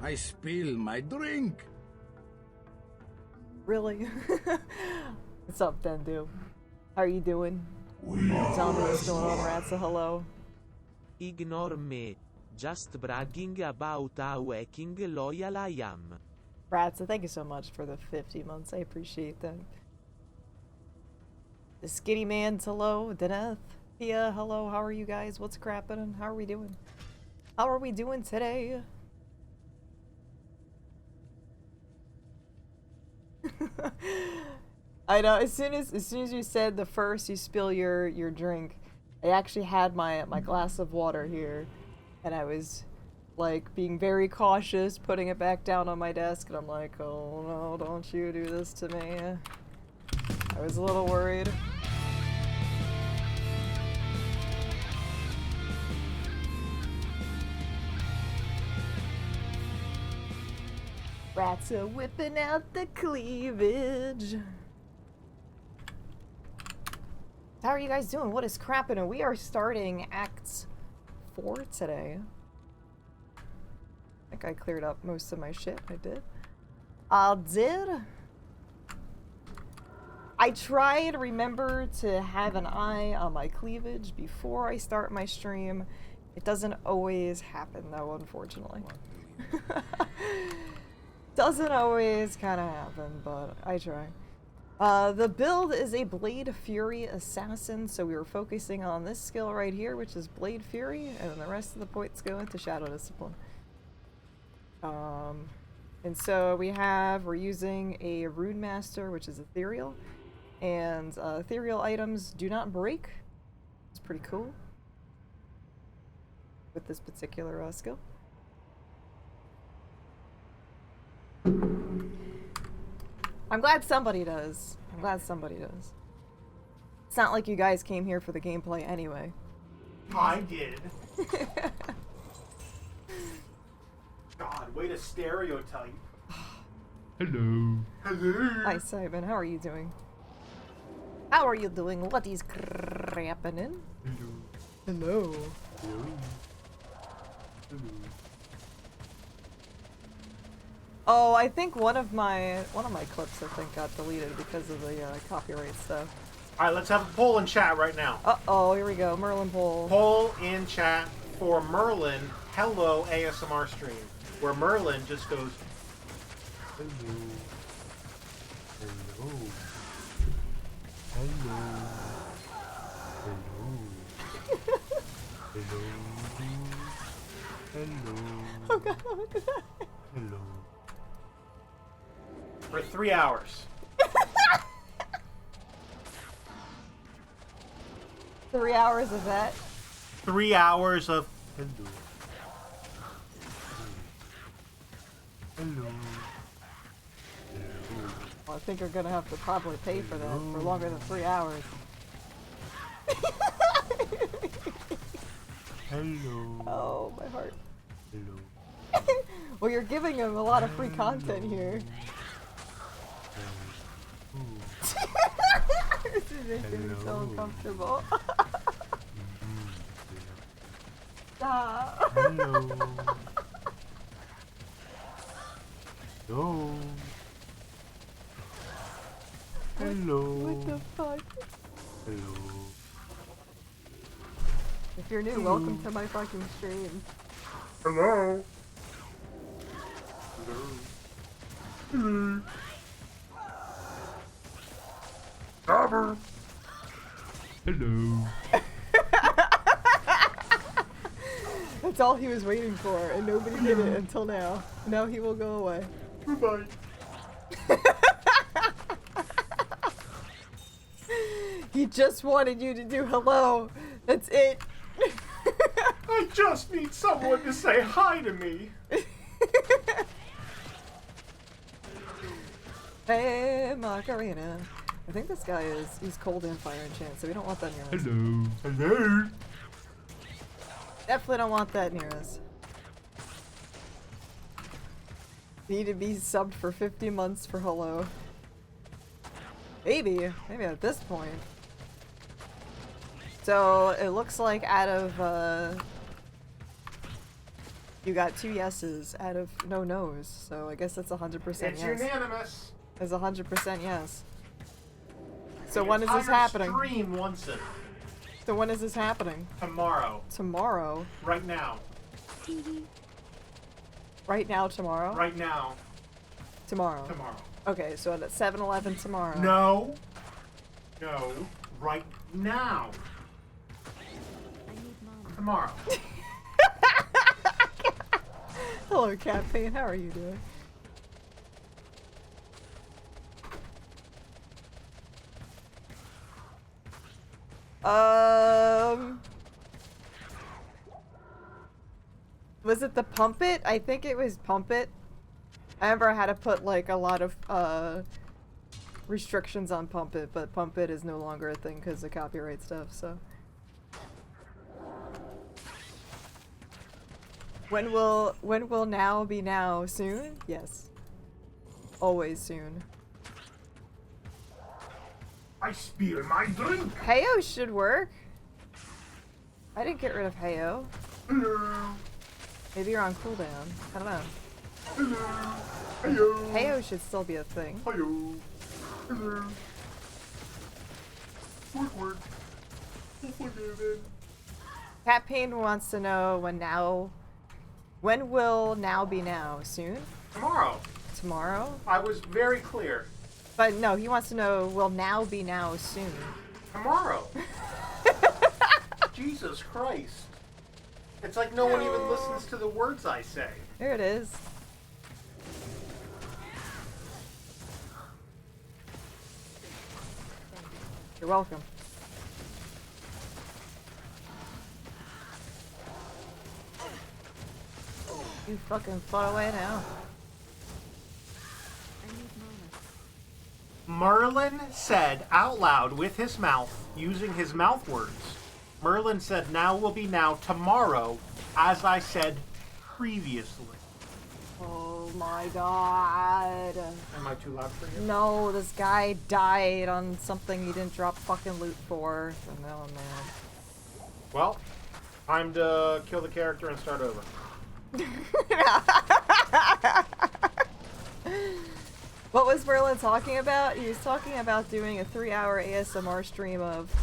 I spill my drink. Really? What's up, Dendu? How are you doing? Tell me what's going on, Rats. Hello. Ignore me. Just bragging about how hacking loyal I am. Rats, thank you so much for the 50 months. I appreciate that. The Skinny Man, hello. Deneth, Thea, hello. How are you guys? What's crappin'? How are we doing? How are we doing today? I know. As soon as you said the first you spill your drink, I actually had my glass of water here, and I was like being very cautious, putting it back down on my desk, and I'm like, oh no, don't you do this to me. I was a little worried. Rats are whipping out the cleavage. How are you guys doing? What is crappin'? We are starting Acts 4 today. I think I cleared up most of my shit. I did. I try to remember to have an eye on my cleavage before I start my stream. It doesn't always happen though, unfortunately. Doesn't always kind of happen, but I try. The build is a Blade Fury Assassin, so we were focusing on this skill right here, which is Blade Fury, and then the rest of the points go into Shadow Discipline. And so we're using a Rune Master, which is ethereal, and ethereal items do not break. It's pretty cool with this particular skill. I'm glad somebody does. I'm glad somebody does. It's not like you guys came here for the gameplay anyway. I did. God, way to stereotype. Hello. Hello. Hi, Simon. How are you doing? How are you doing? What is crappening? Hello. Hello. Hello. Oh, I think one of my clips got deleted because of the copyright stuff. All right, let's have a poll in chat right now. Uh-oh, here we go. Merlin poll. Poll in chat for Merlin Hello ASMR stream, where Merlin just goes Hello. Hello. Hello. Hello. Hello. Hello. Oh god, what is that? Hello. for 3 hours. 3 hours of that? 3 hours of Hello. Hello. Well, I think you're gonna have to probably pay for that for longer than 3 hours. Hello. Oh, my heart. Hello. Well, you're giving him a lot of free content here. This is making me so uncomfortable. Stop. Hello. Hello. Hello. What the fuck? Hello. If you're new, welcome to my fucking stream. Hello. Hello. Hello. Hello. That's all he was waiting for, and nobody did it until now. Now he will go away. Goodbye. He just wanted you to do hello. That's it. I just need someone to say hi to me. Hey, Macarena. I think this guy he's cold and fire enchant, so we don't want that near us. Hello. Hello. Definitely don't want that near us. Need to be subbed for 50 months for hello. Maybe at this point. So it looks like out of You got 2 yeses out of no no's, so I guess that's 100% It's yes. unanimous. It's 100% yes. So The when is this entire happening? Stream wants it. So when is this happening? Tomorrow. Tomorrow? Right now. Right now, tomorrow? Right now. Tomorrow. Tomorrow. Okay, so at 7-Eleven tomorrow. No. No. Right now. Tomorrow. Hello, Cat Pain. How are you doing? Was it the Pump It? I think it was Pump It. I remember I had to put like a lot of restrictions on Pump It, but Pump It is no longer a thing because of copyright stuff, so. When will now be now? Soon? Yes. Always soon. I spill my drink. Heyo should work. I didn't get rid of Heyo. Hello. Maybe you're on cooldown. I don't know. Hello. Hello. Heyo should still be a thing. Hello. Hello. Work. Forgiven. Cat Pain wants to know when will now be now? Soon? Tomorrow. Tomorrow? I was very clear. But no, he wants to know will now be now soon. Tomorrow. Jesus Christ. It's like no one even listens to the words I say. There it is. You're welcome. You fucking far away now. Merlin said out loud with his mouth, using his mouth words. Merlin said now will be now tomorrow, as I said previously. Oh my god. Am I too loud for you? No, this guy died on something he didn't drop fucking loot for. And now I'm mad. Well, time to kill the character and start over. What was Merlin talking about? He was talking about doing a 3-hour ASMR stream of...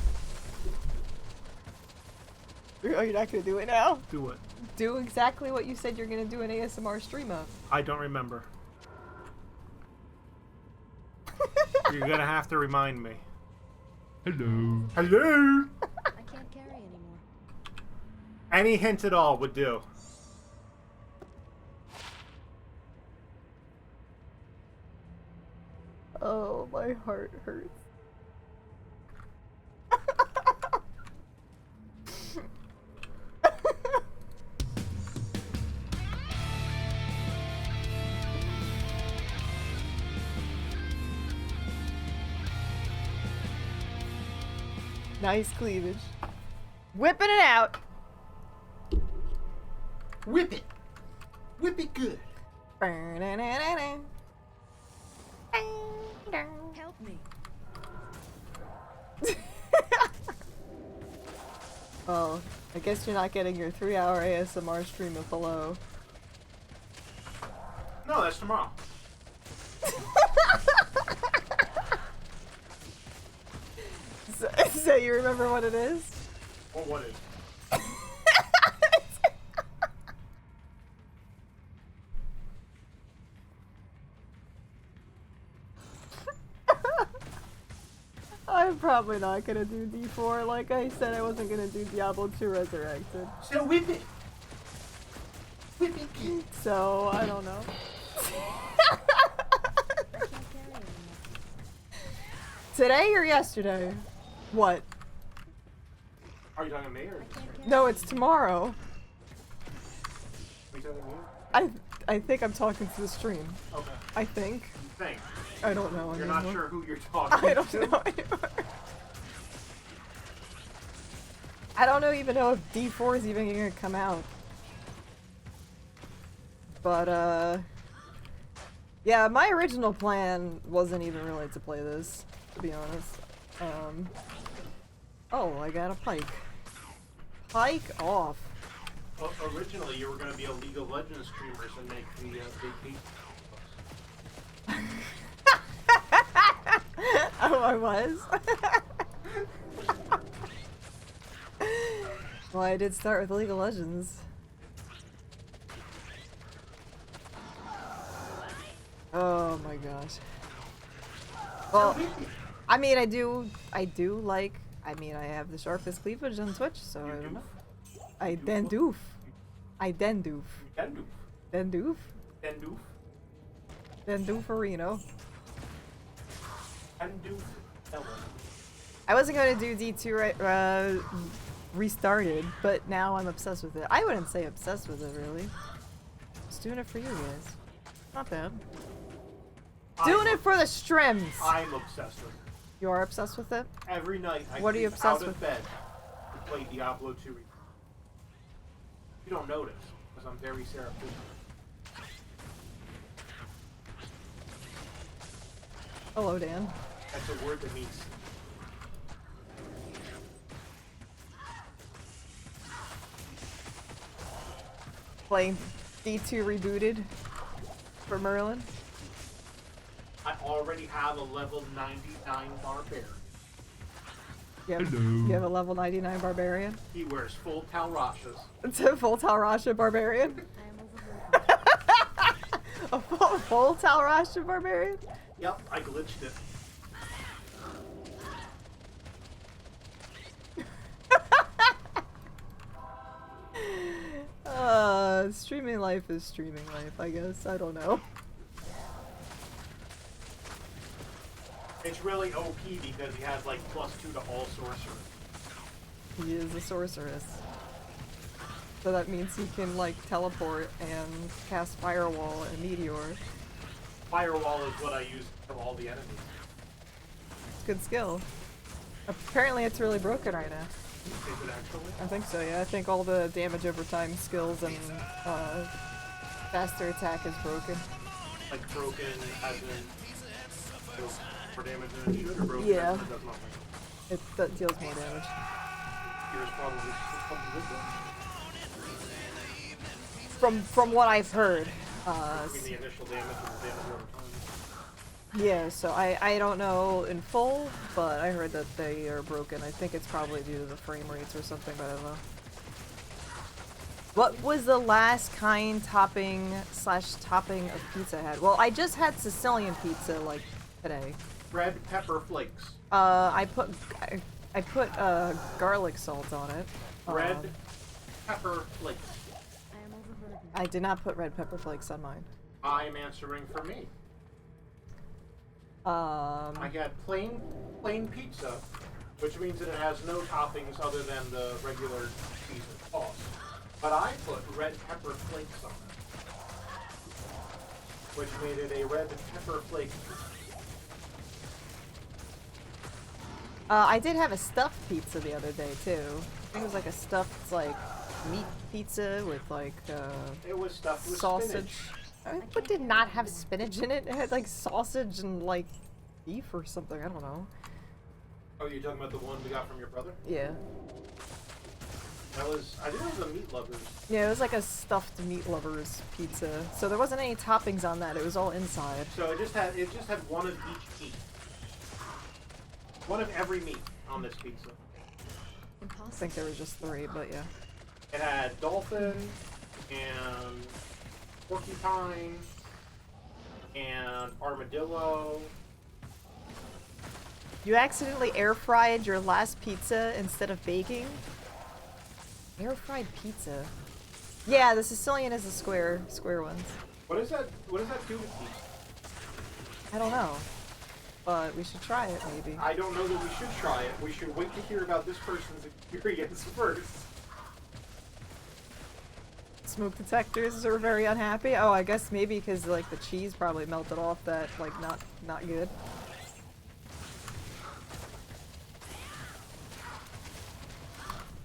Oh, you're not gonna do it now? Do what? Do exactly what you said you're gonna do an ASMR stream of. I don't remember. You're gonna have to remind me. Hello. Hello. I can't carry anymore. Any hint at all would do. Oh, my heart hurts. Nice cleavage. Whipping it out. Whip it. Whip it good. Help me. Oh, I guess you're not getting your 3-hour ASMR stream of below. No, that's tomorrow. So you remember what it is? Well, what is? I'm probably not gonna do D4. Like I said, I wasn't gonna do Diablo 2 Resurrected. So whip it. Whip it good. So, I don't know. I can't carry anymore. Today or yesterday? What? Are you talking to me or? I can't carry No, it's tomorrow. Are you talking to me? I think I'm talking to the stream. Okay. I think. Thanks. I don't know You're anymore. not sure who you're talking I don't to. know anymore. I don't even know if D4 is even gonna come out. But, yeah, my original plan wasn't even really to play this, to be honest. Oh, I got a pike. Pike off. Originally, you were going to be a League of Legends streamers and make the big Oh, I was? Well, I did start with League of Legends. Oh my gosh. Well, I mean, I do like, I mean, I have the sharpest cleavage on Twitch, so I don't know. I den doof. Dendoof. Den Dendoof. doofarino. Dendoof. Ellen. I wasn't going to do D2 restarted, but now I'm obsessed with it. I wouldn't say obsessed with it, really. Just doing it for you guys. Not bad. Doing it for the streams! I'm obsessed with it. You are obsessed with it? Every night I What are you creep obsessed out with? of bed to play Diablo 2. You don't notice, because I'm very surreptitious. Hello, Dan. That's a word that means Playing D2 rebooted for Merlin. I already have a level 99 barbarian. You have a level 99 barbarian? He wears full Talrashas. It's a full Talrasha barbarian? I am overburdened. A full Talrasha barbarian? Yep, I glitched it. Streaming life is streaming life, I guess. I don't know. It's really OP because he has like +2 to all sorcery. He is a sorceress. So that means he can like teleport and cast Firewall and Meteor. Firewall is what I use to kill all the enemies. It's a good skill. Apparently it's really broken right now. Is it actually? I think so, yeah. I think all the damage over time skills and faster attack is broken. Like broken as in deals more damage than it should, or broken Yeah. as in it does nothing? That deals more damage. Here's probably this one. From what I've heard. Between the initial damage and the damage over time. Yeah, so I don't know in full, but I heard that they are broken. I think it's probably due to the frame rates or something, but I don't know. What was the last kind topping of pizza I had? Well, I just had Sicilian pizza like today. Red pepper flakes. I put garlic salt on it. Red pepper flakes. I am overburdened. I did not put red pepper flakes on mine. I am answering for me. I had plain pizza, which means that it has no toppings other than the regular cheese and sauce. But I put red pepper flakes on it, which made it a red pepper flake. I did have a stuffed pizza the other day too. I think it was like a stuffed like meat pizza with like It was stuffed with sausage. spinach. It did not have spinach in it. It had like sausage and like beef or something. I don't know. Oh, you're talking about the one we got from your brother? Yeah. That was, I think it was a meat lovers. Yeah, it was like a stuffed meat lovers pizza. So there wasn't any toppings on that. It was all inside. So it just had one of each meat. One of every meat on this pizza. I Impossible. think there was just 3, but yeah. It had dolphin and porcupine and armadillo. You accidentally air fried your last pizza instead of baking? Air fried pizza? Yeah, the Sicilian is the square ones. What does that do to pizza? I don't know. But we should try it maybe. I don't know that we should try it. We should wait to hear about this person's experience first. Smoke detectors are very unhappy. Oh, I guess maybe because like the cheese probably melted off that like not good.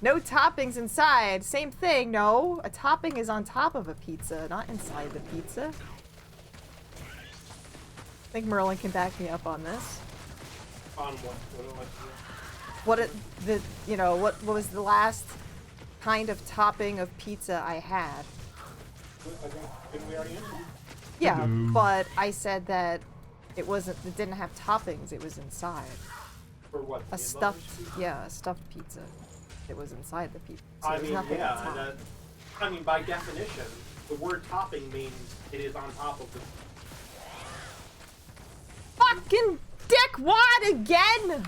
No toppings inside. Same thing. No, a topping is on top of a pizza, not inside the pizza. I think Merlin can back me up on this. On what? What do I do? What it the you know what was the last kind of topping of pizza I had. I think, didn't we already answer? Yeah, Hello. but I said that it didn't have toppings, it was inside. For what? A the stuffed, lovers pizza? yeah, a stuffed pizza. It was inside the pizza. So I there's mean, nothing yeah. on top. I mean, by definition, the word topping means it is on top of the. Fucking dickwad again!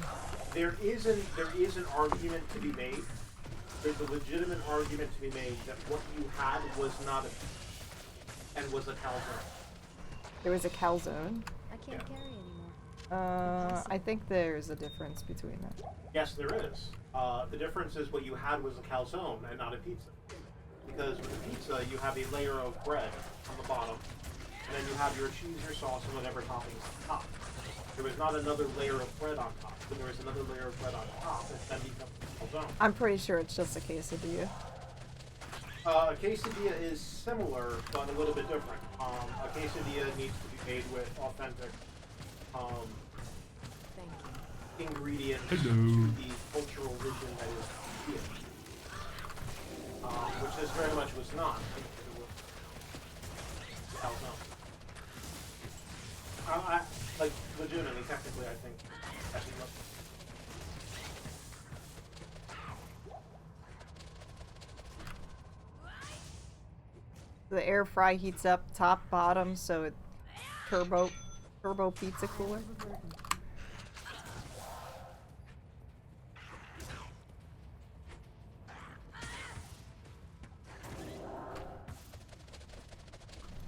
There is an argument to be made. There's a legitimate argument to be made that what you had was not a and was a calzone. There was a calzone. I can't Yeah. carry anymore. I think there's a difference between them. Yes, there is. The difference is what you had was a calzone and not a pizza. Because with a pizza, you have a layer of bread on the bottom, and then you have your cheese, your sauce, and whatever toppings on top. There was not another layer of bread on top. When there was another layer of bread on top, it then becomes a calzone. I'm pretty sure it's just a quesadilla. A quesadilla is similar, but a little bit different. A quesadilla needs to be made with authentic Thank you. ingredients Hello. to the cultural region that is here. Which this very much was not. Because it was calzone. I like legitimately, technically, I think. The air fry heats up top, bottom, so it turbo pizza cooler. Overburdened.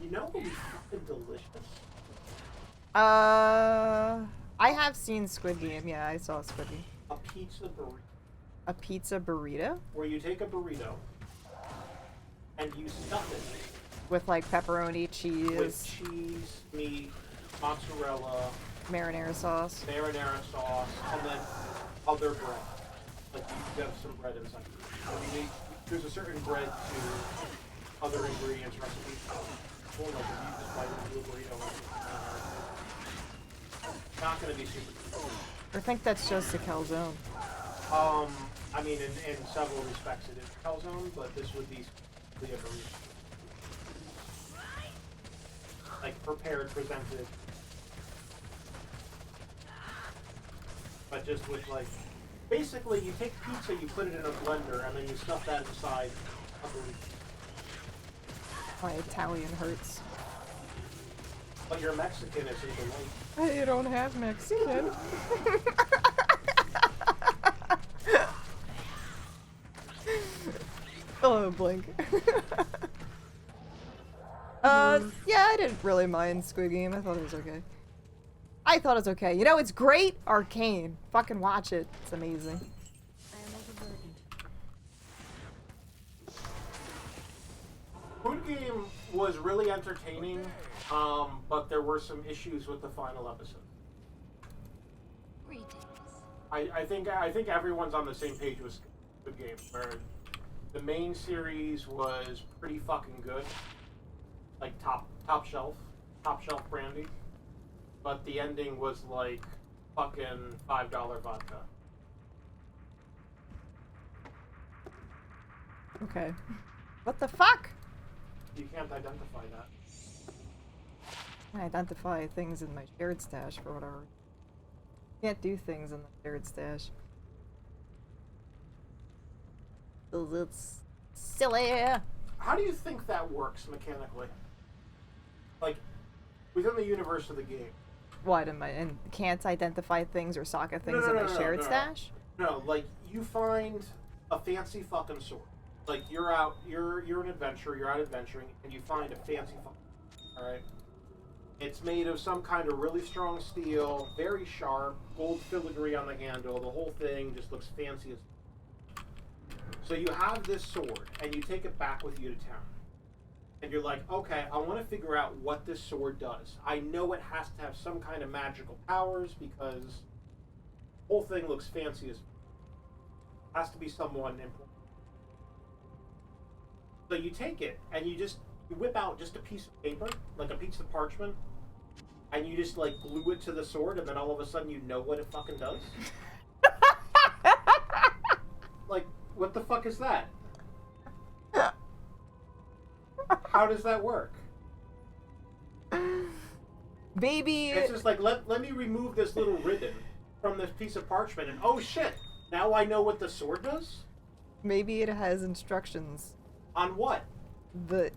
You know what would be fucking delicious? I have seen Squid Game. Yeah, I saw Squid Game. A pizza burrito. A pizza burrito Where you take a burrito and you stuff it with like pepperoni, with cheese, cheese, meat, mozzarella, marinara sauce. marinara sauce, and then other bread. Like you have some bread inside. So you need, there's a certain bread to other ingredients recipes. Well, like if you just bite into a burrito, it's not going to be super. I think that's just a calzone. I mean, in several respects it is calzone, but this would be a burrito. Like prepared, presented. But just with like, basically you take pizza, you put it in a blender, and then you stuff that inside a burrito. My Italian hurts. But you're Mexican, it's in the light. I don't have Mexican. Hello, Blink. Yeah, I didn't really mind Squid Game. I thought it was okay. I thought it was okay. You know, it's great. Arcane. Fucking watch it. It's amazing. I am overburdened. Food Game was really entertaining, but there were some issues with the final episode. Greetings. I think everyone's on the same page with Food Game, where the main series was pretty fucking good, like top shelf brandy, but the ending was like fucking $5 vodka. Okay. What the fuck? You can't identify that. I identify things in my shared stash for whatever. Can't do things in the shared stash. 'Cause it's silly. How do you think that works mechanically? Like, within the universe of the game. What am I? And can't identify things or socket things in my shared stash? No, like you find a fancy fucking sword. Like you're an adventurer, you're out adventuring, and you find a fancy fucking sword, alright? It's made of some kind of really strong steel, very sharp, gold filigree on the handle, the whole thing just looks fancy as. So you have this sword, and you take it back with you to town. And you're like, okay, I want to figure out what this sword does. I know it has to have some kind of magical powers because the whole thing looks fancy as. Has to be someone important. So you take it and you whip out just a piece of paper, like a piece of parchment, and you just like glue it to the sword, and then all of a sudden you know what it fucking does. Like, what the fuck is that? How does that work? Maybe It's just like, let me remove this little ribbon from this piece of parchment, and oh shit, now I know what the sword does? maybe it has instructions. On what? The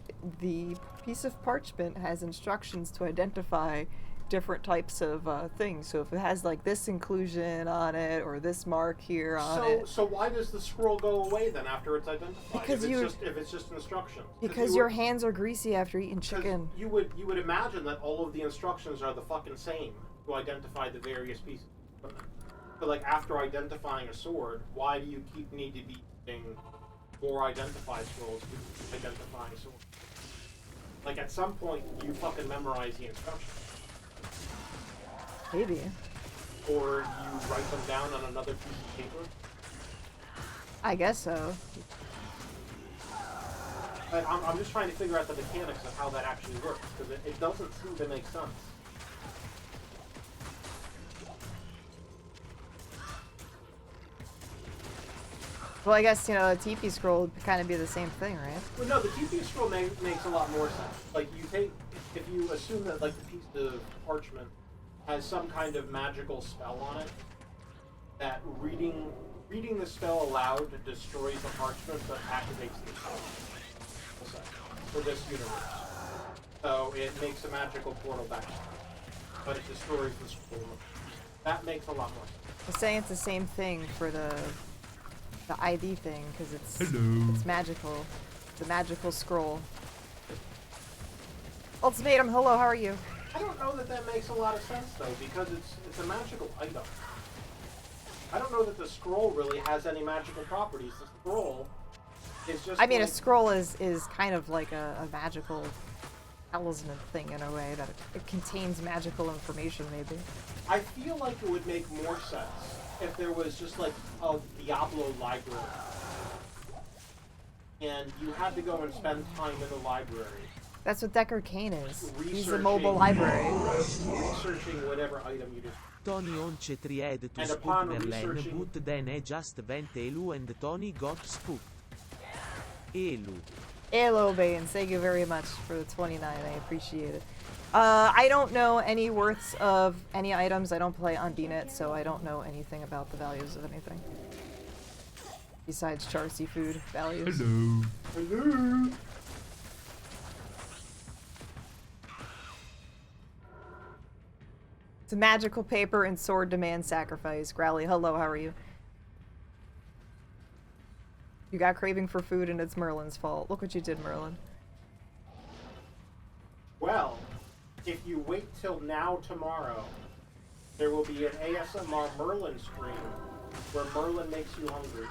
piece of parchment has instructions to identify different types of things. So if it has like this inclusion on it or this mark here on it. So why does the scroll go away then after it's identified? Because if it's just instructions. Because your hands are greasy after eating chicken. You would imagine that all of the instructions are the fucking same to identify the various pieces. So like after identifying a sword, why do you need to be using more identify scrolls to identifying a sword? Like at some point you fucking memorize the instructions. Maybe. Or you write them down on another piece of paper. I guess so. I'm just trying to figure out the mechanics of how that actually works, because it doesn't seem to make sense. Well, I guess, you know, a TP scroll would kind of be the same thing, right? Well, no, the TP scroll makes a lot more sense. Like, if you assume that, like, the piece of parchment has some kind of magical spell on it, that reading the spell aloud destroys the parchment but activates the spell for this universe. So it makes a magical portal back, but it destroys the scroll. That makes a lot more sense. I'm saying it's the same thing for the ID thing, because it's magical. It's a magical scroll. Ultimatum, hello, how are you? I don't know that makes a lot of sense though, because it's a magical item. I don't know that the scroll really has any magical properties. The scroll is just. I mean, like, a scroll is kind of like a magical talisman thing in a way, that it contains magical information, maybe. I feel like it would make more sense if there was just like a Diablo library, and you had to go and spend time in the library. That's what Deckard Cain is. He's a Researching- mobile library. Researching whatever item you just. Tony once tried to And spook upon Verlaine, researching- but then he just went Elu and Tony got spooked. Elu. Hello, Bane. Thank you very much for the 29. I appreciate it. I don't know any worths of any items. I don't play on DNet, so I don't know anything about the values of anything. Besides char seafood values. Hello. It's a magical paper and sword demand sacrifice. Growly, hello, how are you? You got craving for food and it's Merlin's fault. Look what you did, Merlin. Well, if you wait till now tomorrow, there will be an ASMR Merlin stream where Merlin makes you hungry.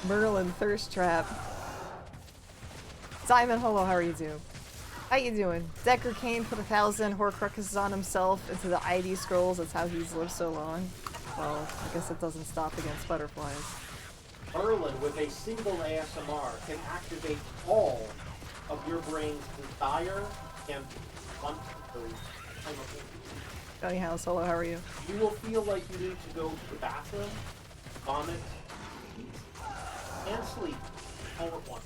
Merlin thirst trap. Simon, hello, how are you doing? How you doing? Deckard Cain put 1,000 Horcruxes on himself into the ID scrolls. That's how he's lived so long. Well, I guess it doesn't stop against butterflies. Merlin, with a single ASMR, can activate all of your brain's desire and want to simultaneously. Johnny House, hello, how are you? You will feel like you need to go to the bathroom, vomit, eat, and sleep all at once.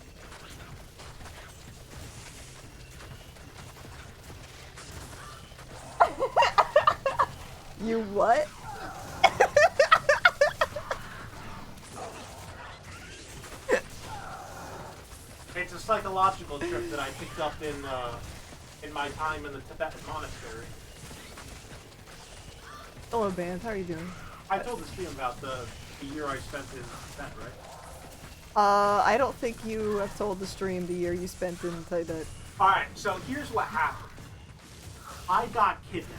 You what? It's a psychological trip that I picked up in my time in the Tibetan monastery. Hello, Band, how are you doing? I told the stream about the year I spent in Tibet, right? I don't think you have told the stream the year you spent in Tibet. Alright, so here's what happened. I got kidnapped.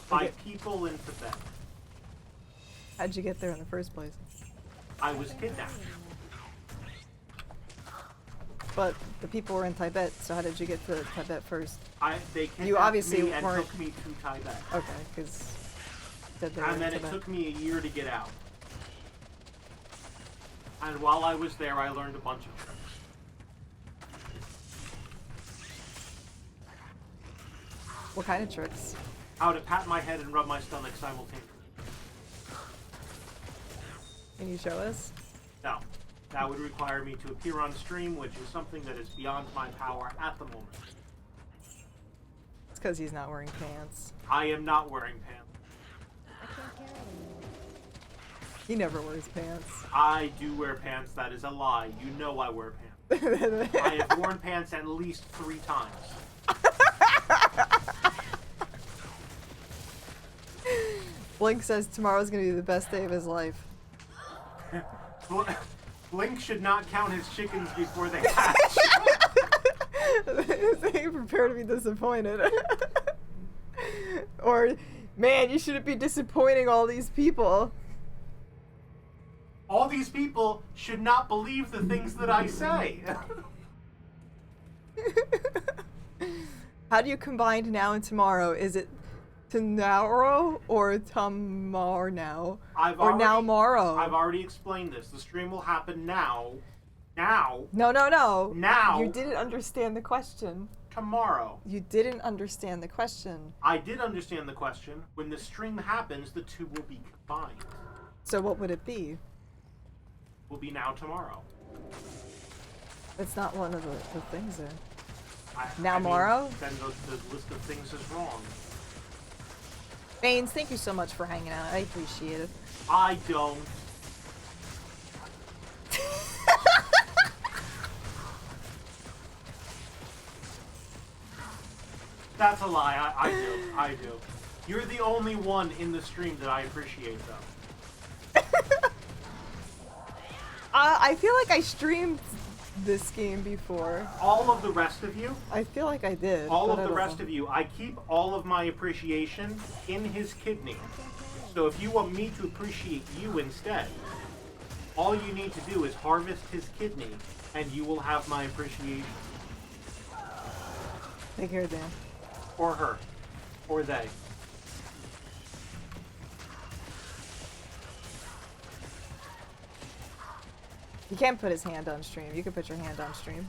By Okay. people in Tibet. How'd you get there in the first place? I was kidnapped. But the people were in Tibet, so how did you get to Tibet first? They kidnapped You obviously me and weren't- took me to Tibet. Okay, because they were And in then it Tibet. took me a year to get out. And while I was there, I learned a bunch of tricks. What kind of tricks? How to pat my head and rub my stomach simultaneously. Can you show us? No. That would require me to appear on stream, which is something that is beyond my power at the moment. It's because he's not wearing pants. I am not wearing pants. I can't carry anymore. He never wears pants. I do wear pants. That is a lie. You know I wear pants. I have worn pants at least 3 times. Blink says tomorrow's gonna be the best day of his life. Blink should not count his chickens before they hatch. They prepare to be disappointed. Or, man, you shouldn't be disappointing all these people. All these people should not believe the things that I say. How do you combine now and tomorrow? Is it tomorrow or tomorrow now? Or now morrow? I've already explained this. The stream will happen now. Now. No. Now. You didn't understand the question. Tomorrow. You didn't understand the question. I did understand the question. When the stream happens, the two will be combined. So what would it be? Will be now tomorrow. It's not one of the things there. Now tomorrow? Then the list of things is wrong. Baines, thank you so much for hanging out. I appreciate it. I don't. That's a lie. I do. You're the only one in the stream that I appreciate, though. I feel like I streamed this game before. All of the rest of you, I feel like I did. all of the rest of you, I keep all of my appreciation in his kidney. So if you want me to appreciate you instead, all you need to do is harvest his kidney, and you will have my appreciation. Take care, Dan. Or her. Or they. You can't put his hand on stream. You can put your hand on stream.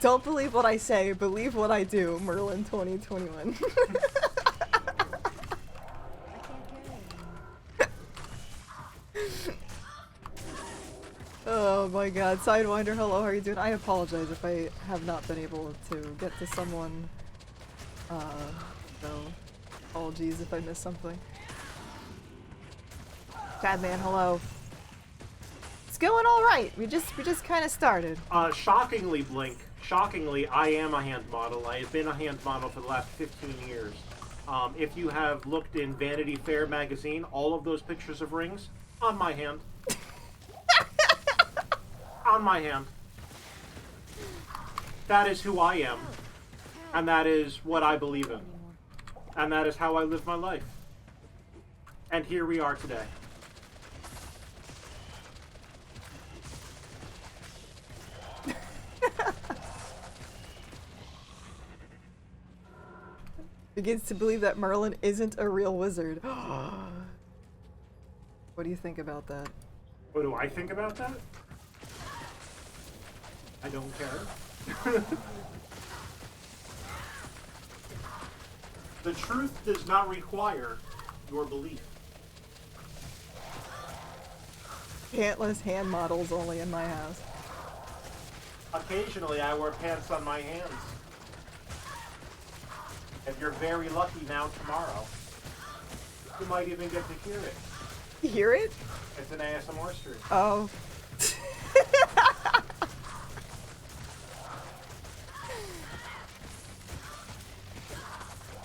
Don't believe what I say, believe what I do, Merlin 2021. Oh my god, Sidewinder, hello, how are you doing? I apologize if I have not been able to get to someone. So, apologies if I missed something. Badman, hello. It's going alright, we just kinda started. Shockingly, Blink, shockingly, I am a hand model. I have been a hand model for the last 15 years. If you have looked in Vanity Fair magazine, all of those pictures of rings, on my hand. On my hand. That is who I am. And that is what I believe in. And that is how I live my life. And here we are today. Begins to believe that Merlin isn't a real wizard. What do you think about that? What do I think about that? I don't care. The truth does not require your belief. Pantless hand models only in my house. Occasionally I wear pants on my hands. If you're very lucky now tomorrow, you might even get to hear it. You hear it? It's an ASMR stream. Oh.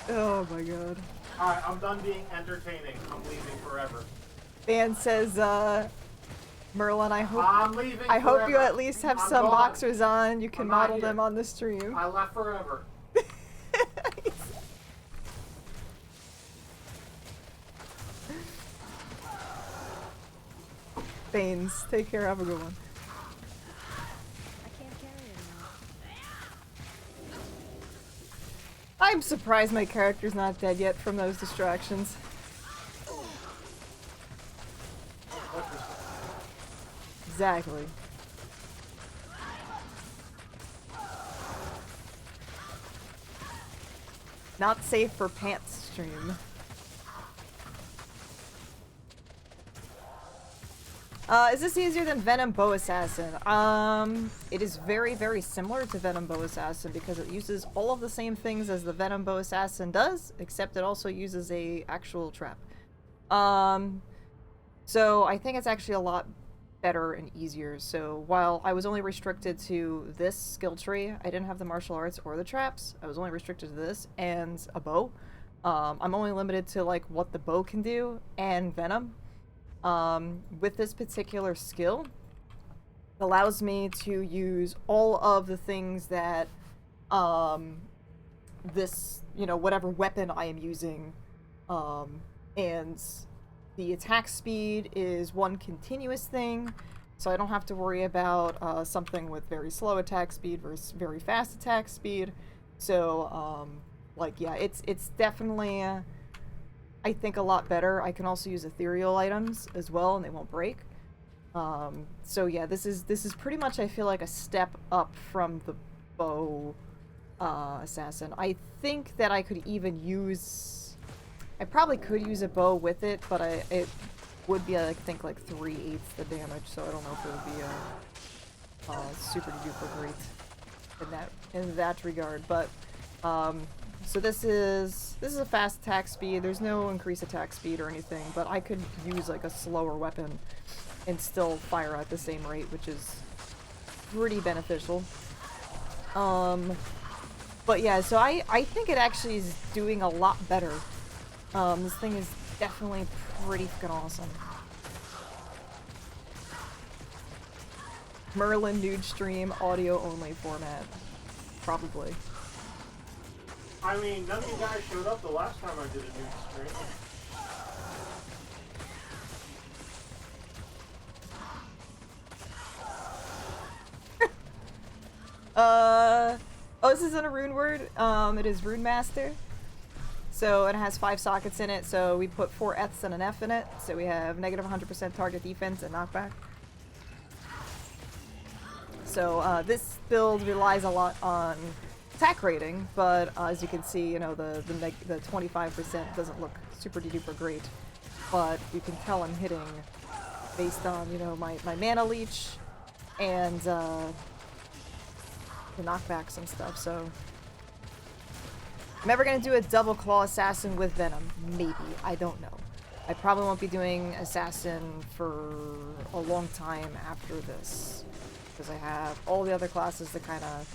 Oh my god. Alright, I'm done being entertaining. I'm leaving forever. Dan says, Merlin, I hope I'm leaving I hope you forever. at least have I'm some gone. boxers on. You can I'm not model here. them on the stream. I left forever. Baines, take care, have a good one. I can't carry anymore. I'm surprised my character's not dead yet from those distractions. Exactly. Not safe for pants stream. Is this easier than Venom Bow Assassin? It is very, very similar to Venom Bow Assassin because it uses all of the same things as the Venom Bow Assassin does, except it also uses a actual trap. So I think it's actually a lot better and easier. So while I was only restricted to this skill tree, I didn't have the martial arts or the traps. I was only restricted to this and a bow. I'm only limited to like what the bow can do and Venom. With this particular skill, it allows me to use all of the things that, this, you know, whatever weapon I am using, and the attack speed is one continuous thing, so I don't have to worry about, something with very slow attack speed versus very fast attack speed, so, like, yeah, it's definitely, I think a lot better. I can also use ethereal items as well, and they won't break. So yeah, this is pretty much, I feel like, a step up from the bow assassin. I think that I could even use, I probably could use a bow with it, but it would be, I think, like 3/8 the damage. So I don't know if it would be super duper great in that regard. But so this is a fast attack speed. There's no increased attack speed or anything, but I could use like a slower weapon and still fire at the same rate, which is pretty beneficial. But yeah, so I think it actually is doing a lot better. This thing is definitely pretty fucking awesome. Merlin nude stream, audio only format. Probably. I mean, none of you guys showed up the last time I did a new stream. Oh, this isn't a rune word. It is Rune Master. So it has 5 sockets in it, so we put 4 Fs and an F in it. So we have negative 100% target defense and knockback. So this build relies a lot on attack rating, but as you can see, you know, the 25% doesn't look super duper great, but you can tell I'm hitting based on, you know, my mana leech and the knockbacks and stuff. So I'm ever gonna do a double claw assassin with Venom, maybe, I don't know. I probably won't be doing assassin for a long time after this, because I have all the other classes to kind of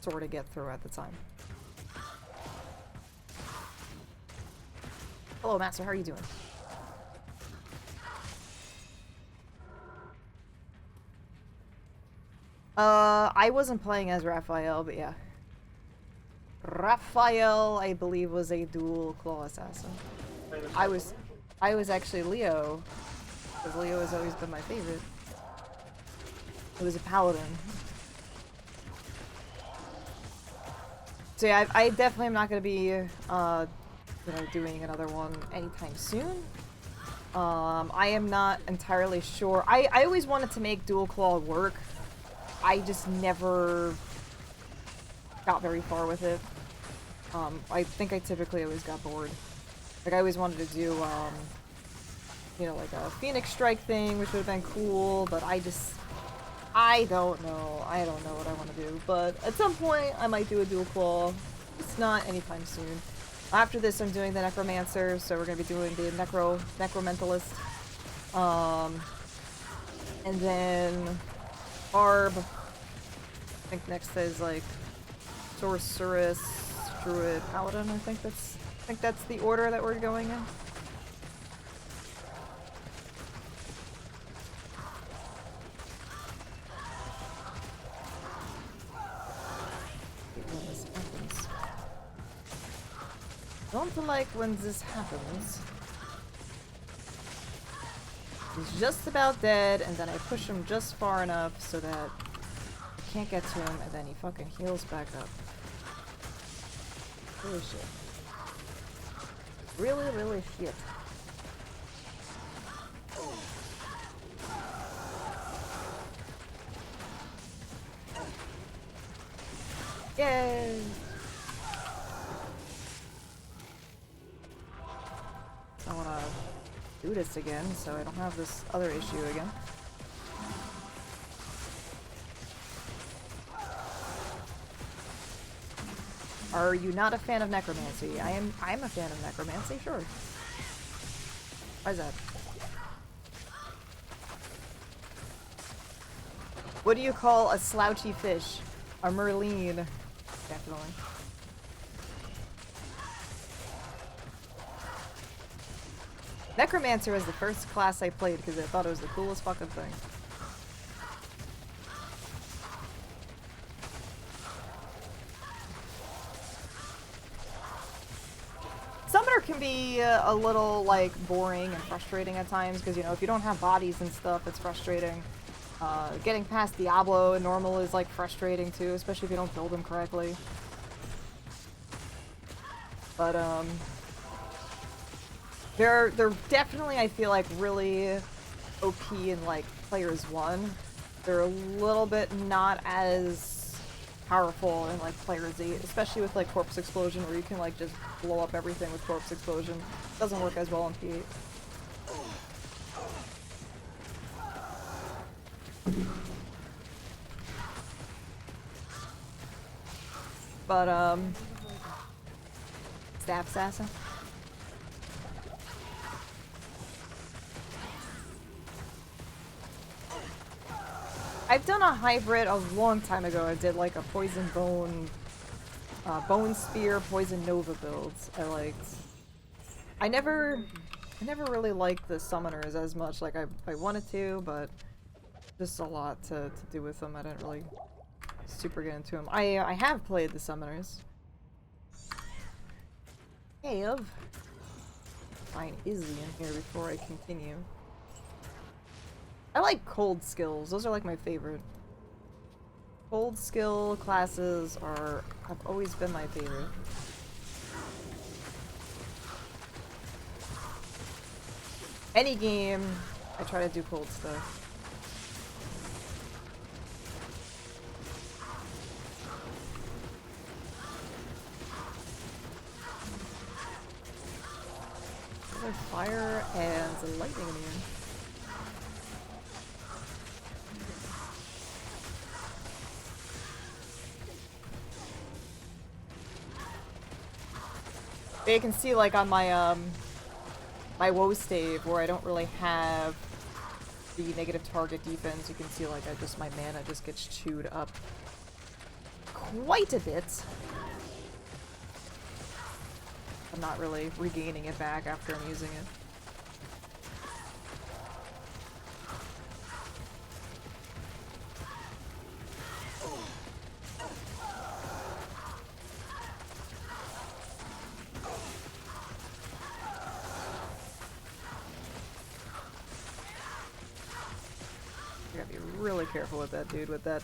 sort of get through at the time. Hello, Master. How are you doing? I wasn't playing as Raphael, but yeah. Raphael, I believe, was a dual claw assassin. I was actually Leo, because Leo has always been my favorite. It was a paladin. So yeah, I definitely am not going to be, you know, doing another one anytime soon. I am not entirely sure. I always wanted to make dual claw work. I just never got very far with it. I think I typically always got bored. Like, I always wanted to do, you know, like a Phoenix Strike thing, which would have been cool, but I don't know. I don't know what I want to do, but at some point I might do a dual claw. It's not anytime soon. After this, I'm doing the Necromancer, so we're gonna be doing the Necromentalist. And then Barb. I think next is like Sorceress, Druid, Paladin. I think that's the order that we're going in. Don't like when this happens. He's just about dead, and then I push him just far enough so that I can't get to him, and then he fucking heals back up. Holy shit. Really, really shit. Yay! do this again, so I don't have this other issue again. Are you not a fan of necromancy? I'm a fan of necromancy, sure. Why is that? What do you call a slouchy fish? A merlin. Definitely. Necromancer was the first class I played because I thought it was the coolest fucking thing. Summoner can be a little, like, boring and frustrating at times because, you know, if you don't have bodies and stuff, it's frustrating. Getting past Diablo and normal is, like, frustrating too, especially if you don't build them correctly. But, they're definitely, I feel like, really OP in, like, Players 1. They're a little bit not as powerful in, like, Players 8, especially with, like, Corpse Explosion, where you can, like, just blow up everything with Corpse Explosion. Doesn't work as well on P8. But, Staff Assassin? I've done a hybrid a long time ago. I did like a Poison Bone, Bone Spear, Poison Nova builds. I never really liked the summoners as much. Like I wanted to, but just a lot to do with them. I didn't really super get into them. I have played the summoners. Find Izzy in here before I continue. I like cold skills. Those are like my favorite. Cold skill classes have always been my favorite. Any game, I try to do cold stuff. There's fire and some lightning in here. You can see, like, on my, my woe stave, where I don't really have the negative target defense, you can see, like, my mana just gets chewed up quite a bit. I'm not really regaining it back after I'm using it. Really careful with that dude, with that.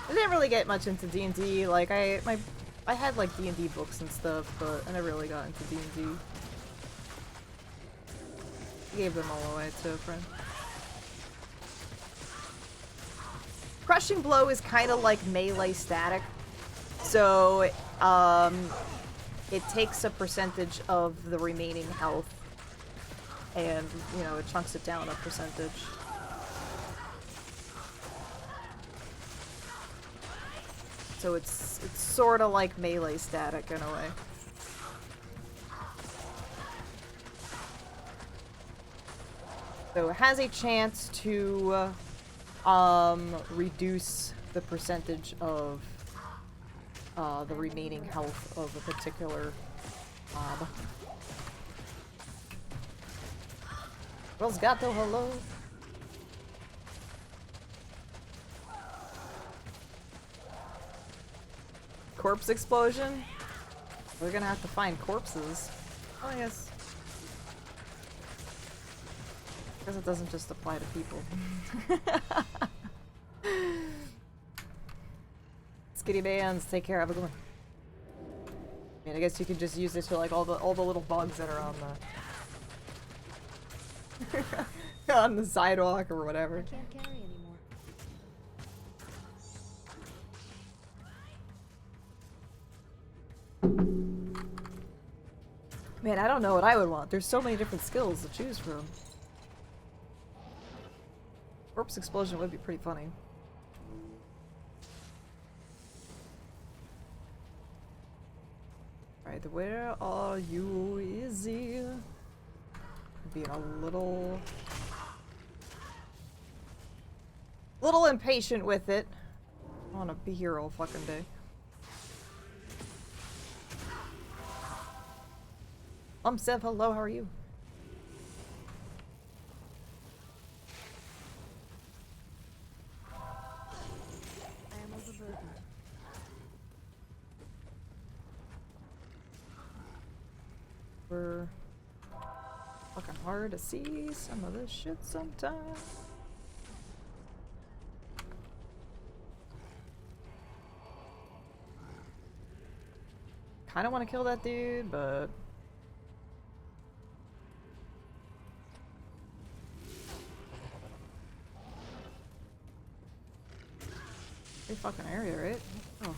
I didn't really get much into D&D. Like I had like D&D books and stuff, but I never really got into D&D. I gave them all away to a friend. Crushing Blow is kind of like melee static. So, it takes a percentage of the remaining health, and, you know, it chunks it down a percentage. So it's sort of like melee static in a way. So it has a chance to, reduce the percentage of the remaining health of a particular mob. Rosgato, hello! Corpse explosion? We're gonna have to find corpses. Oh, I guess it doesn't just apply to people. Skitty bands, take care, have a good one. I mean, I guess you could just use it to like all the little bugs that are on the on the sidewalk or whatever. I can't carry anymore. Man, I don't know what I would want. There's so many different skills to choose from. Corpse explosion would be pretty funny. Alright, where are you, Izzy? Being a little impatient with it. I want to be here all fucking day. Sev, hello, how are you? I am overburdened. We're fucking hard to see some of this shit sometimes. Kinda wanna kill that dude, but big fucking area, right? Oh.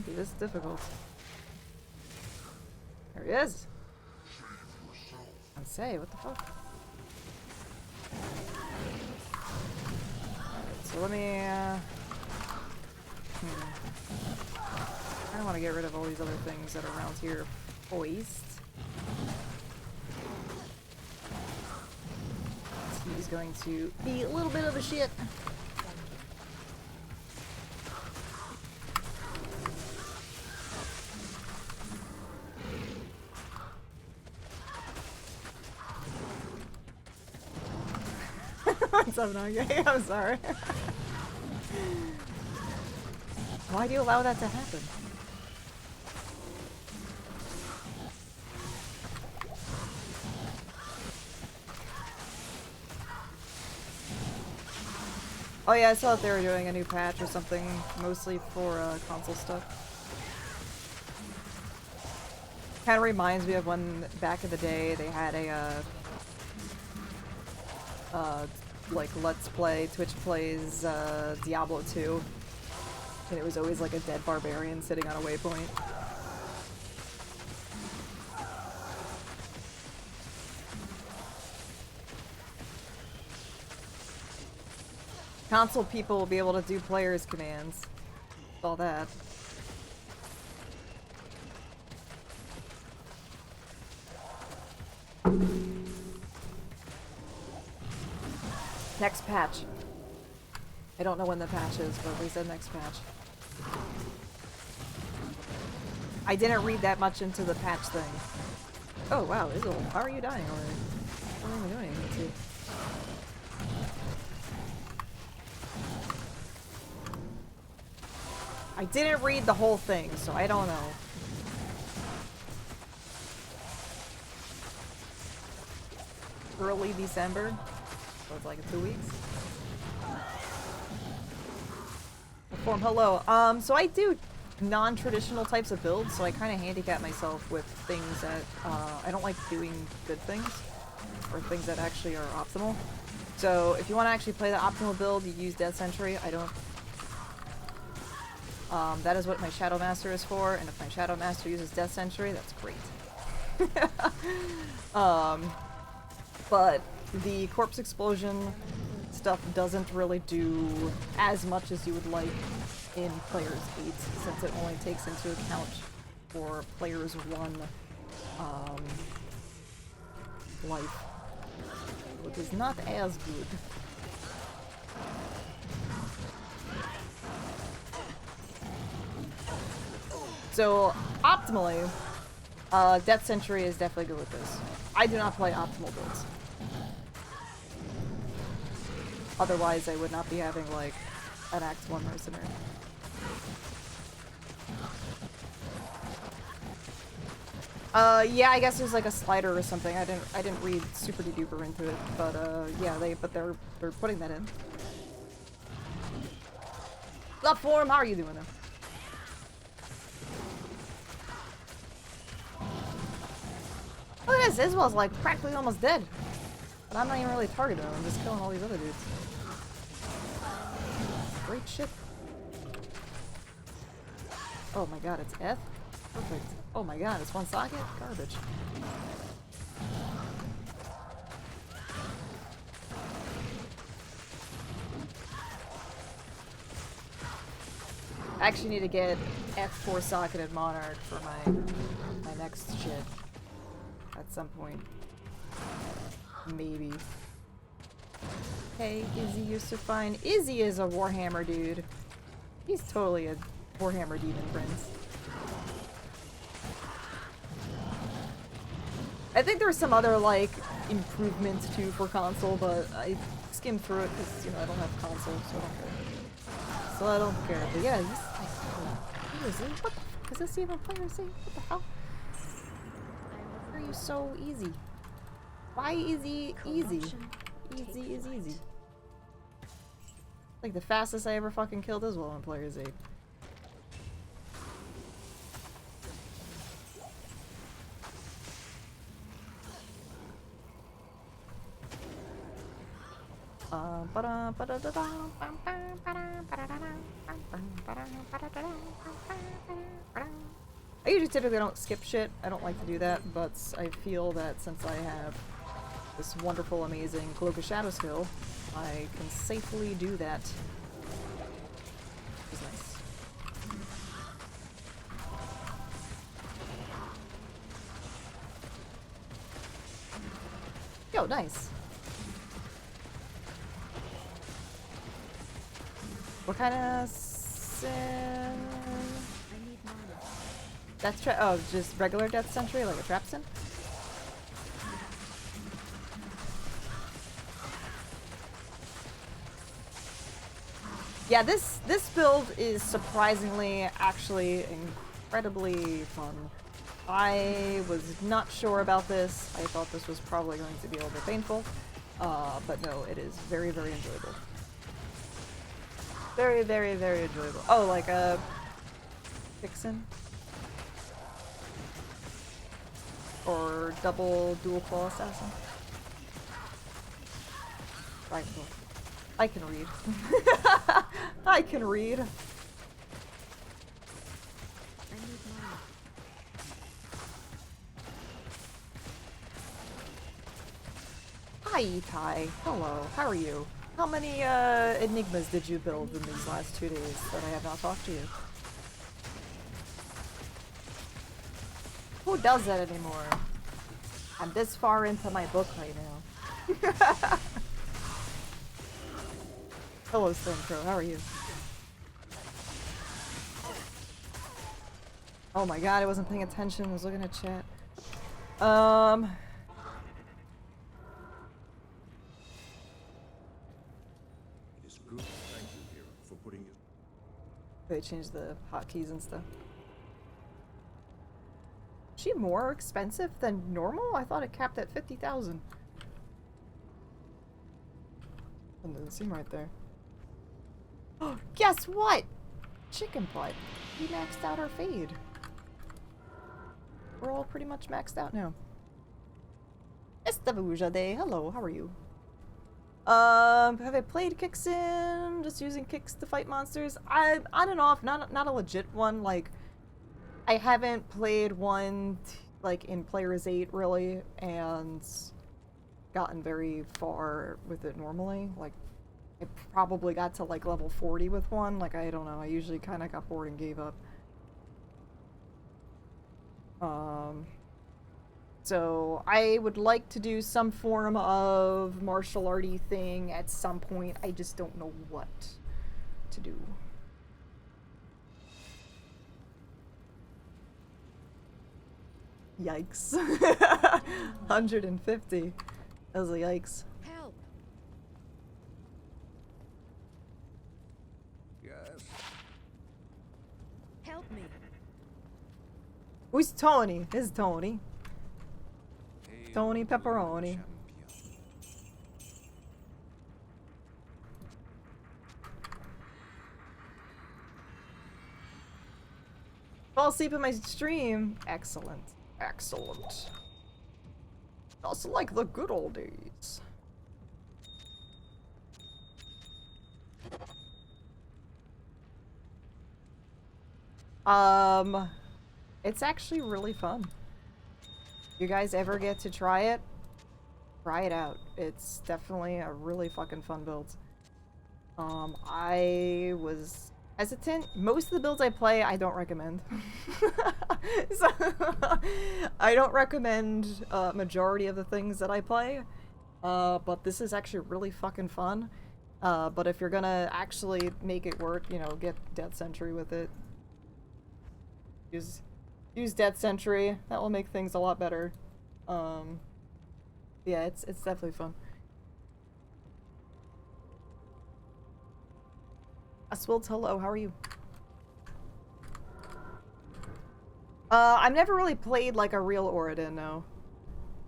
Dude, this is difficult. There he is! I say, what the fuck? Alright, so let me, I want to get rid of all these other things that are around here first. He's going to be a little bit of a shit. What's up, Nage? I'm sorry. Why do you allow that to happen? Oh yeah, I saw that they were doing a new patch or something, mostly for console stuff. Kind of reminds me of when back in the day they had a like Let's Play, Twitch plays Diablo 2, and it was always like a dead barbarian sitting on a waypoint. Console people will be able to do players commands. All that. Next patch. I don't know when the patch is, but we said next patch. I didn't read that much into the patch thing. Oh wow, Izzle, how are you dying already? What am I doing to you? I didn't read the whole thing, so I don't know. Early December? So it's like 2 weeks. Form, hello. So I do non-traditional types of builds, so I kind of handicap myself with things that I don't like doing good things, or things that actually are optimal. So if you want to actually play the optimal build, you use Death Sentry. I don't. That is what my Shadow Master is for, and if my Shadow Master uses Death Sentry, that's great. But the Corpse Explosion stuff doesn't really do as much as you would like in Player's 8, since it only takes into account for Player's 1 life, which is not as good. So, optimally, Death Sentry is definitely good with this. I do not play optimal builds. Otherwise, I would not be having, like, an Act 1 Mercenary. Yeah, I guess there's like a slider or something. I didn't read super duper into it, but yeah, they're putting that in. Love form, how are you doing though? Look at this, Isabel's like practically almost dead. But I'm not even really targeting them, I'm just killing all these other dudes. Great shit. Oh my god, it's F? Perfect. Oh my god, it's one socket? Garbage. I actually need to get F4 socketed Monarch for my next shit. At some point. Maybe. Hey, Izzy, you're so fine. Izzy is a Warhammer dude. He's totally a Warhammer demon prince. I think there's some other, like, improvements too for console, but I skimmed through it because, you know, I don't have console, so I don't care. So I don't care. But yeah, he's like, who is he? What the fuck? Is this even player Z? What the hell? Why are you so easy? Why is he easy? Easy is easy. Like the fastest I ever fucking killed as well in player Z. I usually typically don't skip shit. I don't like to do that, but I feel that since I have this wonderful, amazing Cloak of Shadow skill, I can safely do that. Which is nice. Yo, nice. What kind of Death oh, just regular Death Sentry, like a Trap Sin? Yeah, this build is surprisingly actually incredibly fun. I was not sure about this. I thought this was probably going to be a little bit painful. But no, it is very, very enjoyable. Very, very, very enjoyable. Oh, like a Vixen? Or double dual claw assassin? Right. I can read. I can read. Hi, Ty. Hello. How are you? How many enigmas did you build in these last 2 days that I have not talked to you? Who does that anymore? I'm this far into my book right now. Hello, Stormcrow. How are you? Oh my god, I wasn't paying attention. I was looking at chat. It is good. Thank you, hero, for putting it. They changed the hotkeys and stuff. Is she more expensive than normal? I thought it capped at 50,000. That doesn't seem right there. Oh, guess what? Chicken butt. We maxed out our fade. We're all pretty much maxed out now. Estavuja Day. Hello, how are you? Have I played Kixin? Just using kicks to fight monsters? I'm on and off, not a legit one. Like, I haven't played one like in Players 8 really, and gotten very far with it normally. Like, I probably got to like level 40 with one. Like, I don't know. I usually kind of got bored and gave up. So I would like to do some form of martial arty thing at some point. I just don't know what to do. Yikes. 150. That was a yikes. Help! Yes. Help me! Who's Tony? This is Tony. Hail Tony to the Pepperoni. champion. Fall asleep in my stream. Excellent. Excellent. Also like the good old days. It's actually really fun. You guys ever get to try it? Try it out. It's definitely a really fucking fun build. I was hesitant. Most of the builds I play, I don't recommend. So, I don't recommend majority of the things that I play. But this is actually really fucking fun. But if you're gonna actually make it work, you know, get Death Sentry with it. Use Death Sentry. That will make things a lot better. Yeah, it's definitely fun. Aswilt, hello, how are you? I've never really played like a real Oradin, no.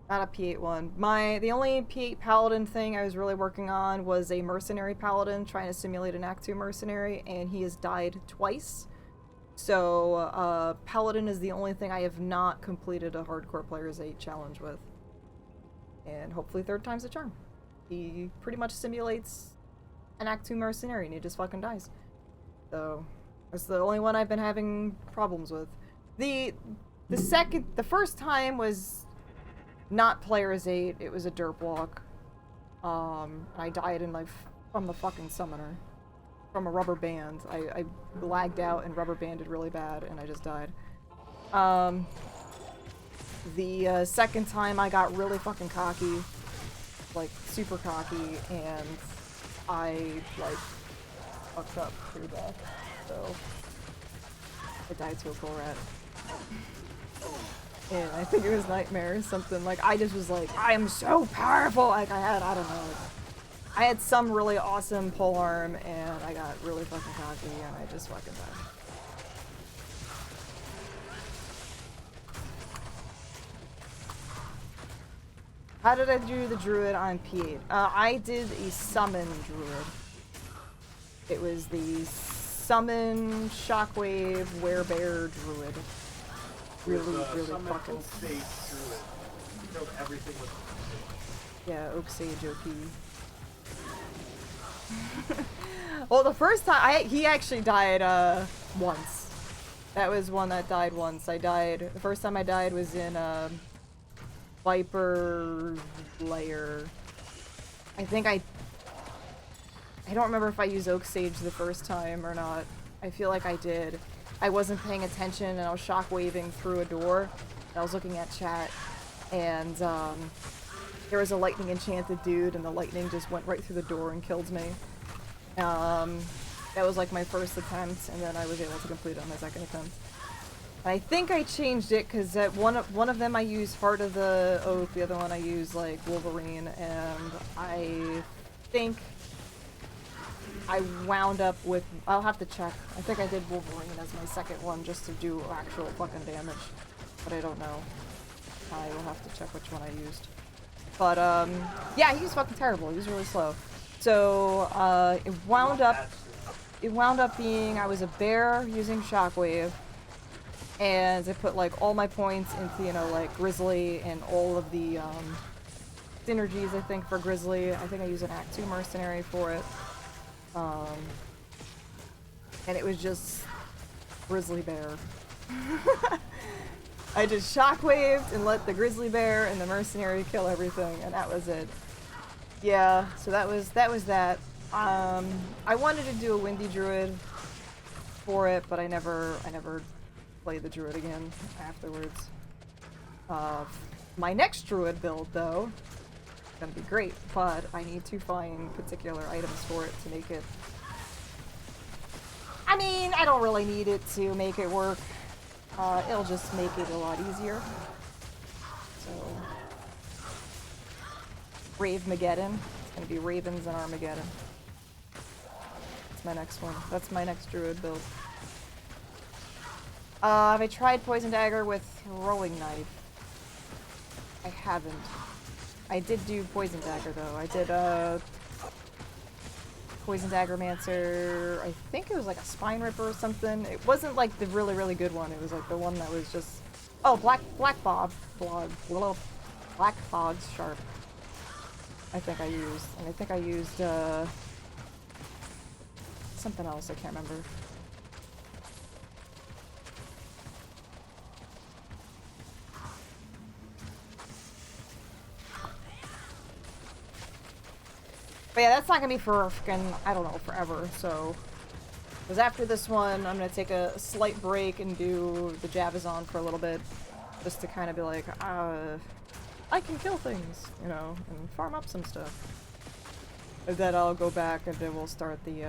Not a P8 one. The only P8 Paladin thing I was really working on was a Mercenary Paladin, trying to simulate an Act 2 Mercenary, and he has died twice. So, Paladin is the only thing I have not completed a Hardcore Player's 8 challenge with. And hopefully third time's a charm. He pretty much simulates an Act 2 Mercenary and he just fucking dies. So, that's the only one I've been having problems with. The first time was not Player's 8, it was a derp walk. I died from the fucking summoner. From a rubber band. I lagged out and rubber banded really bad and I just died. The second time I got really fucking cocky. Like, super cocky, and I, like, fucked up pretty bad. So, I died to a bull rat. And I think it was Nightmare or something. Like, I just was like, I am so powerful! Like, I don't know. I had some really awesome polearm, and I got really fucking cocky, and I just fucking died. How did I do the druid on P8? I did a summon druid. It was the summon shockwave werebear druid. Really fucking. Oak Sage druid. Killed everything with Oak Sage. Yeah, Oak Sage OP. Well, the first time he actually died once. That was one that died once. The first time I died was in Viper Lair. I think I don't remember if I used Oak Sage the first time or not. I feel like I did. I wasn't paying attention and I was shockwaving through a door. And I was looking at chat and there was a lightning enchanted dude and the lightning just went right through the door and killed me. That was like my first attempt and then I was able to complete it on my second attempt. I think I changed it because one of them I used Heart of the Oak, the other one I used like Wolverine, and I think I wound up with, I'll have to check. I think I did Wolverine as my second one just to do actual fucking damage, but I don't know. I will have to check which one I used. But yeah, he was fucking terrible. He was really slow. So it wound up being I was a bear using Shockwave. And I put like all my points into, you know, like Grizzly and all of the synergies I think for Grizzly. I think I used an Act 2 Mercenary for it. And it was just Grizzly Bear. I just shockwaved and let the Grizzly Bear and the Mercenary kill everything, and that was it. Yeah, so that was that. I wanted to do a Windy Druid for it, but I never play the druid again afterwards. My next druid build, though, is gonna be great, but I need to find particular items for it to make it. I mean, I don't really need it to make it work. It'll just make it a lot easier. So, Rave-mageddon. It's gonna be Ravens and Armageddon. That's my next one. That's my next druid build. Have I tried Poison Dagger with Throwing Knife? I haven't. I did do Poison Dagger though. I did Poison Dagger Mancer. I think it was like a Spine Ripper or something. It wasn't like the really good one. It was like the one that was just Black Fog's Sharp. I think I used, and I think I used something else. I can't remember. But yeah, that's not gonna be for freaking, I don't know, forever, so. Because after this one, I'm gonna take a slight break and do the Javazon for a little bit. Just to kind of be like, I can kill things, you know, and farm up some stuff. And then I'll go back and then we'll start the,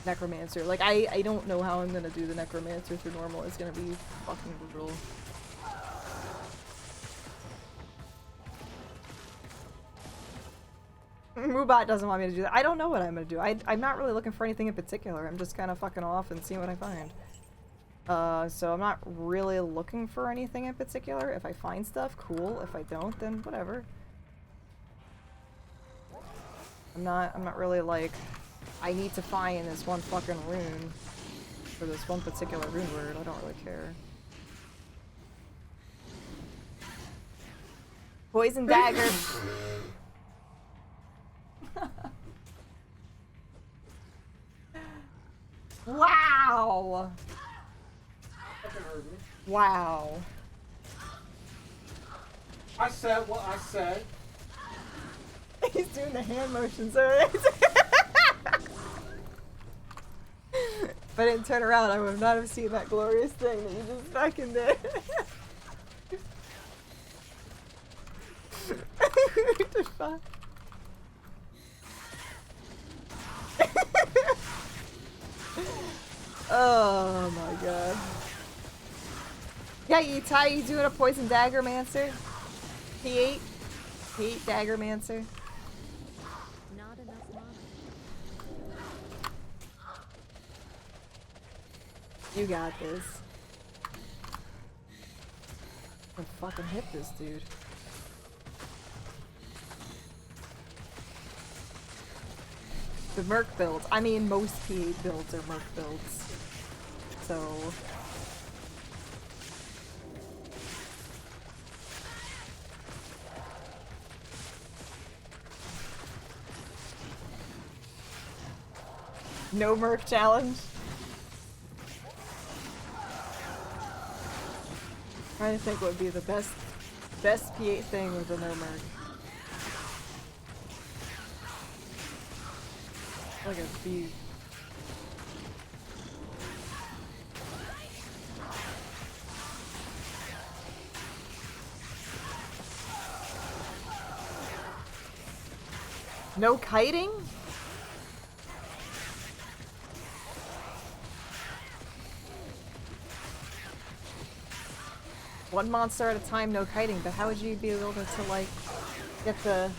Necromancer. Like, I don't know how I'm gonna do the Necromancer through normal. It's gonna be fucking brutal. Moobot doesn't want me to do that. I don't know what I'm gonna do. I'm not really looking for anything in particular. I'm just kind of fucking off and seeing what I find. So I'm not really looking for anything in particular. If I find stuff, cool. If I don't, then whatever. I'm not really like, I need to find this one fucking rune for this one particular rune word. I don't really care. Poison dagger. Wow. Wow. I said what I said. He's doing the hand motions. So if I didn't turn around, I would not have seen that glorious thing that you just fucking did. What the fuck? Oh my god. Yeah, Ty, you doing a poison daggermancer? P8? P8 daggermancer? Not enough mana. You got this. I'm fucking hit this dude. The Merc builds. I mean, most P8 builds are Merc builds. So... No Merc challenge? Trying to think what would be the best P8 thing with a no Merc. Like a bee. No kiting? One monster at a time, no kiting, but how would you be able to like, get the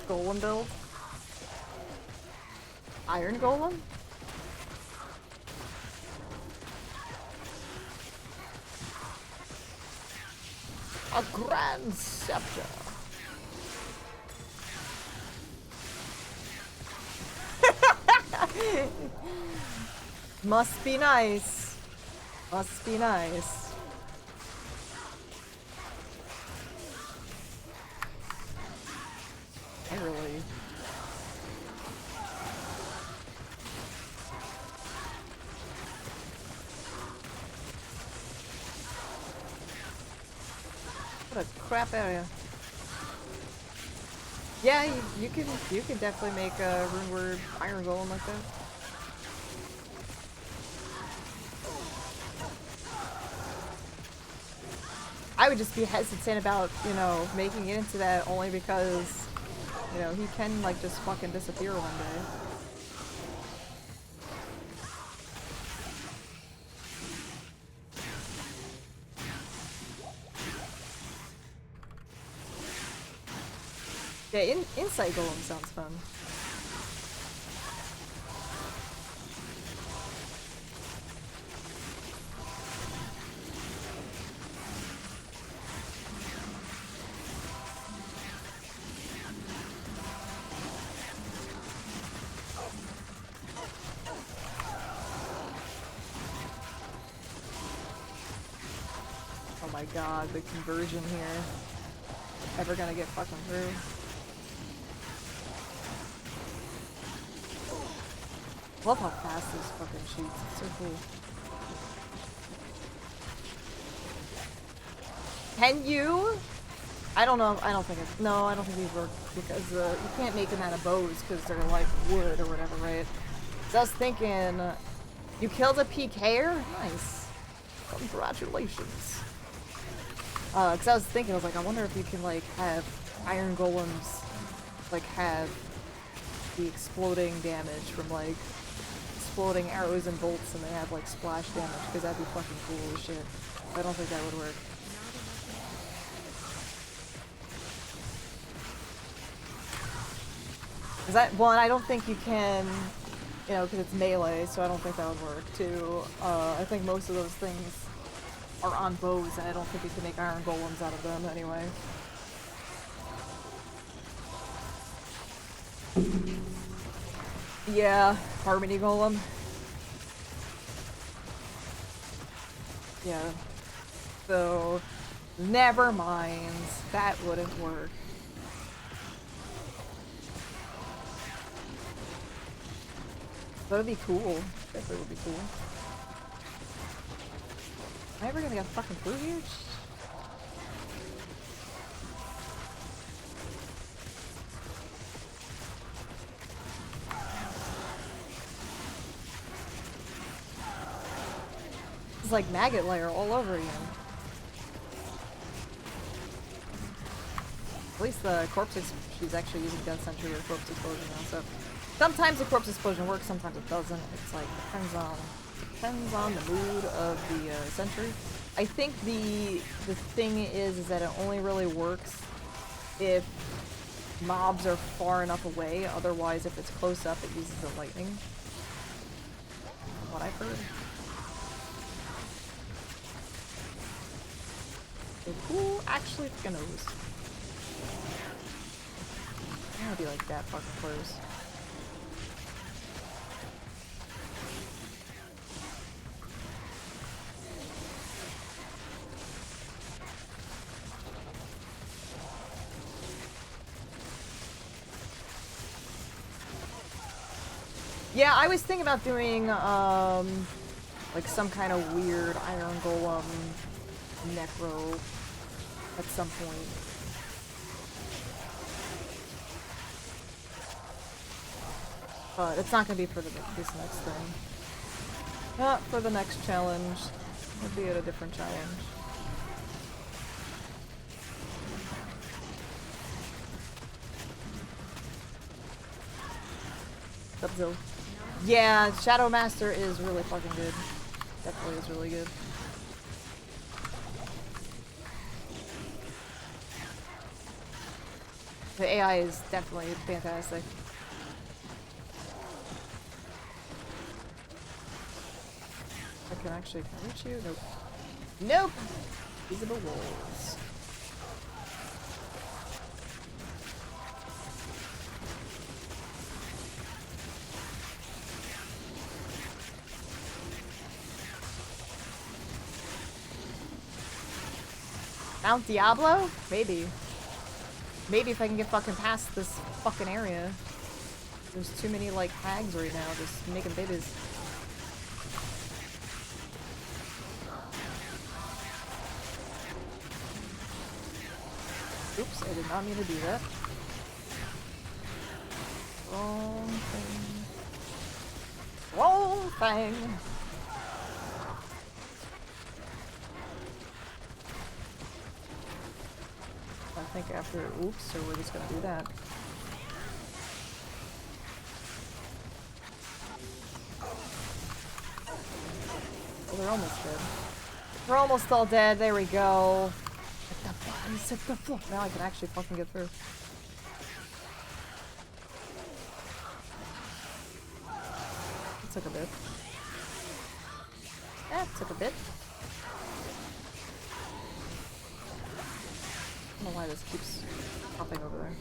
golem build? Iron golem? A grand scepter. Must be nice. Must be nice. I really... What a crap area. Yeah, you can definitely make a rune word iron golem like that. I would just be hesitant about, you know, making it into that only because, you know, he can like just fucking disappear one day. Yeah, Insight Golem sounds fun. Oh my god, the conversion here. Ever gonna get fucking through? Love how fast this fucking shoots. It's so cool. Can you I don't know. I don't think it's... No, I don't think these work because you can't make them out of bows because they're like wood or whatever, right? So I was thinking, you killed a PKer? Nice. Congratulations. Because I was thinking, I was like, I wonder if you can like have iron golems like have the exploding damage from like exploding arrows and bolts, and they have like splash damage, because that'd be fucking cool as shit. I don't think that would work. Is that one? I don't think you can, you know, because it's melee, so I don't think that would work. Two, I think most of those things are on bows, and I don't think you can make iron golems out of them anyway. Yeah, harmony golem. Yeah. So, never mind. That wouldn't work. That would be cool. Definitely would be cool. Am I ever gonna get fucking through here? It's like maggot layer all over again. At least the corpse she's actually using Death Sentry or corpse explosion now, so sometimes the corpse explosion works, sometimes it doesn't. It's like depends on the mood of the sentry. I think the thing is that it only really works if mobs are far enough away. Otherwise, if it's close up, it uses the lightning. What I've heard. So who actually fucking knows? I wanna be like that fucking close. Yeah, I was thinking about doing like some kind of weird iron golem necro at some point. But it's not gonna be for this next thing. Not for the next challenge. It'll be at a different challenge. What's up, Zill? Yeah, Shadow Master is really fucking good. Definitely is really good. The AI is definitely fantastic. I can actually reach you? Nope. Nope! Visible walls. Mount Diablo? Maybe. Maybe if I can get fucking past this fucking area. There's too many, like, hags right now just making babies. Oops, I did not mean to do that. Wrong thing. Wrong thing! I think after oops, so we're just gonna do that. Well, they're almost dead. We're almost all dead. There we go. Hit the bodies, hit the floor. Now I can actually fucking get through. It took a bit. That took a bit. I don't know why this keeps popping over there.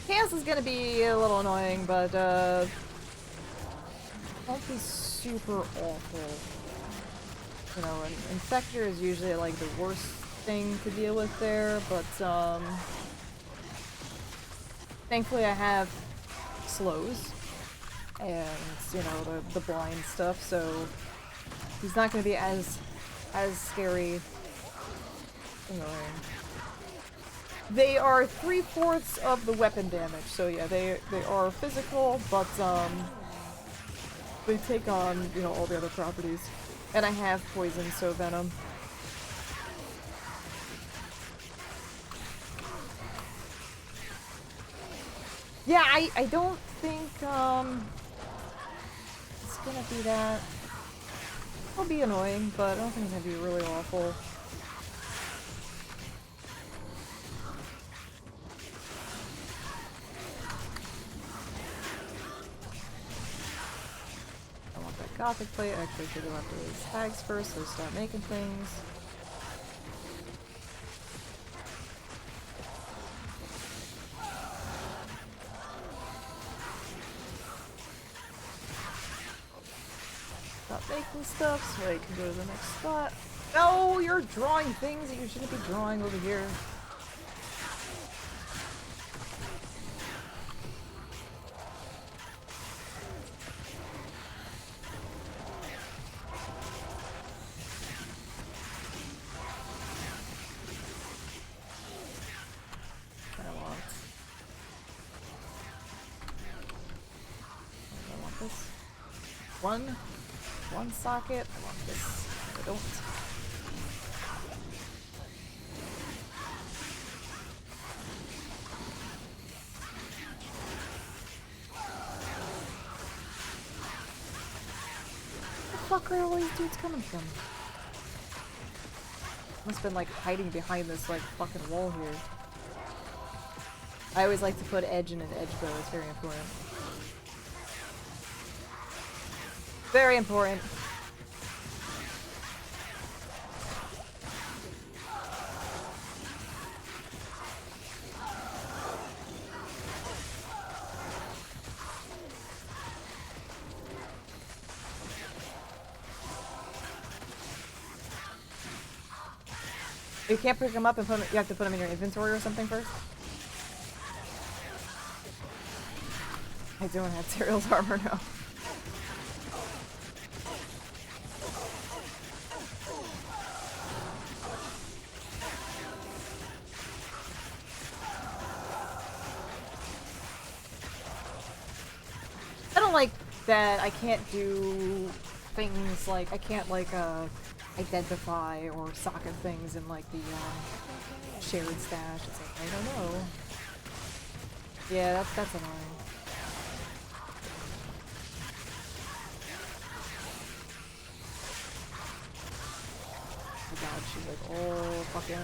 Chaos is gonna be a little annoying, but won't be super awful. You know, an Infector is usually like the worst thing to deal with there, but Thankfully, I have slows and, you know, the blind stuff, so he's not going to be as scary. Annoying. They are 3/4 of the weapon damage, so yeah, they are physical, but they take on, you know, all the other properties. And I have poison, so venom. Yeah, I don't think it's gonna be that. It'll be annoying, but I don't think it's gonna be really awful. I want that Gothic plate. Actually, should go after these tags first, so start making things. Stop making stuff so I can go to the next spot. No, you're drawing things that you shouldn't be drawing over here. I want this. One socket. I want this. I don't. Where the fuck are all these dudes coming from? Must have been like hiding behind this like fucking wall here. I always like to put edge in an edge bow, it's very important. Very important. You can't pick them up and put them, you have to put them in your inventory or something first? I don't have Tyrell's armor now. I don't like that I can't do things like, I can't like identify or socket things in like the shared stash. It's like, I don't know. Yeah, that's annoying. Oh god, she's like, oh fucking.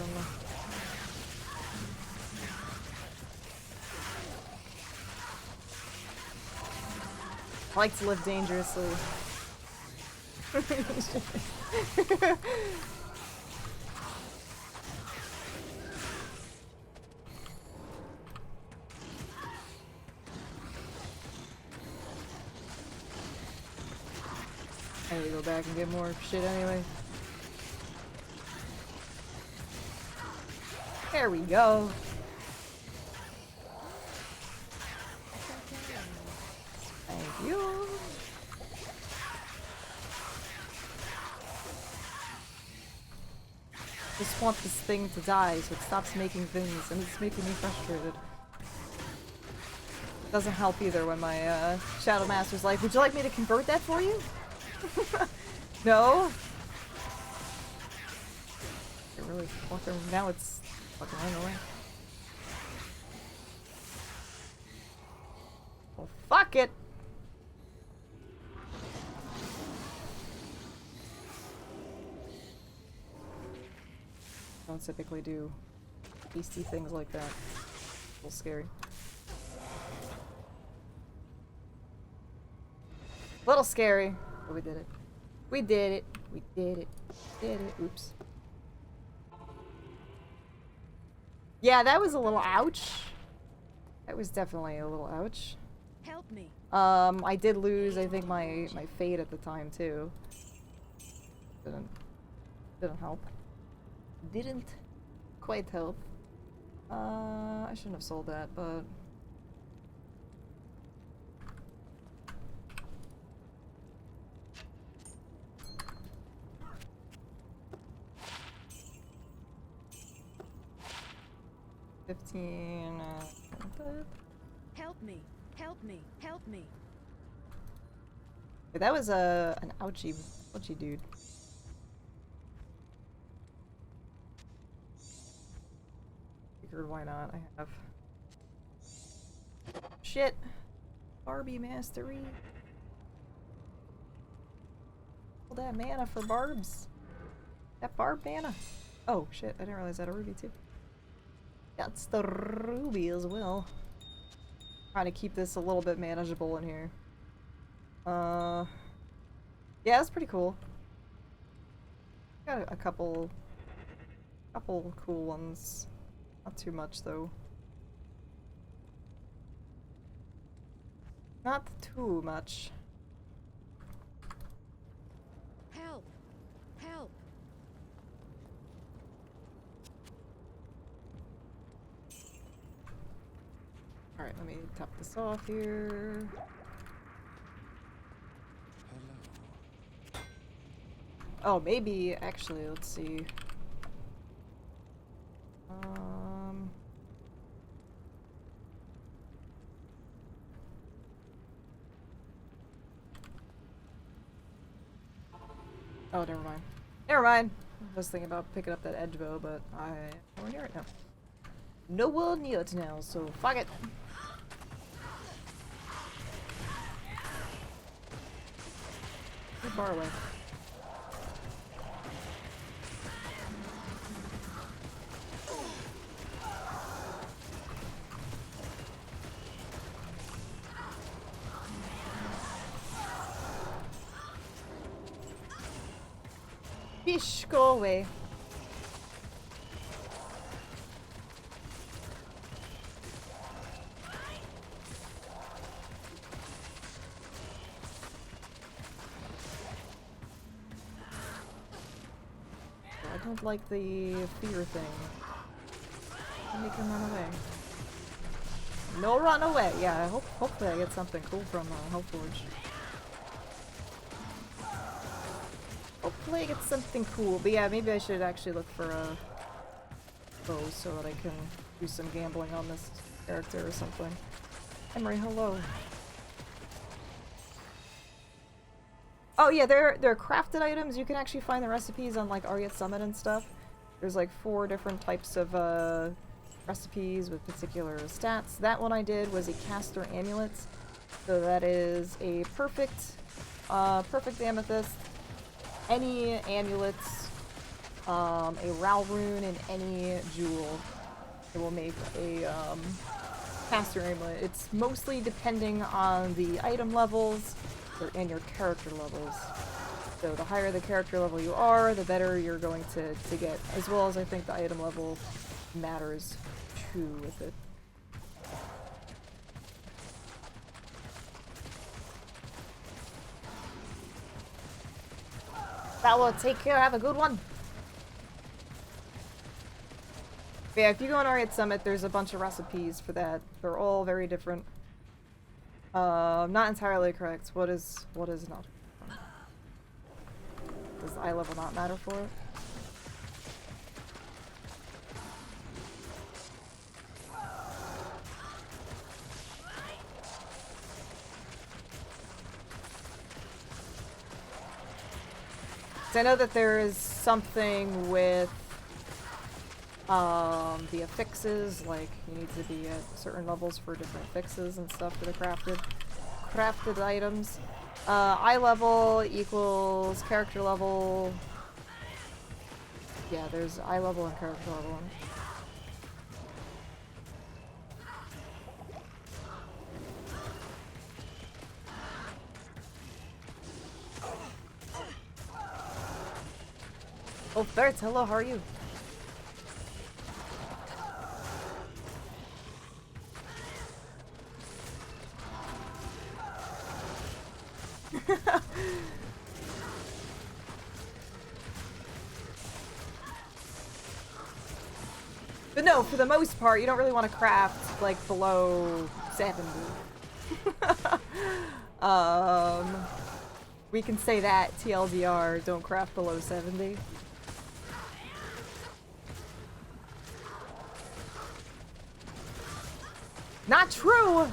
I like to live dangerously. I need to go back and get more shit anyway. There we go. Thank you. Just want this thing to die so it stops making things, and it's making me frustrated. Doesn't help either when my Shadow Master's like, would you like me to convert that for you? No? It really fucking, now it's fucking running away. Well, fuck it! Don't typically do beastie things like that. A little scary. A little scary, but we did it. We did it. We did it. Did it. Oops. Yeah, that was a little ouch. That was definitely a little ouch. Help me. I did lose, I think, my fate at the time too. Didn't help. Didn't quite help. I shouldn't have sold that, but 15. Help me! Help me! Help me! That was an ouchie dude. Figured why not? I have shit. Barbie mastery. All that mana for barbs. That barb mana. Oh shit! I didn't realize I had a ruby too. That's the ruby as well. Trying to keep this a little bit manageable in here. Yeah, that's pretty cool. Got a couple cool ones. Not too much though. Not too much. Help! Help! Alright, let me top this off here. Oh, maybe, actually, let's see. Oh, never mind. Never mind! I was thinking about picking up that edge bow, but I'm nowhere near it now. Nowhere near it now, so fuck it! Too far away. Fish, go away. I don't like the fear thing. Make him run away. No run away! Yeah, hopefully I get something cool from Hellforge. Hopefully I get something cool, but yeah, maybe I should actually look for a bow so that I can do some gambling on this character or something. Emery, hello. Oh yeah, they're crafted items. You can actually find the recipes on like Ariat Summit and stuff. There's like 4 different types of recipes with particular stats. That one I did was a caster amulet. So that is a perfect amethyst. Any amulets, a Ral rune, and any jewel. It will make a caster amulet. It's mostly depending on the item levels and your character levels. So the higher the character level you are, the better you're going to get. As well as I think the item level matters too with it. That will take care. Have a good one. But yeah, if you go on Ariat Summit, there's a bunch of recipes for that. They're all very different. Not entirely correct. What is not? Does eye level not matter for it? I know that there is something with the affixes, like you need to be at certain levels for different affixes and stuff for the crafted items. Eye level equals character level. Yeah, there's eye level and character level. Oh, Fertz, hello, how are you? But no, for the most part, you don't really want to craft, like, below 70. We can say that, TLDR, don't craft below 70. Not true!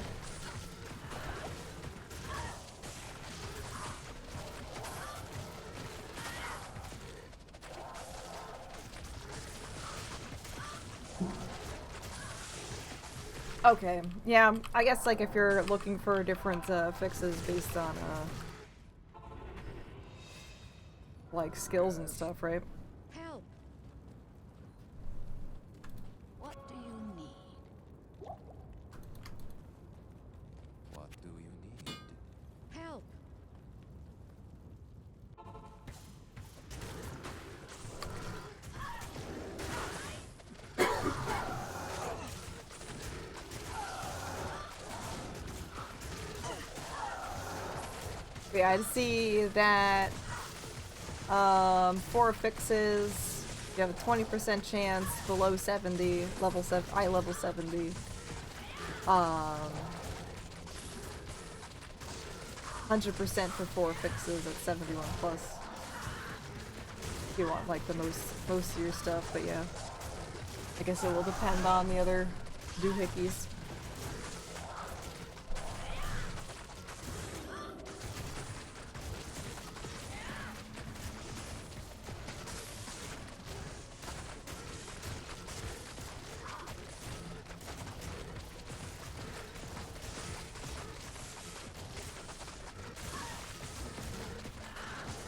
Okay, yeah, I guess like if you're looking for different fixes based on like skills and stuff, right? Help. What do you need? What do you need? Help. Yeah, I see that 4 fixes, you have a 20% chance below 70, level 7, I level 70. 100% for 4 fixes at 71 plus. If you want like the most of your stuff, but yeah. I guess it will depend on the other doohickeys.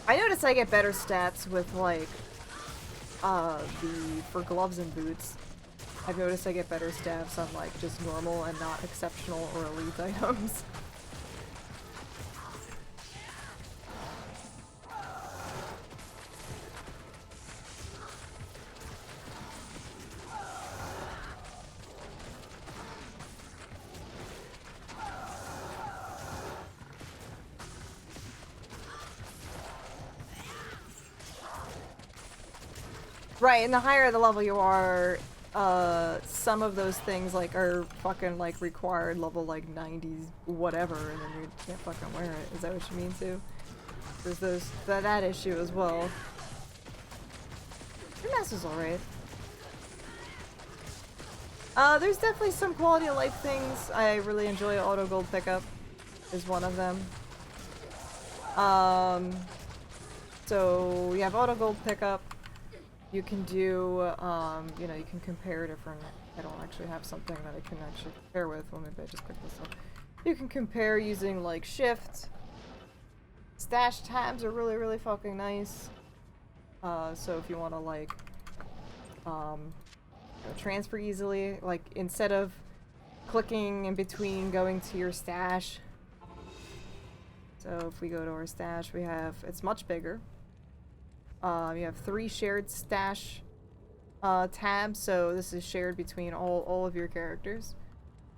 I notice I get better stats with like for gloves and boots. I've noticed I get better stats on like just normal and not exceptional or elite items. Right, and the higher the level you are, some of those things like are fucking like required level like 90s whatever, and then you can't fucking wear it. Is that what you mean too? There's that issue as well. Your mess is alright. There's definitely some quality of life things. I really enjoy auto gold pickup is one of them. So you have auto gold pickup. You can do, you know, you can compare different. I don't actually have something that I can actually compare with. Well, maybe I just pick this up. You can compare using like shift. Stash tabs are really, really fucking nice. So if you want to like, you know, transfer easily, like instead of clicking in between going to your stash. So if we go to our stash, we have, it's much bigger. You have 3 shared stash tabs, so this is shared between all of your characters.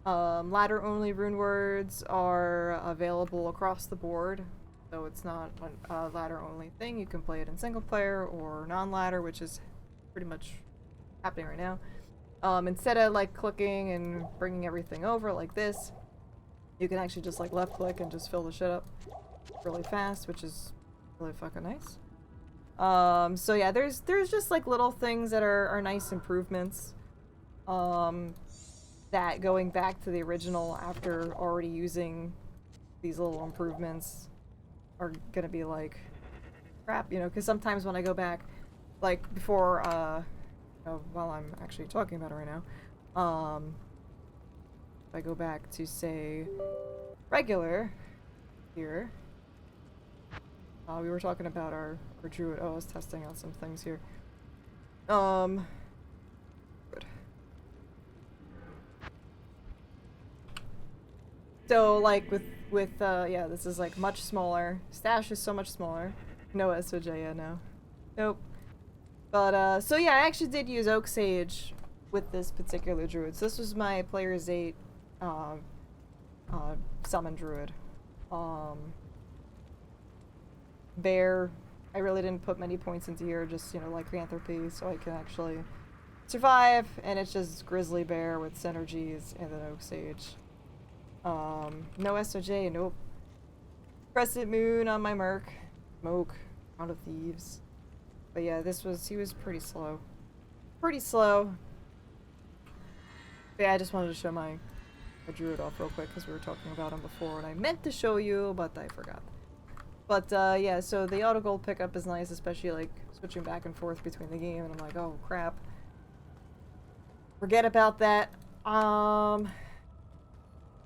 Ladder only rune words are available across the board, so it's not a ladder only thing. You can play it in single player or non-ladder, which is pretty much happening right now. Instead of like clicking and bringing everything over like this, you can actually just like left click and just fill the shit up really fast, which is really fucking nice. So yeah, there's just like little things that are nice improvements. That going back to the original after already using these little improvements are gonna be like crap, you know, because sometimes when I go back, like before, while I'm actually talking about it right now, if I go back to say regular here. We were talking about our druid. Oh, I was testing out some things here. Good. So like with yeah, this is like much smaller. Stash is so much smaller. No SOJ, yeah, no. Nope. But so yeah, I actually did use Oak Sage with this particular druid. So this was my player's 8 summon druid. Bear, I really didn't put many points into here, just, you know, like Lycanthropy, so I can actually survive, and it's just Grizzly Bear with synergies and then Oak Sage. No SOJ, nope. Crescent Moon on my Merc. Smoke. Round of Thieves. But yeah, he was pretty slow. Pretty slow. But yeah, I just wanted to show my I drew it off real quick because we were talking about him before, and I meant to show you, but I forgot. But yeah, so the auto gold pickup is nice, especially like switching back and forth between the game, and I'm like, oh crap. Forget about that.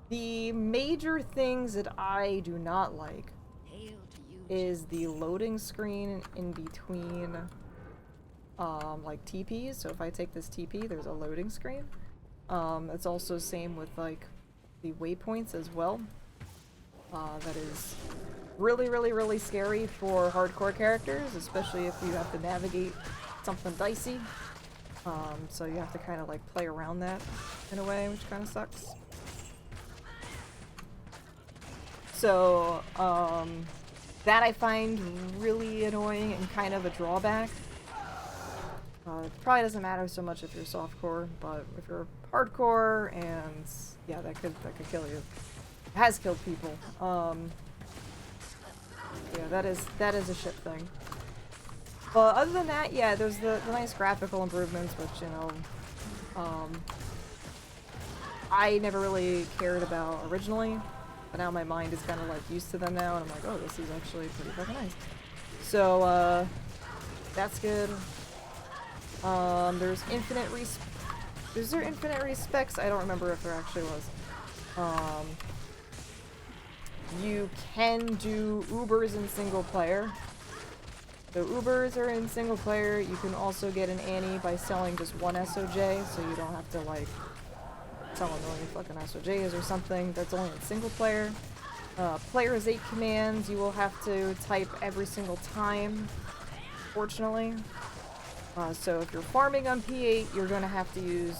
The major things that I do not like Hail to you, is the loading screen in between like TPs. So if I take this TP, there's a loading screen. It's also same with like the waypoints as well. That is really scary for hardcore characters, especially if you have to navigate something dicey. So you have to kind of like play around that in a way, which kind of sucks. So, that I find really annoying and kind of a drawback. It probably doesn't matter so much if you're softcore, but if you're hardcore, and yeah, that could kill you. It has killed people. Yeah, that is a shit thing. But other than that, yeah, there's the nice graphical improvements, which, you know, I never really cared about originally. But now my mind is kind of like used to them now, and I'm like, oh, this is actually pretty fucking nice. So, that's good. There's infinite is there infinite respecs? I don't remember if there actually was. You can do Ubers in single player. The Ubers are in single player. You can also get an Annie by selling just one SOJ, so you don't have to like sell a million fucking SOJs or something. That's only in single player. Player's 8 commands you will have to type every single time, fortunately. So if you're farming on P8, you're gonna have to use,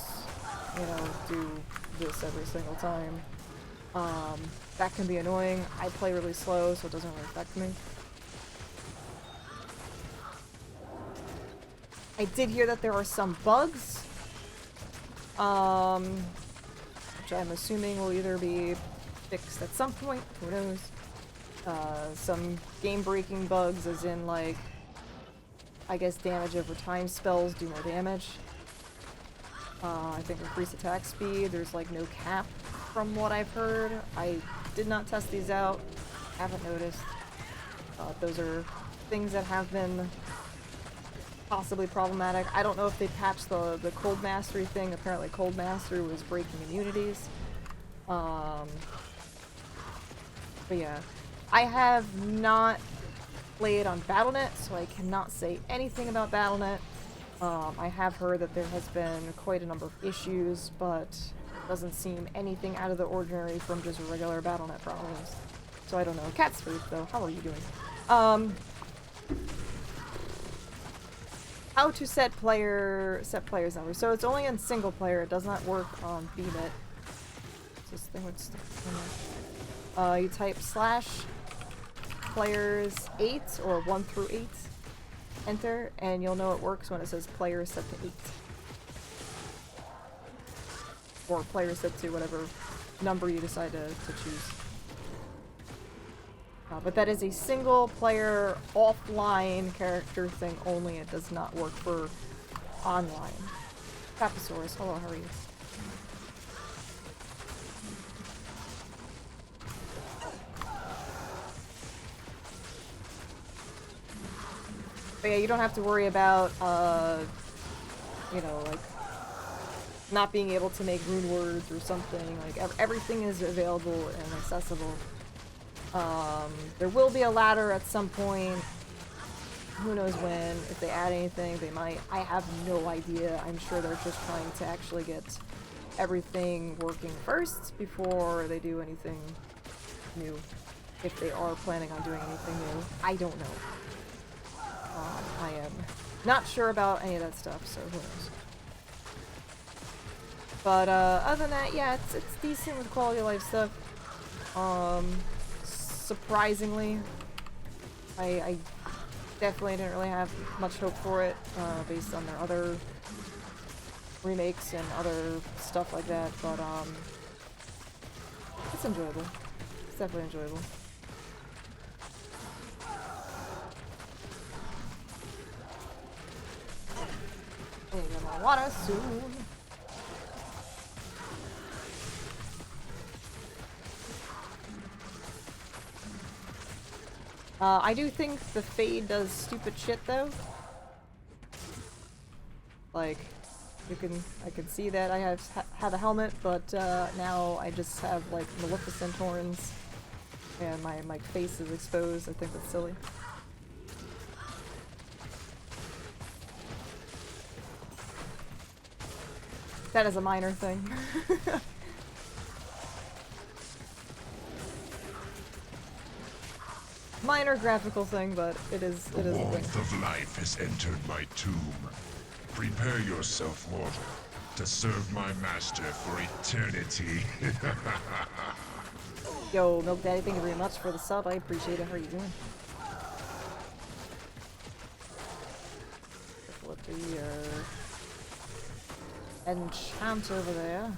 you know, do this every single time. That can be annoying. I play really slow, so it doesn't really affect me. I did hear that there are some bugs. Which I'm assuming will either be fixed at some point, who knows. Some game-breaking bugs, as in, like, I guess damage over time spells do more damage. I think increased attack speed, there's like no cap from what I've heard. I did not test these out, haven't noticed. Those are things that have been possibly problematic. I don't know if they patched the cold mastery thing. Apparently cold mastery was breaking immunities. But yeah, I have not played on Battle.net, so I cannot say anything about Battle.net. I have heard that there has been quite a number of issues, but doesn't seem anything out of the ordinary from just regular Battle.net problems. So I don't know. Cat Spook, though, how are you doing? How to set players numbers. So it's only on single player. It does not work on BNet. This thing would stick in there. You type /players 8 or 1 through 8. Enter, and you'll know it works when it says player set to 8. Or player set to whatever number you decide to choose. But that is a single player offline character thing only. It does not work for online. Papasaurus, hello, how are you? But yeah, you don't have to worry about, you know, like, not being able to make rune words or something. Like, everything is available and accessible. There will be a ladder at some point. Who knows when. If they add anything, they might. I have no idea. I'm sure they're just trying to actually get everything working first before they do anything new. If they are planning on doing anything new. I don't know. I am not sure about any of that stuff, so who knows. But other than that, yeah, it's decent with quality of life stuff. Surprisingly, I definitely didn't really have much hope for it, based on their other remakes and other stuff like that, but it's enjoyable. It's definitely enjoyable. I need to get more water soon. I do think the Fade does stupid shit though. Like, I can see that I have a helmet, but now I just have like Maleficent horns, and my face is exposed. I think that's silly. That is a minor thing. Minor graphical thing, but it is a thing. Warmth of life has entered my tomb. Prepare yourself, mortal, to serve my master for eternity. Yo, Milk Daddy, thank you very much for the sub. I appreciate it. How are you doing? Flip the enchant over there.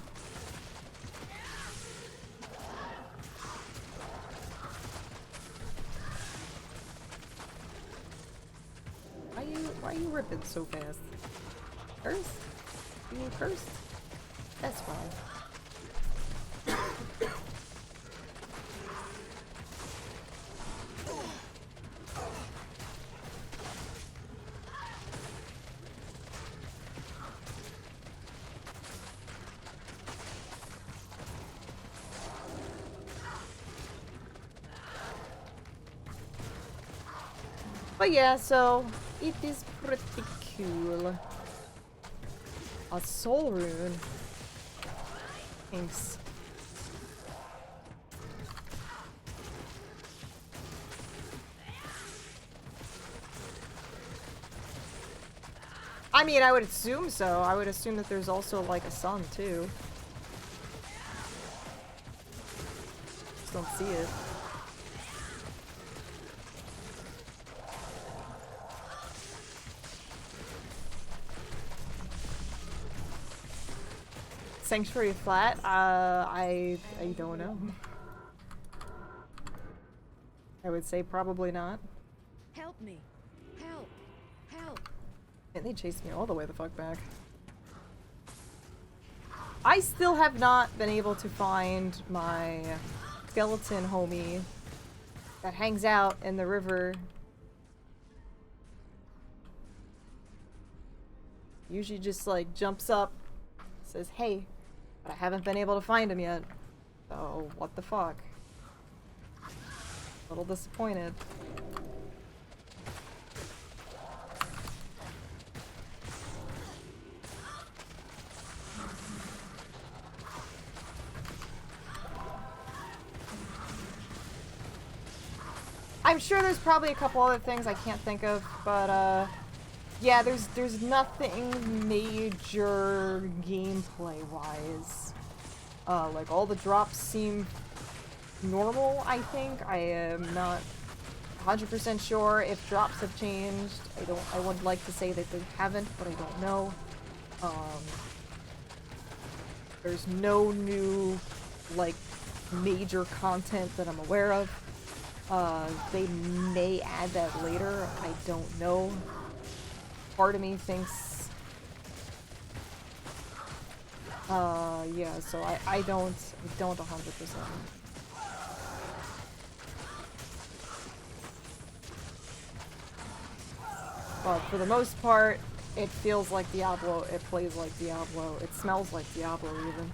Why are you ripping so fast? Cursed? You cursed? That's why. But yeah, so it is pretty cool. A soul rune. Thanks. I mean, I would assume so. I would assume that there's also like a sun too. Just don't see it. Sanctuary flat? I don't know. I would say probably not. Help me. Help. Help. And they chased me all the way the fuck back. I still have not been able to find my skeleton homie that hangs out in the river. Usually just like jumps up, says hey, but I haven't been able to find him yet. So what the fuck? A little disappointed. I'm sure there's probably a couple other things I can't think of, but yeah, there's nothing major gameplay wise. Like all the drops seem normal, I think. I am not 100% sure if drops have changed. I would like to say that they haven't, but I don't know. There's no new like major content that I'm aware of. They may add that later, I don't know. Part of me thinks, yeah, so I don't 100%. But for the most part, it feels like Diablo, it plays like Diablo, it smells like Diablo even.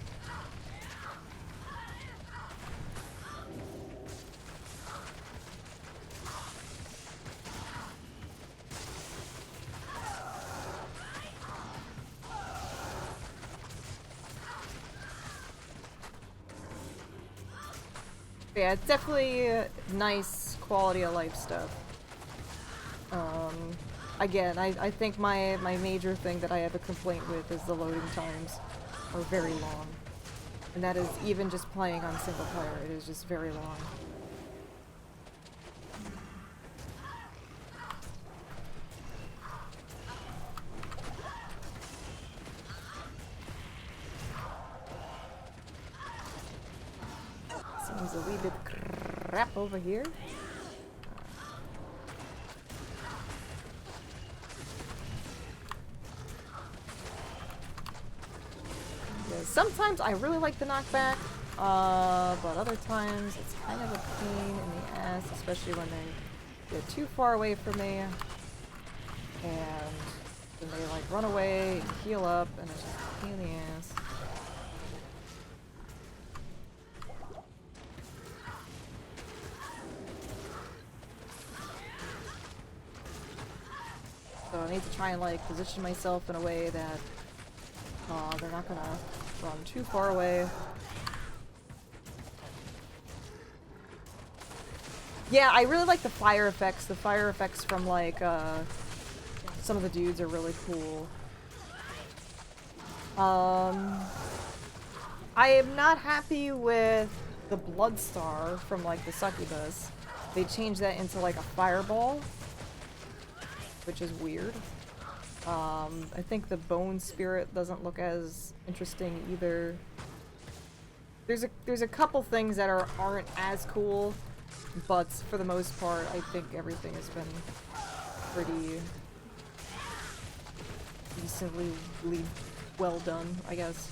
Yeah, it's definitely nice quality of life stuff. Again, I think my major thing that I have a complaint with is the loading times are very long. And that is even just playing on single player, it is just very long. Seems a wee bit crap over here. Yeah, sometimes I really like the knockback, but other times it's kind of a pain in the ass, especially when they get too far away from me, and then they like run away and heal up, and it's just a pain in the ass. So I need to try and like position myself in a way that they're not gonna run too far away. Yeah, I really like the fire effects. The fire effects from like some of the dudes are really cool. I am not happy with the blood star from like the succubus. They changed that into like a fireball, which is weird. I think the bone spirit doesn't look as interesting either. There's a couple things that aren't as cool, but for the most part, I think everything has been pretty decently well done, I guess.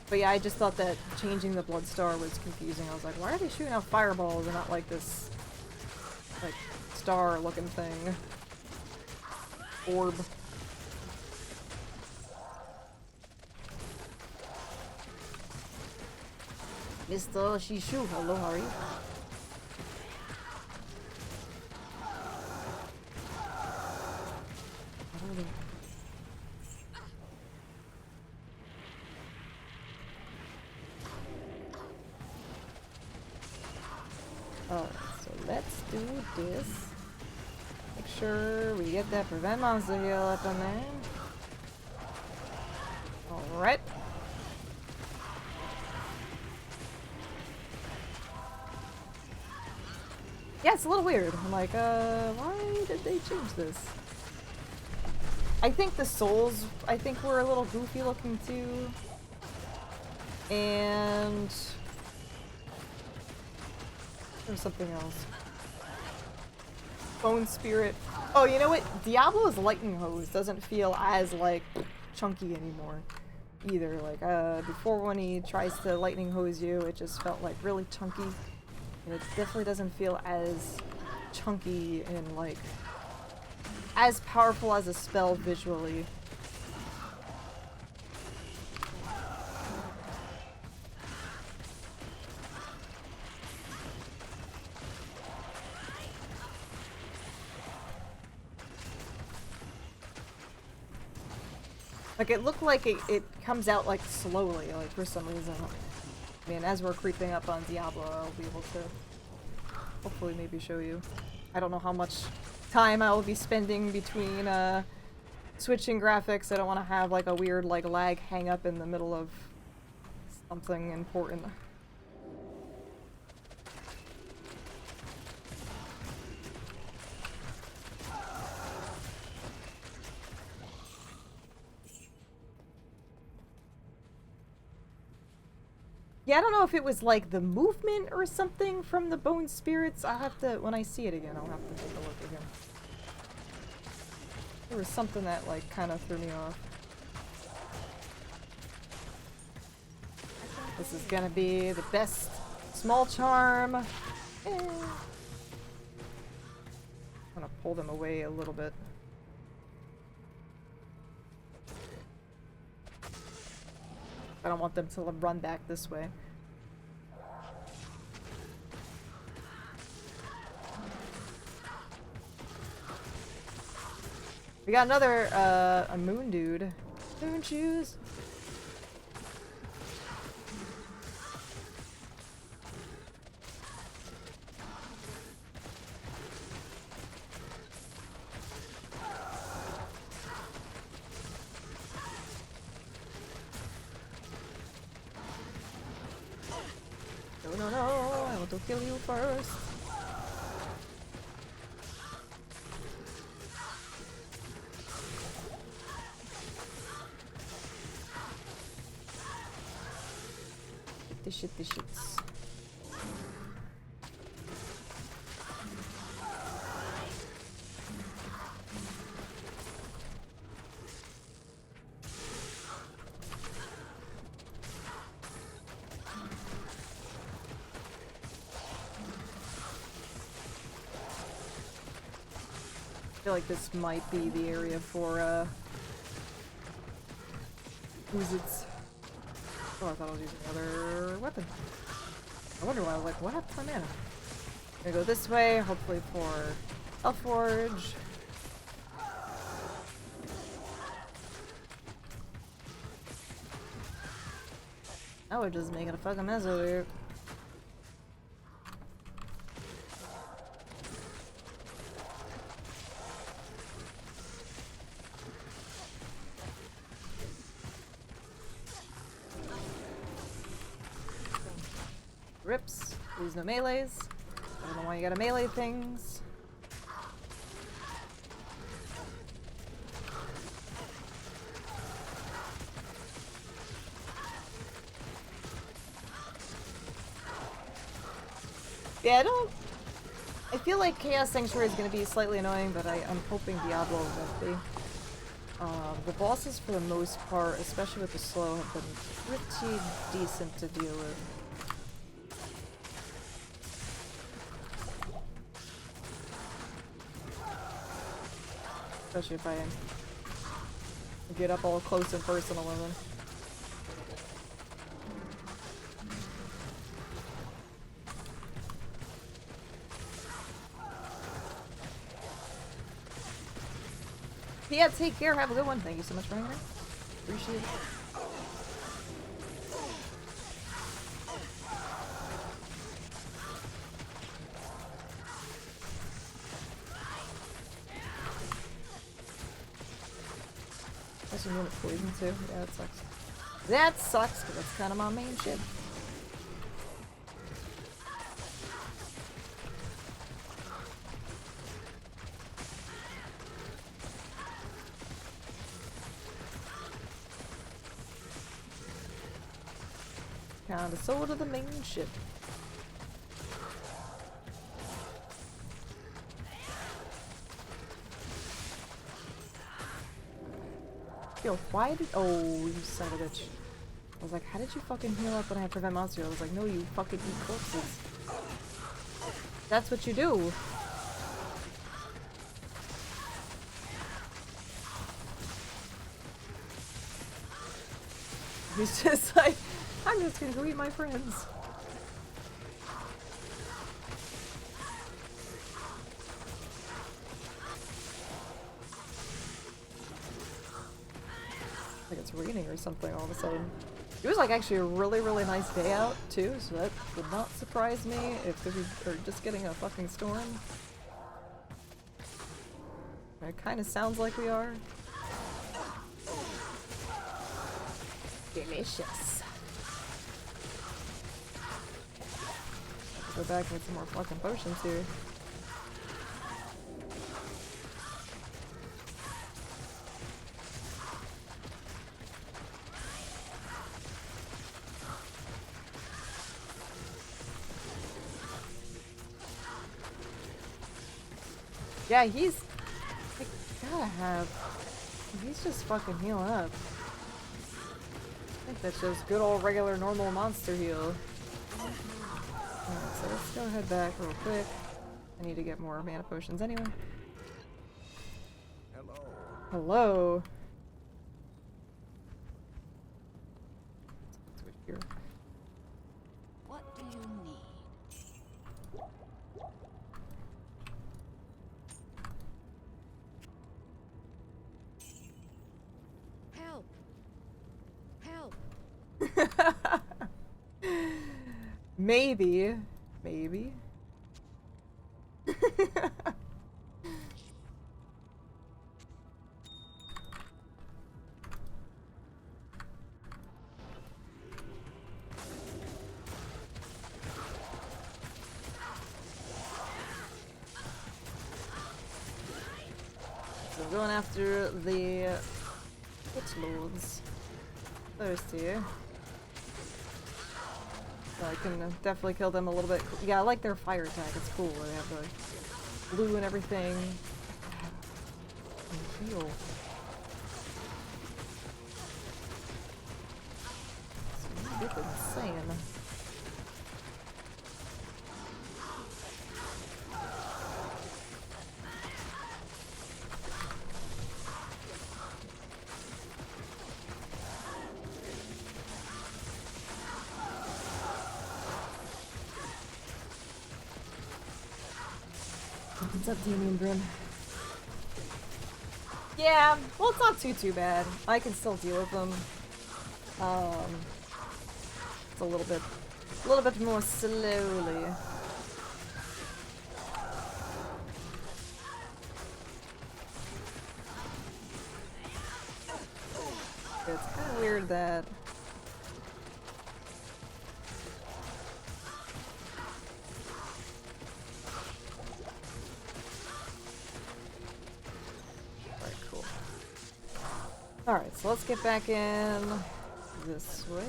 But yeah, I just thought that changing the blood star was confusing. I was like, why are they shooting out fireballs and not like this like star looking thing? Orb. Mr. Shishu, hello, how are you? Alright, so let's do this. Make sure we get that prevent monster heal up in there. Alright. Yeah, it's a little weird. I'm like, why did they change this? I think the souls, were a little goofy looking too. And there's something else. Bone spirit. Oh, you know what? Diablo's lightning hose doesn't feel as like chunky anymore either. Like before, when he tries to lightning hose you, it just felt like really chunky. And it definitely doesn't feel as chunky and like as powerful as a spell visually. Like, it looked like it comes out, like, slowly, like, for some reason. I mean, as we're creeping up on Diablo, I'll be able to hopefully maybe show you. I don't know how much time I will be spending between, switching graphics. I don't want to have, like, a weird, like, lag hang up in the middle of something important. Yeah, I don't know if it was like the movement or something from the bone spirits. I'll have to, when I see it again, I'll have to take a look again. There was something that like kind of threw me off. This is gonna be the best small charm. I'm gonna pull them away a little bit. I don't want them to run back this way. We got another, a moon dude. Moon shoes. No, I want to kill you first. This shits. feel like this might be the area for who's its. Oh, I thought I was using another weapon. I wonder why I was like, what happened to my mana? I'm gonna go this way, hopefully for Hellforge. Now we're just making a fucking mess over here. Rips. There's no melees. I don't know why you gotta melee things. Yeah, I feel like Chaos Sanctuary is gonna be slightly annoying, but I'm hoping Diablo won't be. The bosses, for the most part, especially with the slow, have been pretty decent to deal with. Especially if I get up all close and personal with them. Yeah, take care. Have a good one. Thank you so much for hanging out. Appreciate it. That's a unit poison too. Yeah, that sucks. That sucks, because that's kind of my main shit. Kinda sold to the main ship. Yo, why did— oh, you son of a bitch. I was like, how did you fucking heal up when I had prevent monster? I was like, no, you fucking eat corpses. That's what you do. He's just like, I'm just gonna go eat my friends. Like it's raining or something all of a sudden. It was like actually a really, really nice day out too, so that would not surprise me if we are just getting a fucking storm. It kind of sounds like we are. Delicious. Go back and get some more fucking potions here. Yeah, he's— I gotta have— he's just fucking healing up. I think that's just good old regular normal monster heal. Alright, so let's go head back real quick. I need to get more mana potions anyway. Hello. Hello. Switch here. What do you need? Help! Help! Maybe. Maybe. So I'm going after the Witch Lords. First here. So I can definitely kill them a little bit. Yeah, I like their fire attack. It's cool. They have the blue and everything. And heal. It's insane. What's up, Damien Brim? Yeah, well, it's not too bad. I can still deal with them. It's a little bit more slowly. It's kind of weird that alright, so let's get back in this way.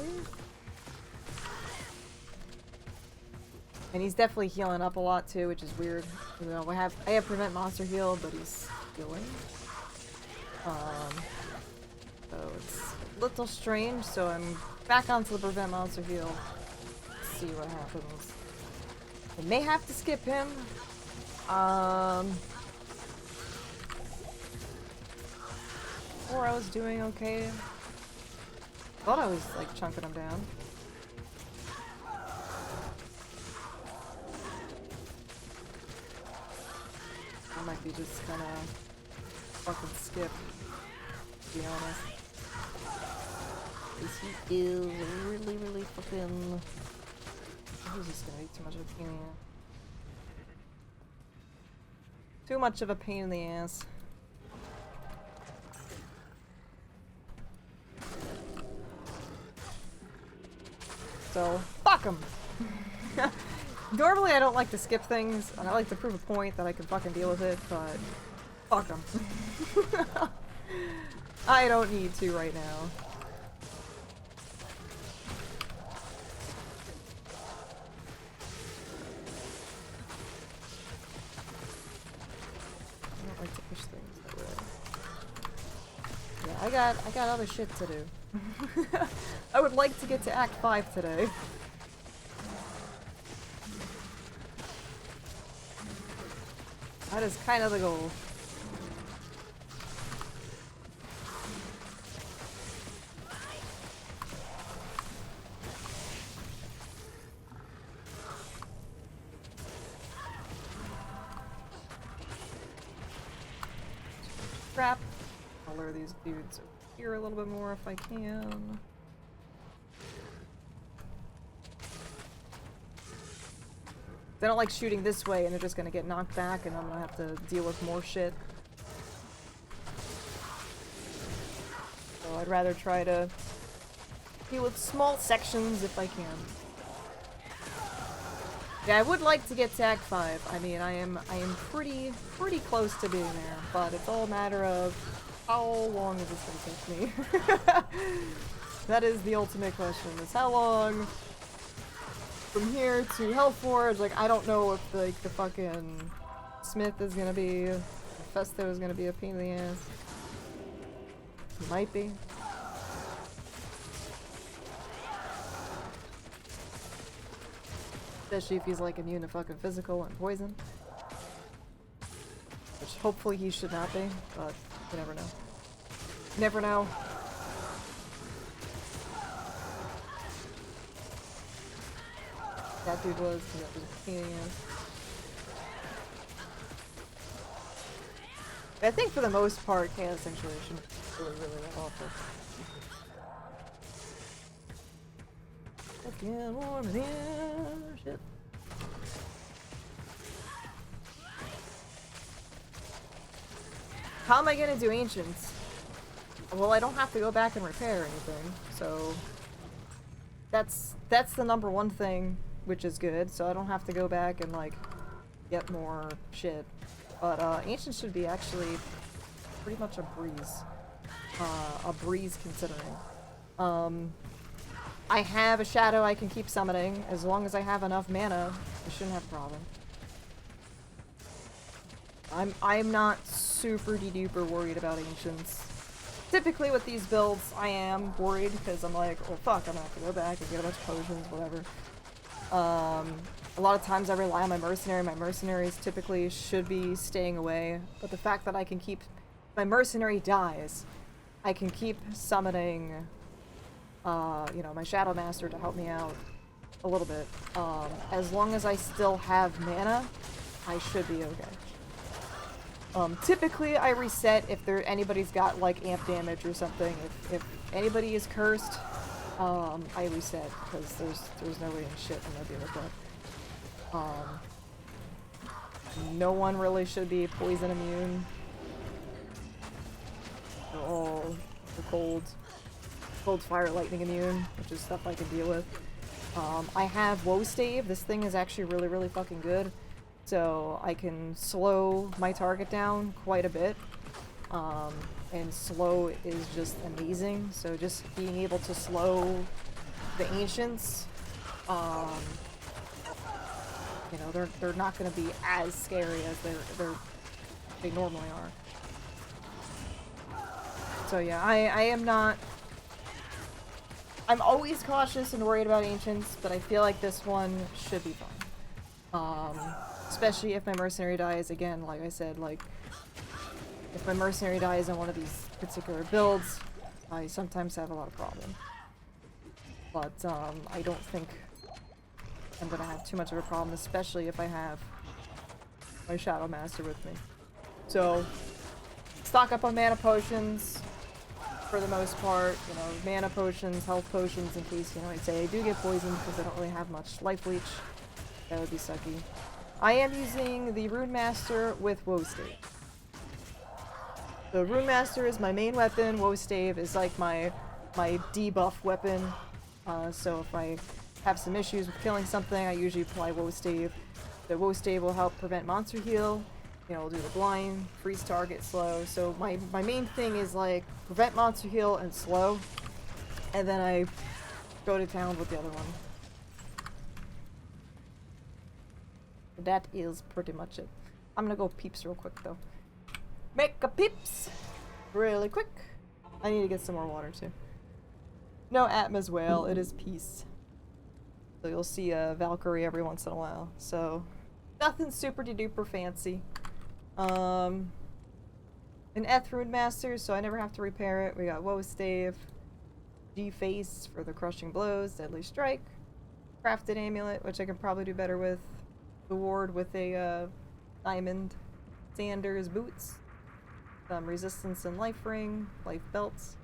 And he's definitely healing up a lot too, which is weird. You know, I have prevent monster heal, but he's healing. So it's a little strange, so I'm back onto the prevent monster heal. Let's see what happens. I may have to skip him. Or I was doing okay. Thought I was like chunking him down. I might be just kind of fucking skip, to be honest. Because he is really fucking. He's just gonna be too much of a pain in the ass. Too much of a pain in the ass. So, fuck him! Normally I don't like to skip things, and I like to prove a point that I can fucking deal with it, but fuck him. I don't need to right now. I don't like to push things that way. Yeah, I got other shit to do. I would like to get to Act 5 today. That is kind of the goal. Crap. I'll lure these dudes over here a little bit more if I can. They don't like shooting this way and they're just gonna get knocked back and I'm gonna have to deal with more shit. So I'd rather try to deal with small sections if I can. Yeah, I would like to get to Act 5. I mean, I am pretty close to being there, but it's all a matter of how long is this gonna take me? That is the ultimate question, is how long from here to Hellforge. Like, I don't know if the fucking Smith is gonna be, Festo is gonna be a pain in the ass. He might be. Especially if he's like immune to fucking physical and poison. Which hopefully he should not be, but you never know. You never know. That dude was, he was a pain in the ass. I think for the most part, Chaos Sanctuary shouldn't really that awful. Fucking warm in here, shit. How am I gonna do Ancients? Well, I don't have to go back and repair anything, so that's the number one thing, which is good, so I don't have to go back and like get more shit. But Ancients should be actually pretty much a breeze considering. I have a shadow I can keep summoning. As long as I have enough mana, I shouldn't have a problem. I'm not super duper worried about Ancients. Typically with these builds, I am worried because I'm like, oh fuck, I'm gonna have to go back and get a bunch of potions, whatever. A lot of times I rely on my mercenary. My mercenaries typically should be staying away, but the fact that I can keep, my mercenary dies, I can keep summoning you know, my Shadow Master to help me out a little bit. As long as I still have mana, I should be okay. Typically I reset if anybody's got like amp damage or something. If anybody is cursed, I reset because there's no way in shit I'm gonna deal with that. No one really should be poison immune. They're all cold, fire, lightning immune, which is stuff I can deal with. I have Woe Stave. This thing is actually really, really fucking good. So I can slow my target down quite a bit. And slow is just amazing. So just being able to slow the ancients, you know, they're not going to be as scary as they normally are. So yeah, I am not. I'm always cautious and worried about ancients, but I feel like this one should be fine. Especially if my mercenary dies again. Like I said, like if my mercenary dies on one of these particular builds, I sometimes have a lot of problems. But I don't think I'm gonna have too much of a problem, especially if I have my Shadow Master with me. So stock up on mana potions for the most part. You know, mana potions, health potions in case, you know, I'd say I do get poisoned because I don't really have much life leech. That would be sucky. I am using the Rune Master with Woe Stave. The Rune Master is my main weapon. Woe Stave is like my debuff weapon. So if I have some issues with killing something, I usually apply Woe Stave. The Woe Stave will help prevent monster heal. You know, do the blind, freeze target, slow. So my main thing is like prevent monster heal and slow. And then I go to town with the other one. That is pretty much it. I'm gonna go peeps real quick though. Make a peeps! Really quick. I need to get some more water too. No Atma's whale, it is peace. So you'll see a Valkyrie every once in a while. So nothing super duper fancy. An Rune Master, so I never have to repair it. We got Woe Stave, G-Face for the crushing blows, Deadly Strike, Crafted Amulet, which I can probably do better with. The ward with a diamond, Sanders boots, some resistance and life ring, life belts.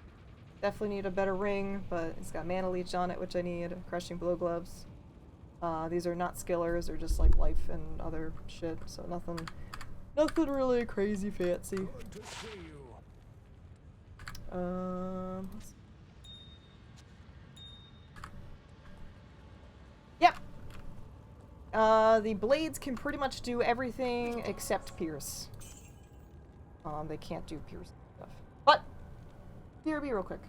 Definitely need a better ring, but it's got mana leech on it, which I need. Crushing blow gloves. These are not skillers, they're just like life and other shit, so nothing really crazy fancy. Good to see you. Yep. The blades can pretty much do everything except pierce. They can't do pierce stuff. But, BRB real quick.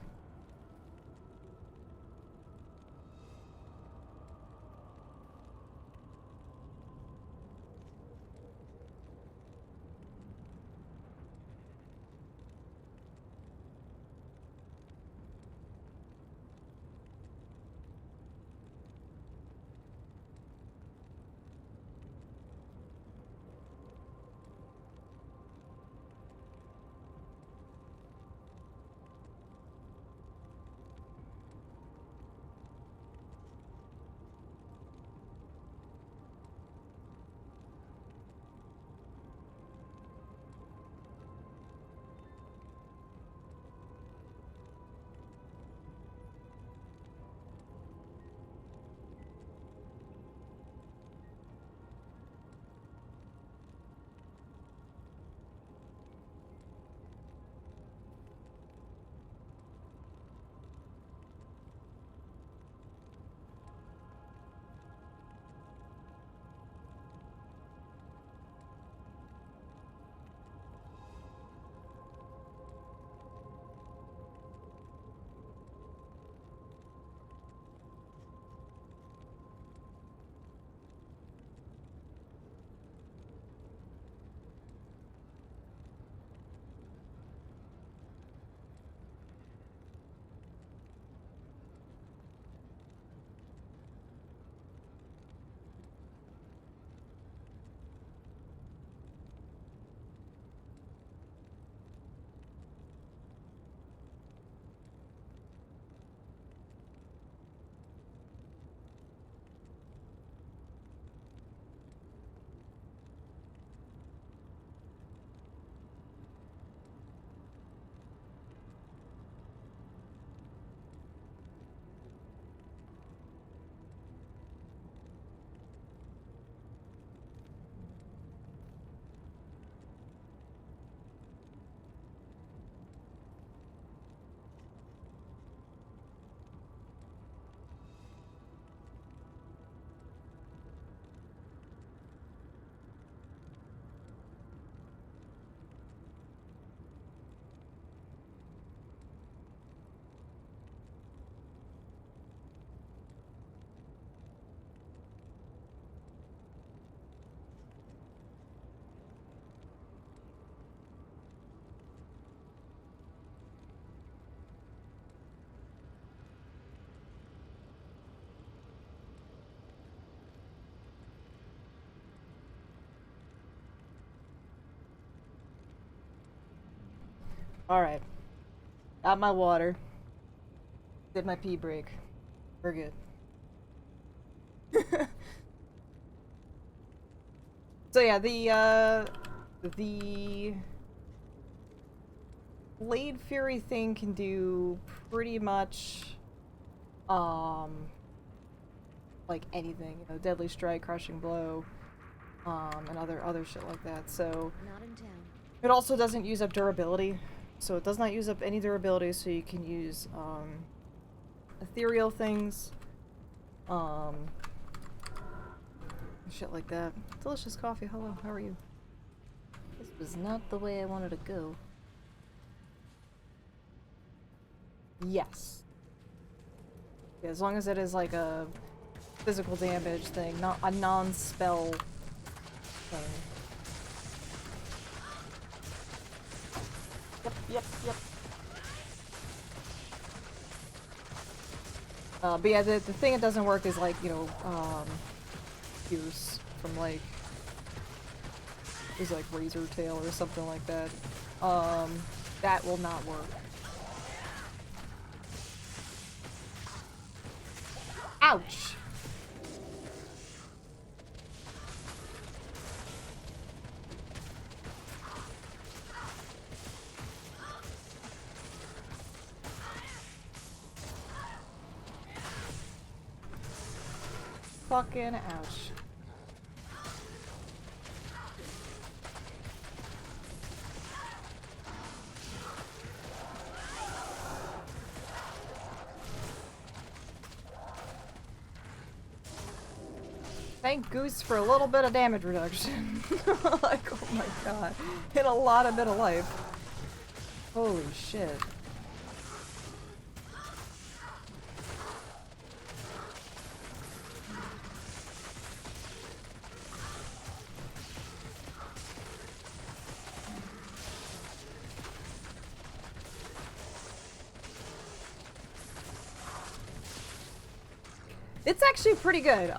Alright. Got my water. Did my pee break. We're good. So yeah, the Blade Fury thing can do pretty much like anything, you know, Deadly Strike, Crushing Blow, and other shit like that. So Not in town. it also doesn't use up durability. So it does not use up any durability, so you can use ethereal things, shit like that. Delicious coffee. Hello, how are you? This was not the way I wanted to go. Yes. Yeah, as long as it is like a physical damage thing, not a non-spell thing. Yep. But yeah, the thing that doesn't work is like, you know, Pierce from like, is like Razor Tail or something like that. That will not work. Ouch! Fucking ouch. Thank Goose for a little bit of damage reduction. Like, oh my god. Hit a lot of bit of life. Holy shit. It's actually pretty good.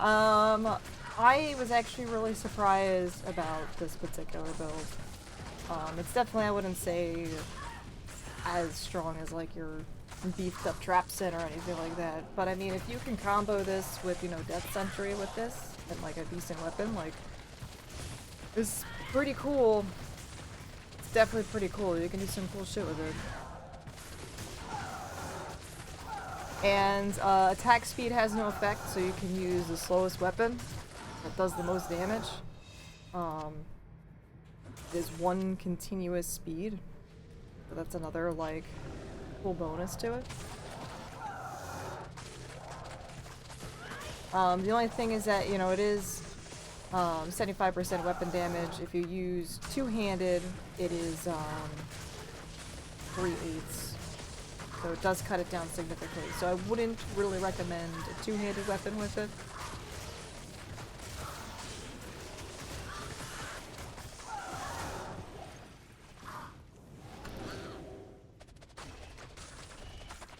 I was actually really surprised about this particular build. It's definitely, I wouldn't say, as strong as like your beefed up Trapsin or anything like that. But I mean, if you can combo this with, you know, Death Sentry with this, and like a decent weapon, like, it's pretty cool. It's definitely pretty cool. You can do some cool shit with it. And attack speed has no effect, so you can use the slowest weapon that does the most damage. There's one continuous speed, so that's another like cool bonus to it. The only thing is that, you know, it is 75% weapon damage. If you use two-handed, it is 3/8. So it does cut it down significantly. So I wouldn't really recommend a two-handed weapon with it.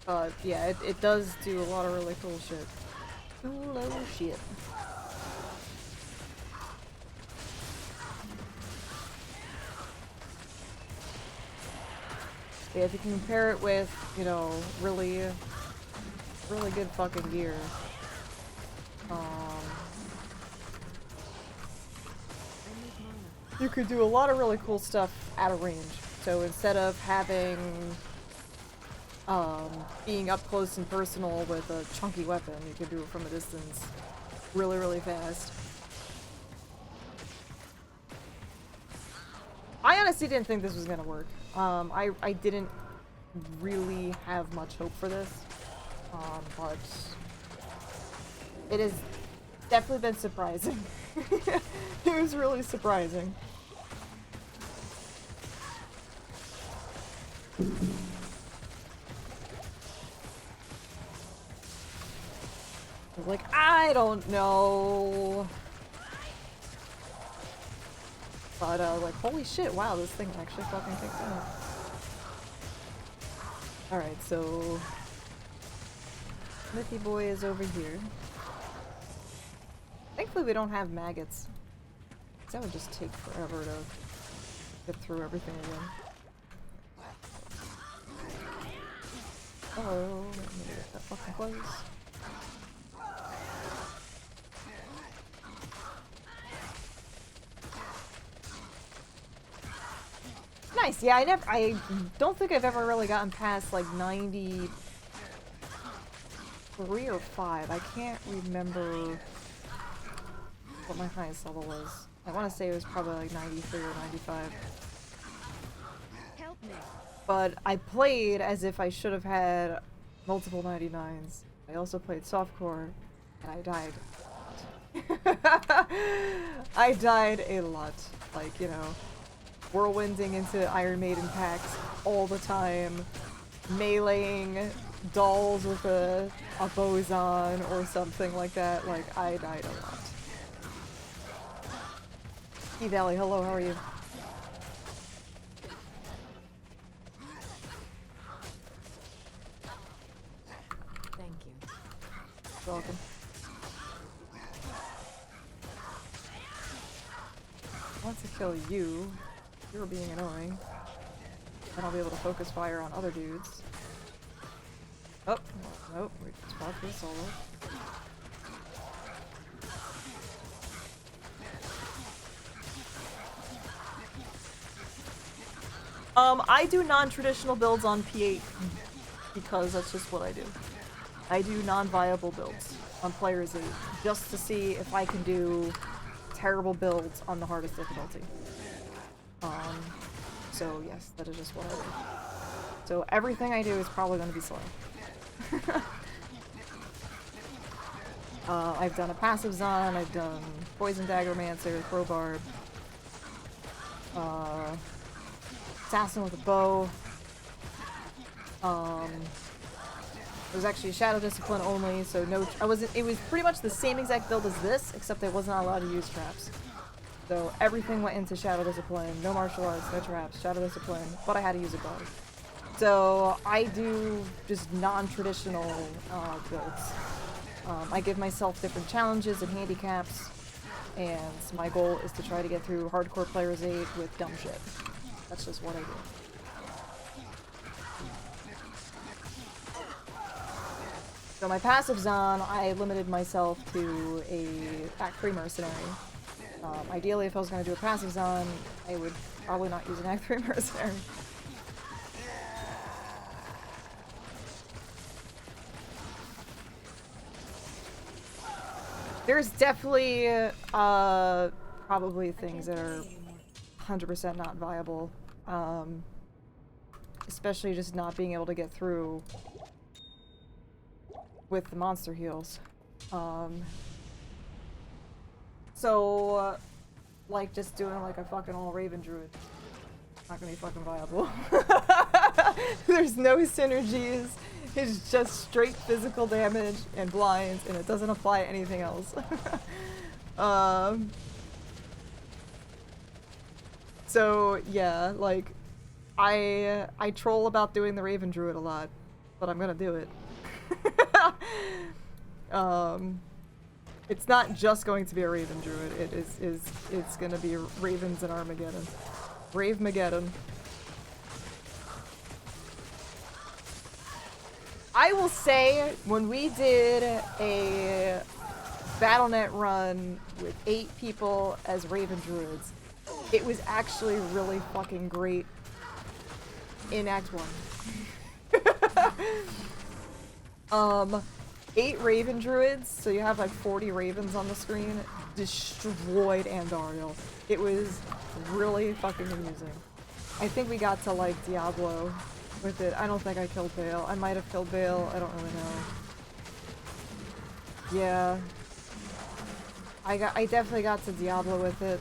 But yeah, it does do a lot of really cool shit. Cool shit. Yeah, if you can compare it with, you know, really good fucking gear. You could do a lot of really cool stuff out of range. So instead of having being up close and personal with a chunky weapon, you could do it from a distance really fast. I honestly didn't think this was gonna work. I didn't really have much hope for this, but it has definitely been surprising. It was really surprising. I was like, I don't know. But like, holy shit, wow, this thing actually fucking kicks out. Alright, so Smithy Boy is over here. Thankfully we don't have maggots. 'Cause that would just take forever to get through everything again. Oh, let me get that fucking close. Nice, yeah, I don't think I've ever really gotten past like 93 or 5. I can't remember what my highest level was. I want to say it was probably like 93 or 95. Help me. But I played as if I should have had multiple 99s. I also played softcore, and I died. I died a lot. Like, you know, whirlwinding into Iron Maiden packs all the time, meleeing dolls with a boson or something like that. Like, I died a lot. Hey Valley, hello, how are you? Thank you. You're welcome. I want to kill you. You're being annoying. Then I'll be able to focus fire on other dudes. Oh, nope, we just fought for a solo. I do non-traditional builds on P8 because that's just what I do. I do non-viable builds on Players 8 just to see if I can do terrible builds on the hardest difficulty. So yes, that is just what I do. So everything I do is probably going to be slow. I've done a passive Zon, I've done Poison Daggermancer, Crowbar, Assassin with a bow. It was actually Shadow Discipline only, so no. It was pretty much the same exact build as this, except I wasn't allowed to use traps. So everything went into Shadow Discipline. No martial arts, no traps, Shadow Discipline, but I had to use a bow. So I do just non-traditional builds. I give myself different challenges and handicaps, and my goal is to try to get through hardcore Players 8 with dumb shit. That's just what I do. So my passive Zon, I limited myself to a Act 3 mercenary. Ideally, if I was going to do a passive Zon, I would probably not use an Act 3 mercenary. There's definitely, probably things that are 100% not viable. Especially just not being able to get through with the monster heals. So, like, just doing like a fucking all Raven Druid. Not gonna be fucking viable. There's no synergies. It's just straight physical damage and blinds, and it doesn't apply to anything else. So yeah, like, I troll about doing the Raven Druid a lot, but I'm gonna do it. It's not just going to be a Raven Druid. It's gonna be Ravens and Armageddon. Rave-mageddon. I will say, when we did a Battle.net run with 8 people as Raven Druids, it was actually really fucking great in Act 1. 8 Raven Druids, so you have like 40 Ravens on the screen, destroyed Andariel. It was really fucking amusing. I think we got to like Diablo with it. I don't think I killed Bale. I might have killed Bale, I don't really know. Yeah. I definitely got to Diablo with it,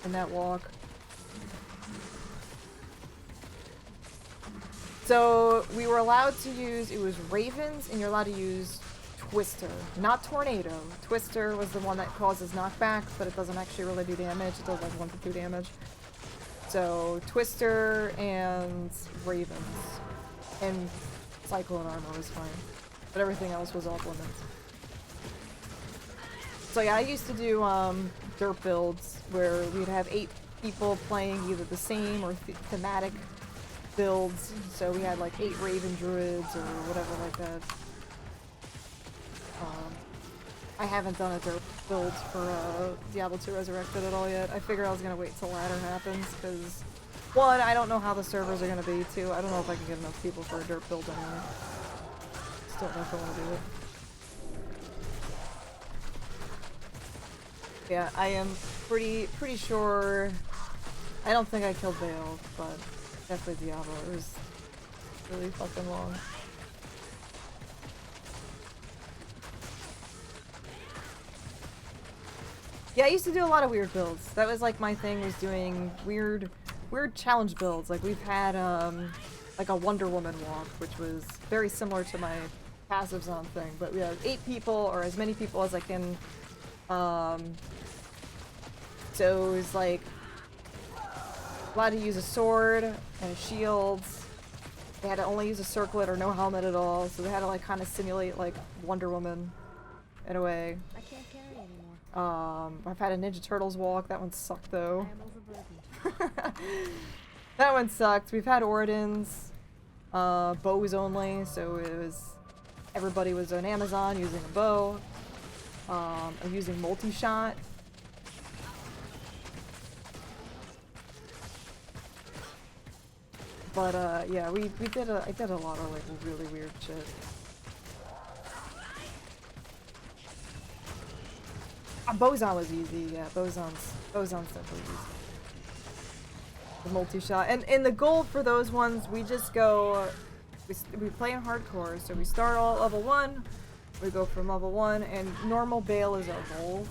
in that walk. So we were allowed to use, it was Ravens, and you're allowed to use Twister, not Tornado. Twister was the one that causes knockback, but it doesn't actually really do damage. It does like 1 to 2 damage. So Twister and Ravens, and Cyclone Armor was fine, but everything else was off limits. So yeah, I used to do derp builds where we'd have 8 people playing either the same or thematic builds. So we had like 8 Raven Druids or whatever like that. I haven't done a derp build for Diablo 2 Resurrected at all yet. I figured I was gonna wait till ladder happens, because 1, I don't know how the servers are gonna be, 2, I don't know if I can get enough people for a derp build anyway. Just don't know if I wanna do it. Yeah, I am pretty sure. I don't think I killed Bale, but definitely Diablo. It was really fucking long. Yeah, I used to do a lot of weird builds. That was like my thing, was doing weird challenge builds. Like we've had like a Wonder Woman walk, which was very similar to my passives on thing. But we had 8 people or as many people as I can. So it was like allowed to use a sword and a shield. They had to only use a circlet or no helmet at all. So they had to like kind of simulate like Wonder Woman in a way. I can't carry anymore. I've had a Ninja Turtles walk. That one sucked though. I am overburdened. That one sucked. We've had Ordins, bows only. So it was everybody was on Amazon using a bow. I'm using multi-shot. But yeah, I did a lot of like really weird shit. Boson was easy, yeah. Boson's definitely easy. The multi-shot, and the goal for those ones, we just go, we play in hardcore, so we start all at level 1, we go from level 1, and normal Bale is our goal.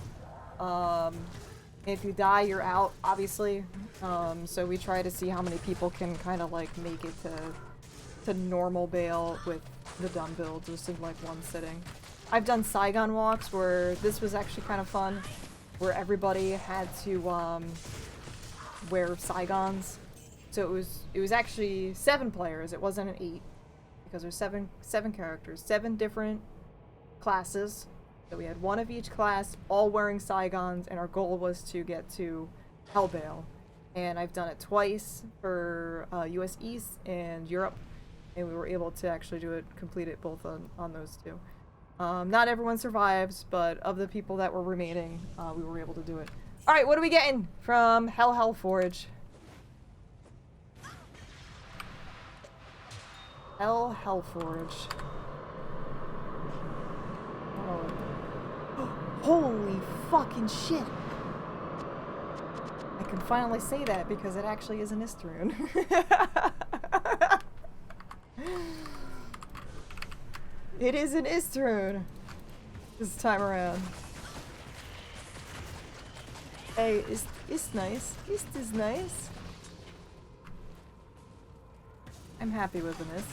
If you die, you're out, obviously. So we try to see how many people can kind of like make it to normal Bale with the dumb build, just in like one sitting. I've done Saigon walks where this was actually kind of fun, where everybody had to wear Saigons. So it was actually 7 players. It wasn't an 8 because there's seven characters, 7 different classes. So we had 1 of each class, all wearing Saigons, and our goal was to get to Hellbale. And I've done it twice for US East and Europe, and we were able to actually complete it both on those 2. Not everyone survives, but of the people that were remaining, we were able to do it. Alright, what are we getting from Hellforge? Hellforge. Oh. Holy fucking shit! I can finally say that because it actually is an Isthrune. It is an Isthrune this time around. Hey, it's nice. Ist is nice. I'm happy with the Ist.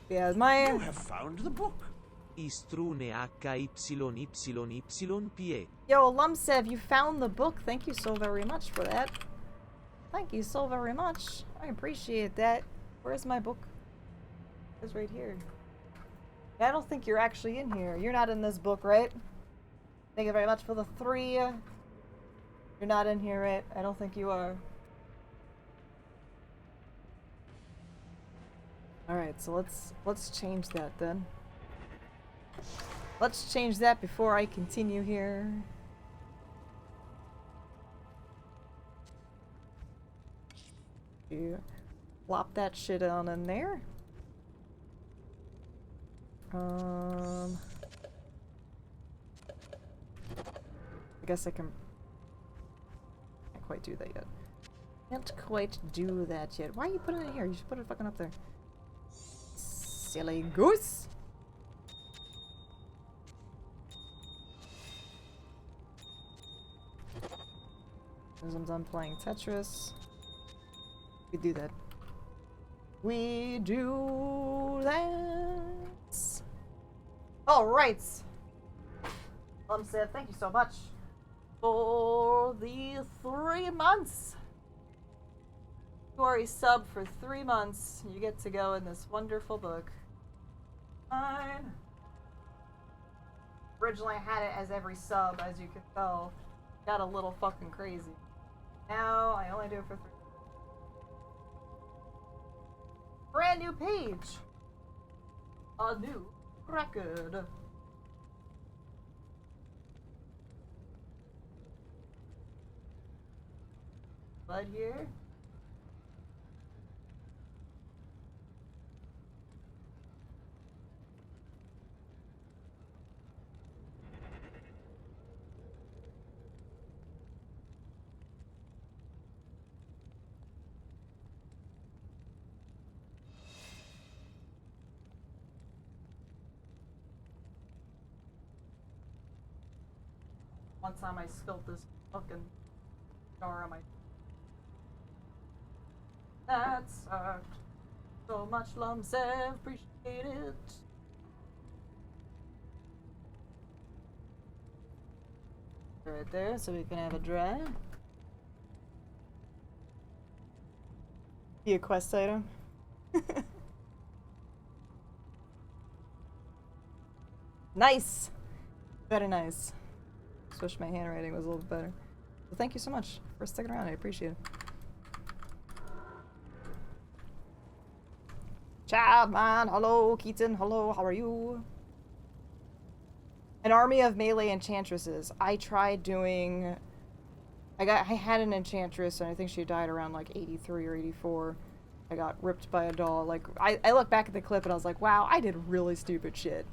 Yeah, You have found the book. Istrune HYYYPE. Yo, Lumsev, you found the book. Thank you so very much for that. Thank you so very much. I appreciate that. Where's my book? It's right here. I don't think you're actually in here. You're not in this book, right? Thank you very much for the 3. You're not in here, right? I don't think you are. Alright, so let's change that then. Let's change that before I continue here. You plop that shit on in there. I guess I can't quite do that yet. Can't quite do that yet. Why are you putting it here? You should put it fucking up there. Silly goose! As I'm done playing Tetris, we do that. We do that. All right. Said thank you so much for the 3 months. You are a sub for 3 months. You get to go in this wonderful book. Fine. Originally I had it as every sub, as you can tell. Got a little fucking crazy. Now I only do it for 3. Brand new page. A new record. Blood here. One time I spilled this fucking jar on my. That sucked. So much lumps, appreciate it. Right there, so we can have a dry. Be a quest item. Nice! Very nice. Just wish my handwriting was a little bit better. Well, thank you so much for sticking around. I appreciate it. Child man, hello, Keaton, hello, how are you? An army of melee enchantresses. I tried doing... I had an enchantress, and I think she died around like 83 or 84. I got ripped by a doll. Like, I look back at the clip and I was like, wow, I did really stupid shit.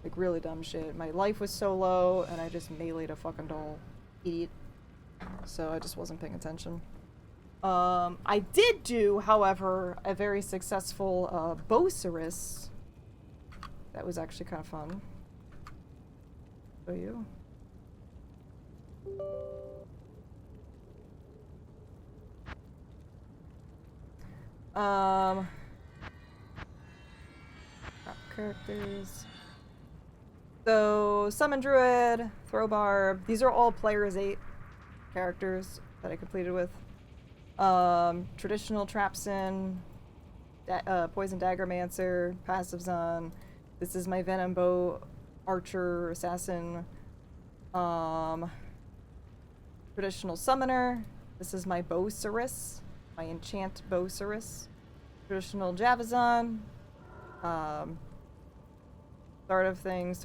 Like, really dumb shit. My life was so low, and I just meleeed a fucking doll. Idiot. So I just wasn't paying attention. I did do, however, a very successful, Boceris. That was actually kind of fun. Show you. Characters. So, Summon Druid, Throw Barb. These are all Player's 8 characters that I completed with. Traditional Trapsin, Poison Daggermancer, Passives on. This is my Venom Bow Archer Assassin. Traditional Summoner. This is my Boceris, my Enchant Boceris. Traditional Javazon. Start of things.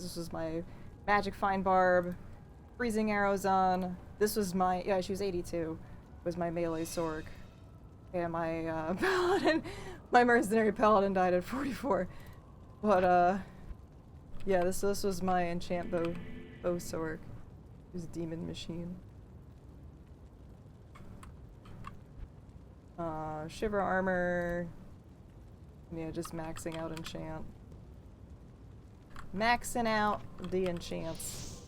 This was my Magic Fine Barb. Freezing Arrows on. This was my, yeah, she was 82. Was my melee Sork. And my, Paladin, my Mercenary Paladin died at 44. But, yeah, this was my Enchant Bow Sork. It was Demon Machine. Shiver Armor. Yeah, just maxing out Enchant. Maxing out the enchants.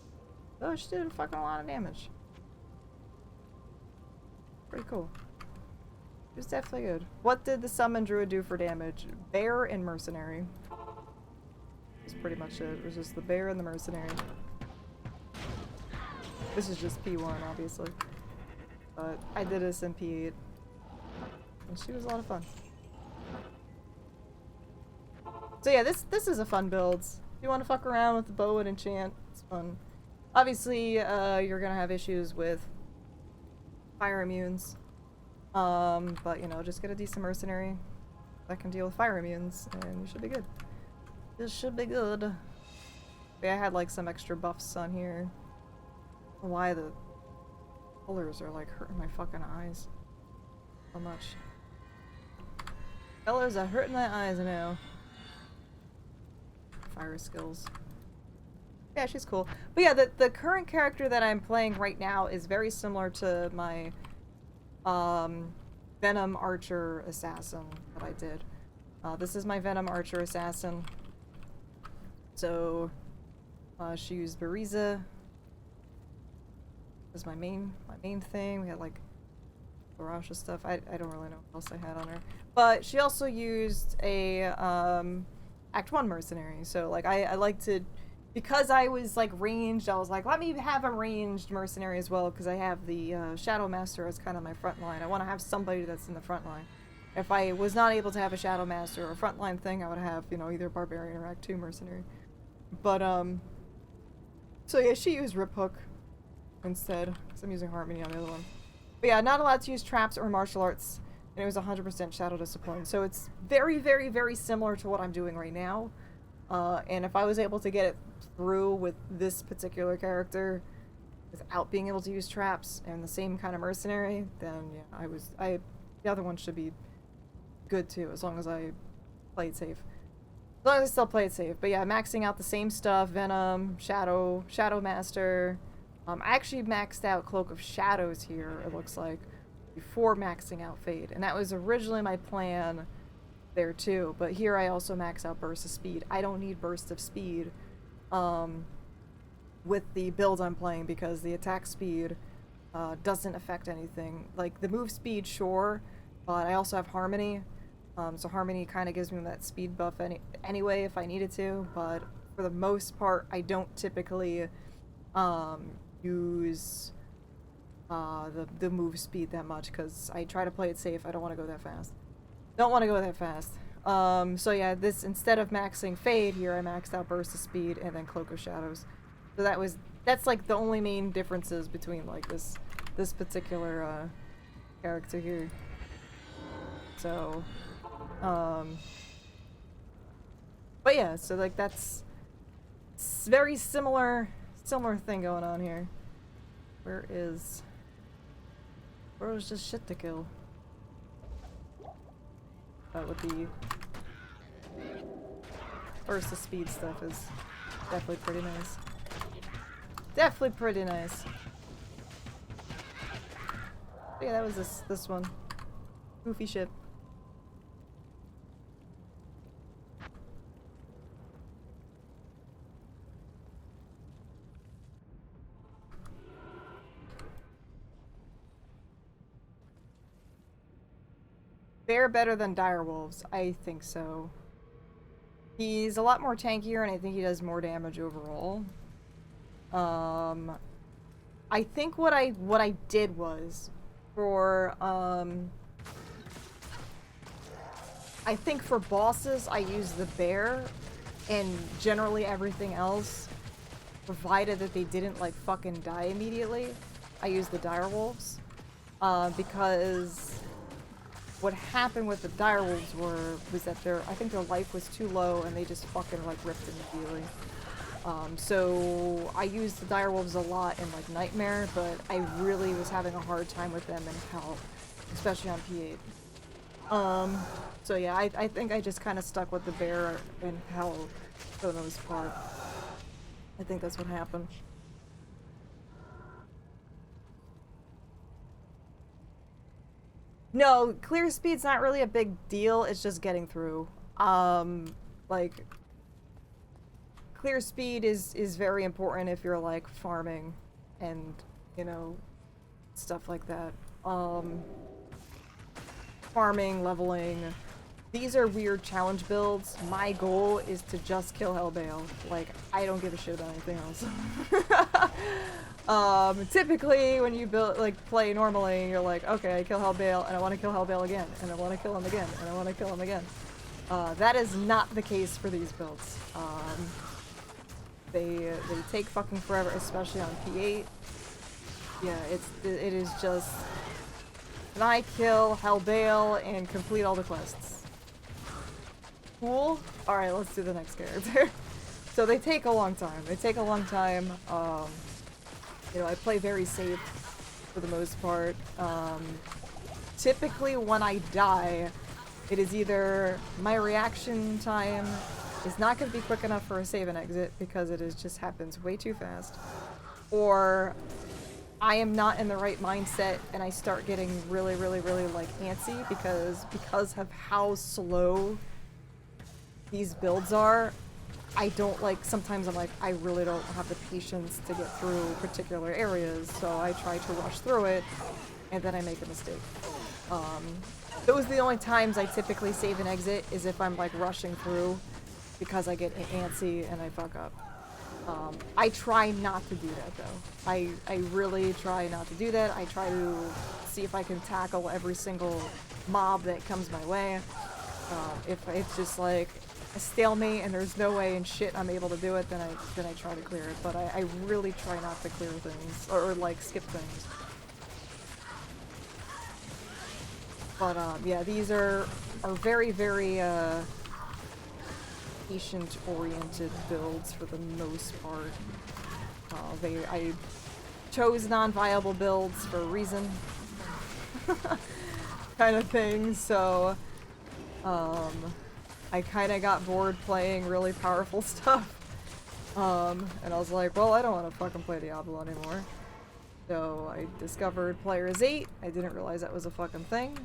Oh, she did a fucking lot of damage. Pretty cool. It was definitely good. What did the Summon Druid do for damage? Bear and Mercenary. That's pretty much it. It was just the Bear and the Mercenary. This is just P1, obviously. But I did this in P8. And she was a lot of fun. So yeah, this is a fun build. If you want to fuck around with the bow and enchant, it's fun. Obviously, you're gonna have issues with fire immunes. But you know, just get a decent mercenary that can deal with fire immunes, and you should be good. This should be good. Yeah, I had like some extra buffs on here. Why the colors are like hurting my fucking eyes so much. Colors are hurting my eyes now. Fire skills. Yeah, she's cool. But yeah, the current character that I'm playing right now is very similar to my Venom Archer Assassin that I did. This is my Venom Archer Assassin. So she used Bariza as my main thing. We had like Barasha stuff. I don't really know what else I had on her. But she also used a Act 1 mercenary. So like I like to, because I was like ranged, I was like, let me have a ranged mercenary as well, because I have the Shadow Master as kind of my front line. I want to have somebody that's in the front line. If I was not able to have a Shadow Master or a frontline thing, I would have, you know, either Barbarian or Act 2 mercenary. But So yeah, she used Rip Hook instead, because I'm using Harmony on the other one. But yeah, not allowed to use traps or martial arts, and it was 100% Shadow Discipline. So it's very, very, very similar to what I'm doing right now. And if I was able to get it through with this particular character without being able to use traps and the same kind of mercenary, then yeah, the other one should be good too, as long as I play it safe. As long as I still play it safe. But yeah, maxing out the same stuff, Venom, Shadow Master. I actually maxed out Cloak of Shadows here, it looks like, before maxing out Fade. And that was originally my plan there too. But here I also max out Burst of Speed. I don't need Burst of Speed with the build I'm playing because the attack speed doesn't affect anything. Like, the move speed, sure, but I also have Harmony. So Harmony kind of gives me that speed buff anyway if I needed to, but for the most part, I don't typically use the move speed that much because I try to play it safe. I don't want to go that fast. So yeah, this, instead of maxing Fade here, I maxed out Burst of Speed and then Cloak of Shadows. So that's like the only main differences between like this particular character here. So but yeah, so like that's very similar thing going on here. Where was just shit to kill? That would be Burst of Speed stuff is definitely pretty nice. Definitely pretty nice. But yeah, that was this one. Goofy ship. Bear better than Direwolves? I think so. He's a lot more tankier and I think he does more damage overall. I think what I did was for I think for bosses I use the bear, and generally everything else, provided that they didn't like fucking die immediately, I use the direwolves. Because what happened with the direwolves was that I think their life was too low and they just fucking like ripped immediately. So I used the direwolves a lot in like Nightmare, but I really was having a hard time with them in Hell, especially on P8. So yeah, I think I just kind of stuck with the bear in Hell for the most part. I think that's what happened. No, clear speed's not really a big deal, it's just getting through. Like, clear speed is very important if you're like farming and, you know, stuff like that. Farming, leveling. These are weird challenge builds. My goal is to just kill Hellbale. Like, I don't give a shit about anything else. Typically when you play normally, you're like, okay, I kill Hellbale and I want to kill Hellbale again, and I want to kill him again, and I want to kill him again. That is not the case for these builds. They take fucking forever, especially on P8. Yeah, it is just, can I kill Hellbale and complete all the quests? Cool. Alright, let's do the next character. So they take a long time. You know, I play very safe for the most part. Typically when I die, it is either my reaction time is not going to be quick enough for a save and exit because it just happens way too fast, or I am not in the right mindset and I start getting really, really, really like antsy because of how slow these builds are. I don't like, sometimes I'm like, I really don't have the patience to get through particular areas, so I try to rush through it, and then I make a mistake. Those are the only times I typically save and exit, is if I'm like rushing through, because I get antsy and I fuck up. I try not to do that though. I really try not to do that. I try to see if I can tackle every single mob that comes my way. If it's just like, a stalemate and there's no way in shit I'm able to do it, then I try to clear it. But I really try not to clear things or like skip things. But yeah, these are very, very patient-oriented builds for the most part. I chose non-viable builds for a reason, kind of thing. So I kind of got bored playing really powerful stuff, and I was like, well, I don't want to fucking play Diablo anymore. So I discovered Players 8. I didn't realize that was a fucking thing.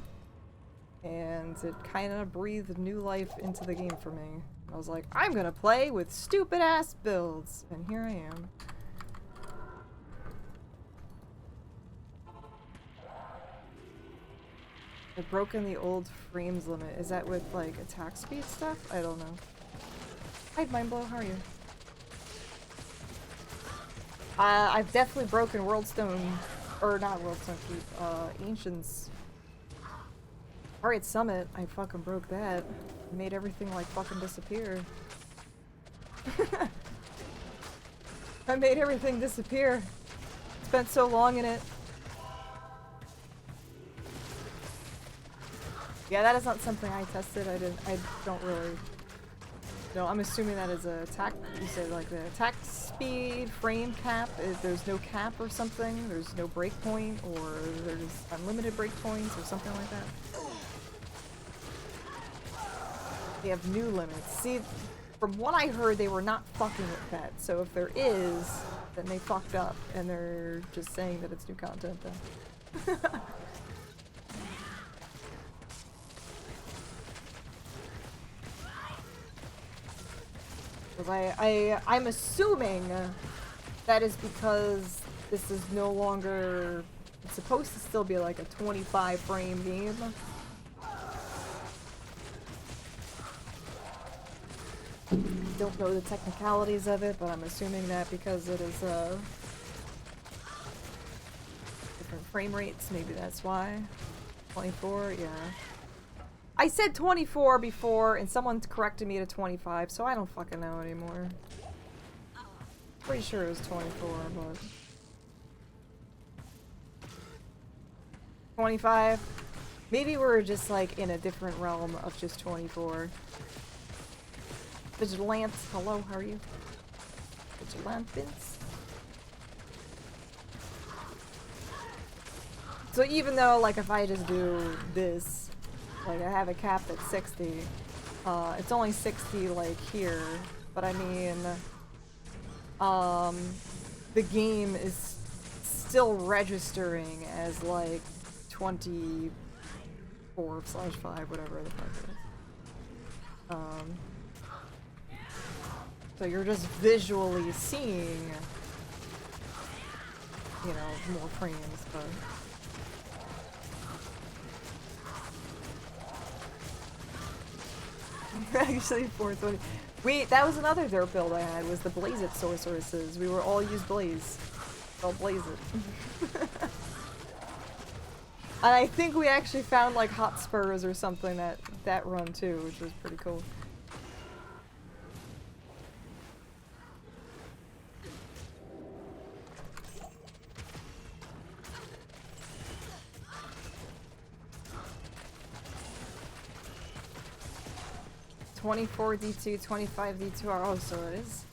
And it kind of breathed new life into the game for me. I was like, I'm gonna play with stupid ass builds, and here I am. I've broken the old frames limit. Is that with like attack speed stuff? I don't know. Hi, Mindblow, how are you? I've definitely broken Worldstone, or not Worldstone Keep, Ancients. Alright, Summit, I fucking broke that. Made everything like fucking disappear. I made everything disappear. Spent so long in it. Yeah, that is not something I tested. I don't really. No, I'm assuming that is a attack. You said like the attack speed, frame cap. There's no cap or something. There's no breakpoint, or there's unlimited breakpoints or something like that. They have new limits. See, from what I heard, they were not fucking with that. So if there is, then they fucked up, and they're just saying that it's new content then. I'm assuming that is because this is no longer. It's supposed to still be like a 25 frame game. Don't know the technicalities of it, but I'm assuming that because it is different frame rates, maybe that's why. 24, yeah. I said 24 before, and someone corrected me to 25, so I don't fucking know anymore. Pretty sure it was 24, but 25. Maybe we're just like in a different realm of just 24. Vigilance, hello, how are you? Vigilance. So even though, like, if I just do this, like, I have a cap at 60, it's only 60, like, here, but I mean, the game is still registering as, like, 24/5, whatever the fuck it is. So you're just visually seeing, you know, more frames, but... Actually, 420. That was another dirt build I had, was the Blaze It sorceresses. We were all use Blaze. I'll Blaze it. And I think we actually found like hot spurs or something that run too, which was pretty cool. $24 D2, $25 D2R. Oh, so it is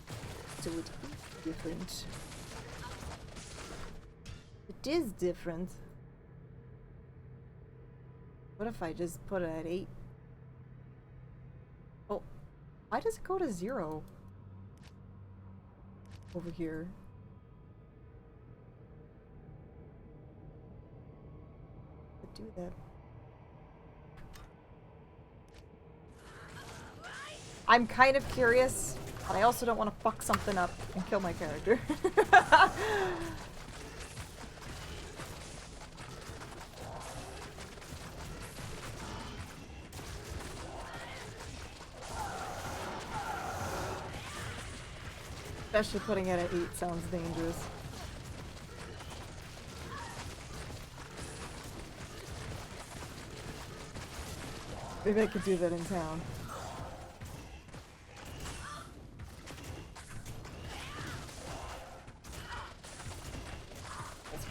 different. It is different. What if I just put it at 8? Oh, why does it go to 0? Over here. I do that. I'm kind of curious, but I also don't want to fuck something up and kill my character. Especially putting it at 8 sounds dangerous. Maybe I could do that in town.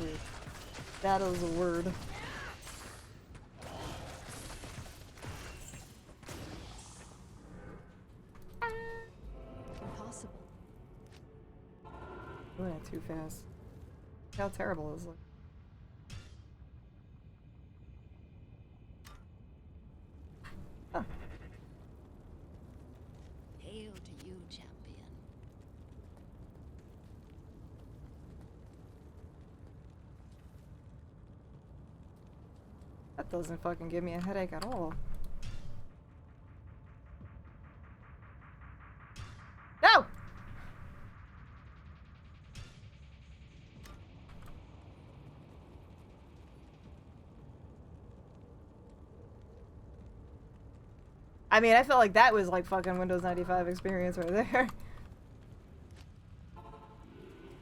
weird. That is a word. Impossible. Doing it too fast. How terrible is it? Huh. Hail to you, champion. That doesn't fucking give me a headache at all. No! I mean, I felt like that was like fucking Windows 95 experience right there.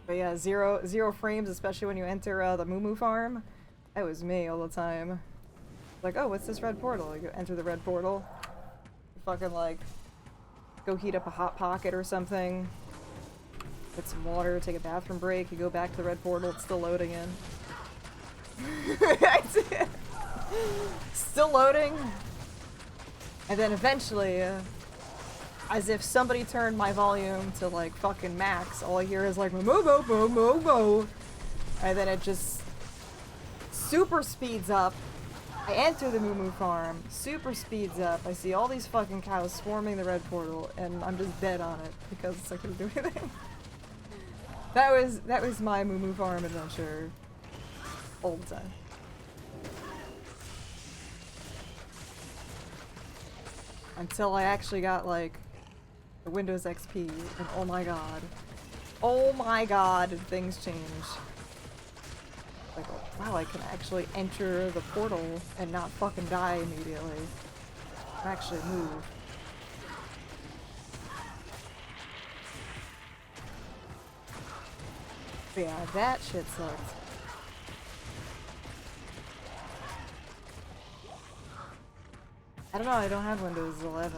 But yeah, zero frames, especially when you enter the Moo farm. That was me all the time. Like, oh, what's this red portal? You enter the red portal. You fucking like go heat up a hot pocket or something. Get some water, take a bathroom break, you go back to the red portal, it's still loading in. Still loading. And then eventually, as if somebody turned my volume to like fucking max, all I hear is like moo moo moo moo moo, and then it just super speeds up. I enter the Moo Moo farm, super speeds up. I see all these fucking cows swarming the red portal, and I'm just dead on it because I couldn't do anything. That was my Moo Moo farm adventure, all the time. Until I actually got like the Windows XP, and oh my god, did things change. Like, wow, I can actually enter the portal and not fucking die immediately. I can actually move. But yeah, that shit sucked. I don't know, I don't have Windows 11.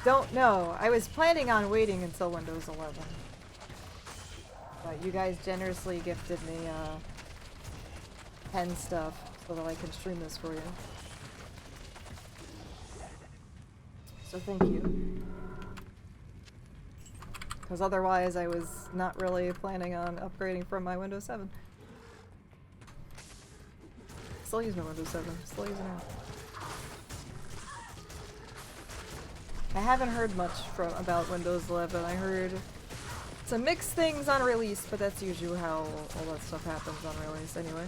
Don't know. I was planning on waiting until Windows 11. But you guys generously gifted me pen stuff so that I can stream this for you. So thank you. Because otherwise I was not really planning on upgrading from my Windows 7. Still use my Windows 7. Still using it. I haven't heard much about Windows 11. I heard some mixed things on release, but that's usually how all that stuff happens on release anyway.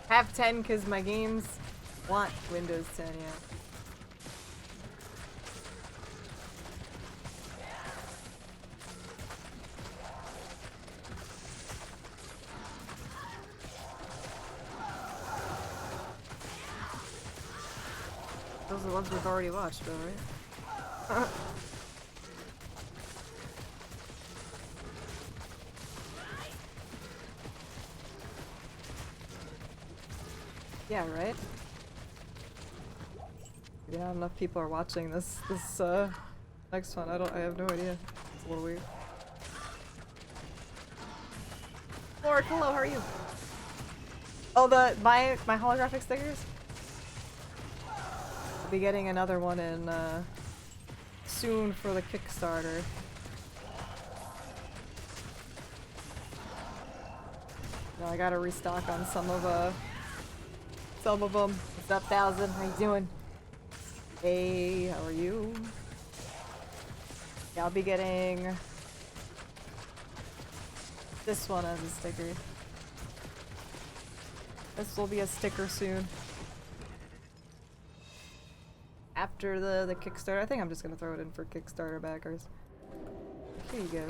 Have 10 because my games want Windows 10, yeah. Those are the ones we've already watched, though, right? Yeah, right? Maybe not enough people are watching this next one. I have no idea. It's a little weird. Lord, hello, how are you? Oh, my holographic stickers? I'll be getting another one in soon for the Kickstarter. No, I gotta restock on some of them. What's up, Thousand? How you doing? Hey, how are you? Yeah, I'll be getting this one as a sticker. This will be a sticker soon. After the Kickstarter. I think I'm just gonna throw it in for Kickstarter backers. Here you go.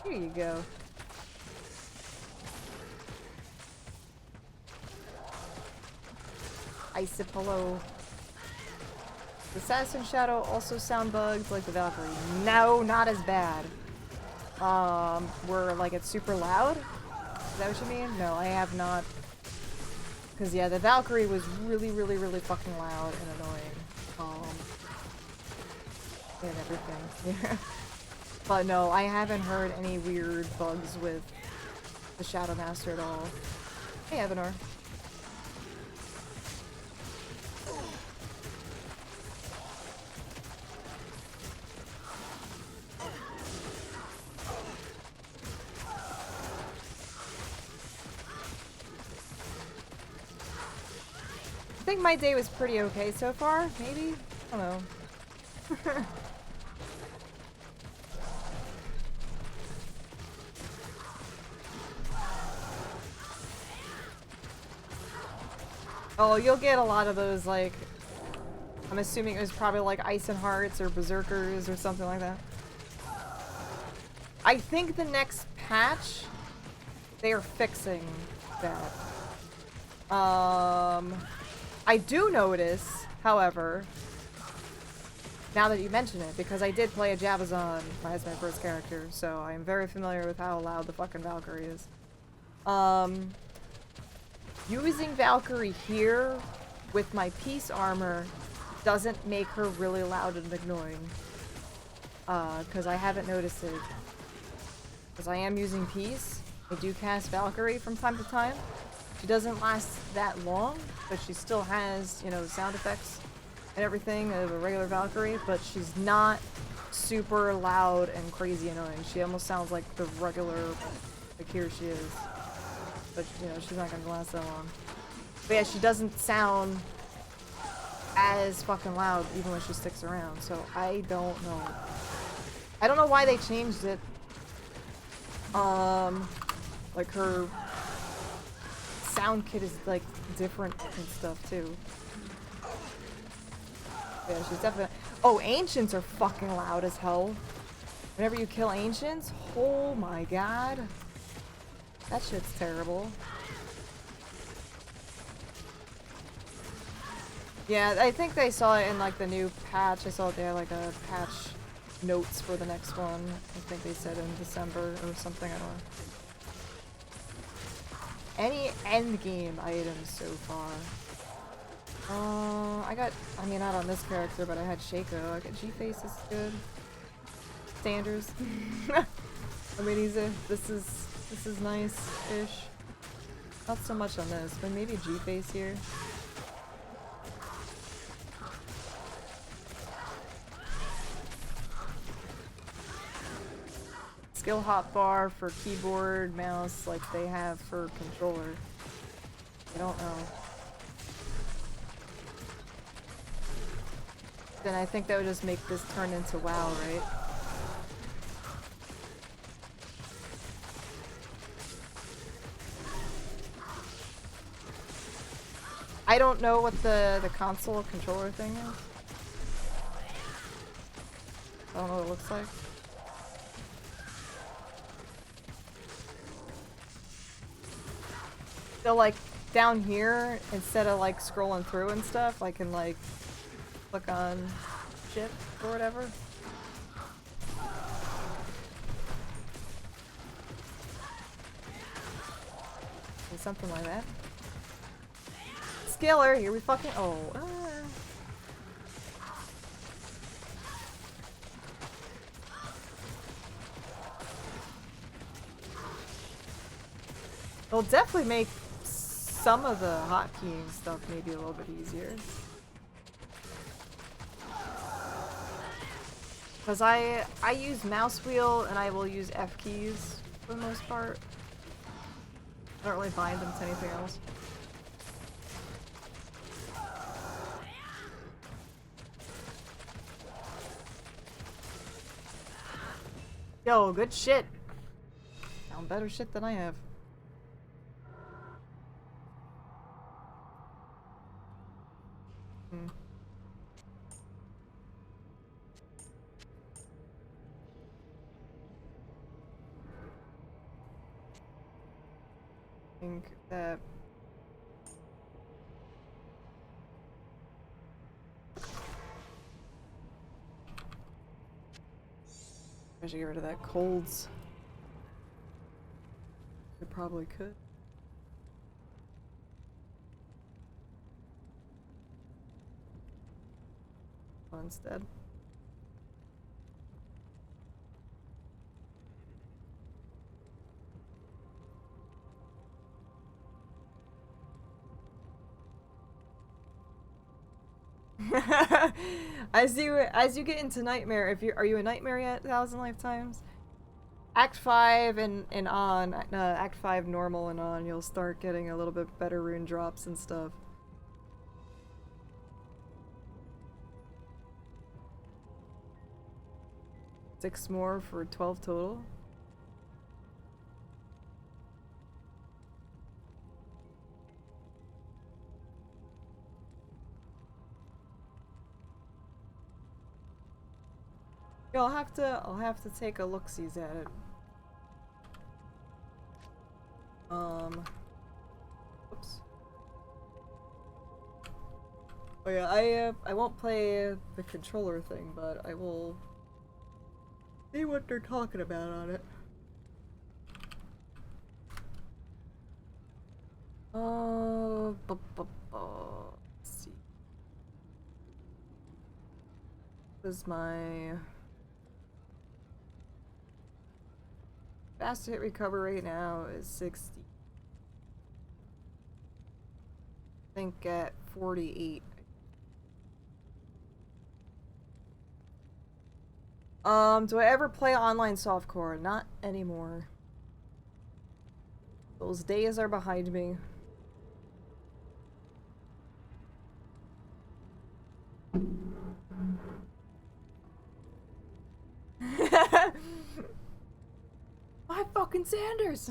Here you go. Isipolo. The Assassin Shadow also sound bugs like the Valkyrie. No, not as bad. where like it's super loud. Is that what you mean? No, I have not. Because yeah, the Valkyrie was really, really, really fucking loud and annoying. And everything. Yeah. But no, I haven't heard any weird bugs with the Shadow Master at all. Hey, Evanor. I think my day was pretty okay so far, maybe? I don't know. Oh, you'll get a lot of those, like, I'm assuming it was probably like Ice and Hearts or Berserkers or something like that. I think the next patch, they are fixing that. I do notice, however, now that you mention it, because I did play a Jabazon as my first character, so I am very familiar with how loud the fucking Valkyrie is. Using Valkyrie here with my peace armor doesn't make her really loud and annoying. Because I haven't noticed it. Because I am using peace. I do cast Valkyrie from time to time. She doesn't last that long, but she still has, you know, sound effects and everything of a regular Valkyrie, but she's not super loud and crazy annoying. She almost sounds like the regular, like here she is. But, you know, she's not gonna last that long. But yeah, she doesn't sound as fucking loud even when she sticks around, so I don't know. I don't know why they changed it. Like her sound kit is like different and stuff too. Yeah, she's definitely. Oh, ancients are fucking loud as hell. Whenever you kill ancients, oh my god. That shit's terrible. Yeah, I think they saw it in like the new patch. I saw it there like a patch notes for the next one. I think they said in December or something, I don't know. Any endgame items so far? I mean not on this character, but I had Shaco. I got G-Face is good. Sanders. I mean this is nice-ish. Not so much on this, but maybe G-Face here. Skill hotbar for keyboard, mouse, like they have for controller. I don't know. Then I think that would just make this turn into WoW, right? I don't know what the console controller thing is. I don't know what it looks like. So like down here, instead of like scrolling through and stuff, I can like click on shit or whatever. Or something like that. Skiller, here we fucking It'll definitely make some of the hotkeying stuff maybe a little bit easier. Because I use mouse wheel and I will use F keys for the most part. I don't really bind them to anything else. Yo, good shit. Found better shit than I have. I think that I should get rid of that colds. I probably could. Instead. As you get into Nightmare, are you a Nightmare yet? 1,000 Lifetimes? Act 5 and on, Act 5 normal and on, you'll start getting a little bit better rune drops and stuff. Six more for 12 total. Yeah, I'll have to take a look-sees at it. Oops. Oh yeah, I won't play the controller thing, but I will see what they're talking about on it. Let's see. This is my fast hit recovery right now is 60. I think at 48. Do I ever play online softcore? Not anymore. Those days are behind me. My fucking Sanders!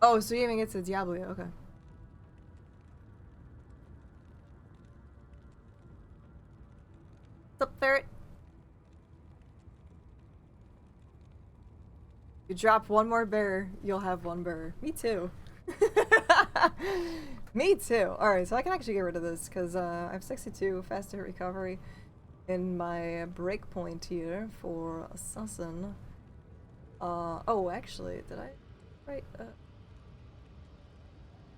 Oh, so you even get to Diablo, okay. What's up, Ferret? You drop one more bear, you'll have one bear. Me too. Me too. Alright, so I can actually get rid of this, because I have 62 fast hit recovery in my breakpoint here for Assassin. Oh, actually, did I write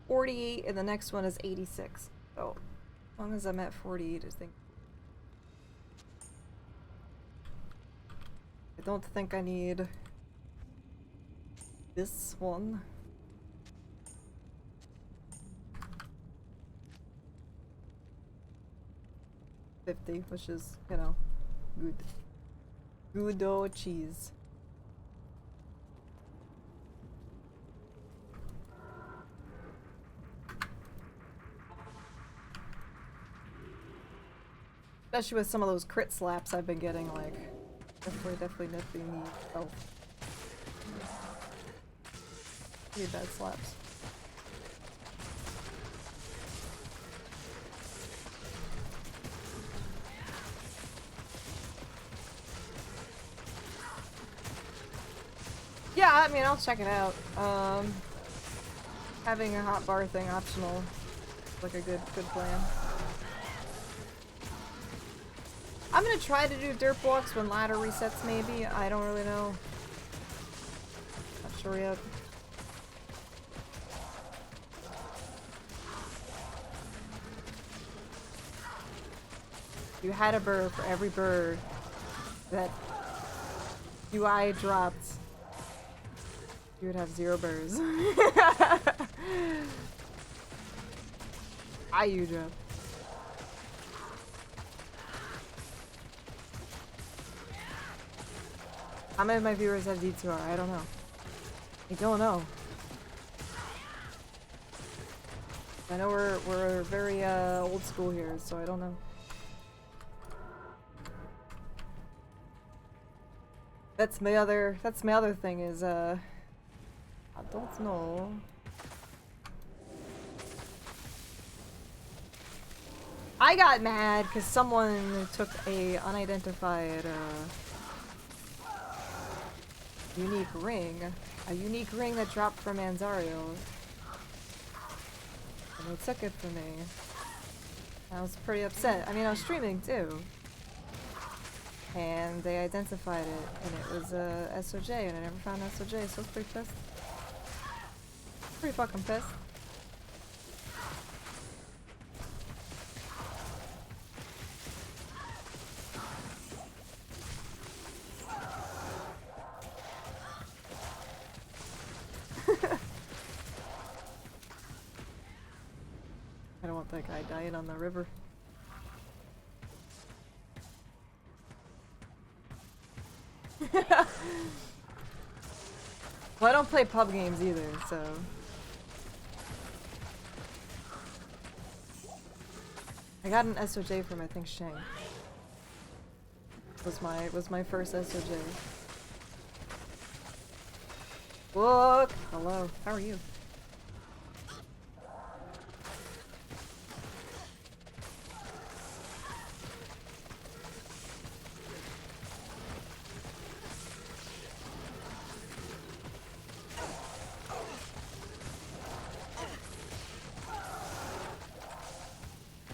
48, and the next one is 86. So, as long as I'm at 48, I think. I don't think I need this one. 50, which is, you know, good. Good cheese. Especially with some of those crit slaps I've been getting, like, definitely need health. Pretty bad slaps. Yeah, I mean, I'll check it out. Having a hotbar thing optional is like a good plan. I'm gonna try to do dirt blocks when ladder resets, maybe. I don't really know. Not sure yet. You had a bird for every bird that UI dropped. You would have 0 birds. You drop. How many of my viewers have D2R? I don't know. I don't know. I know we're very old school here, so I don't know. That's my other thing is I don't know. I got mad because someone took a unidentified unique ring that dropped from Anzario. they took it from me. I was pretty upset. I mean, I was streaming too. And they identified it, and it was SOJ, and I never found SOJ, so I was pretty pissed. Pretty fucking pissed. I don't want that guy dying on the river. Well, I don't play pub games either, so... I got an SOJ from, I think, Shank. Was my first SOJ. Look! Hello, how are you?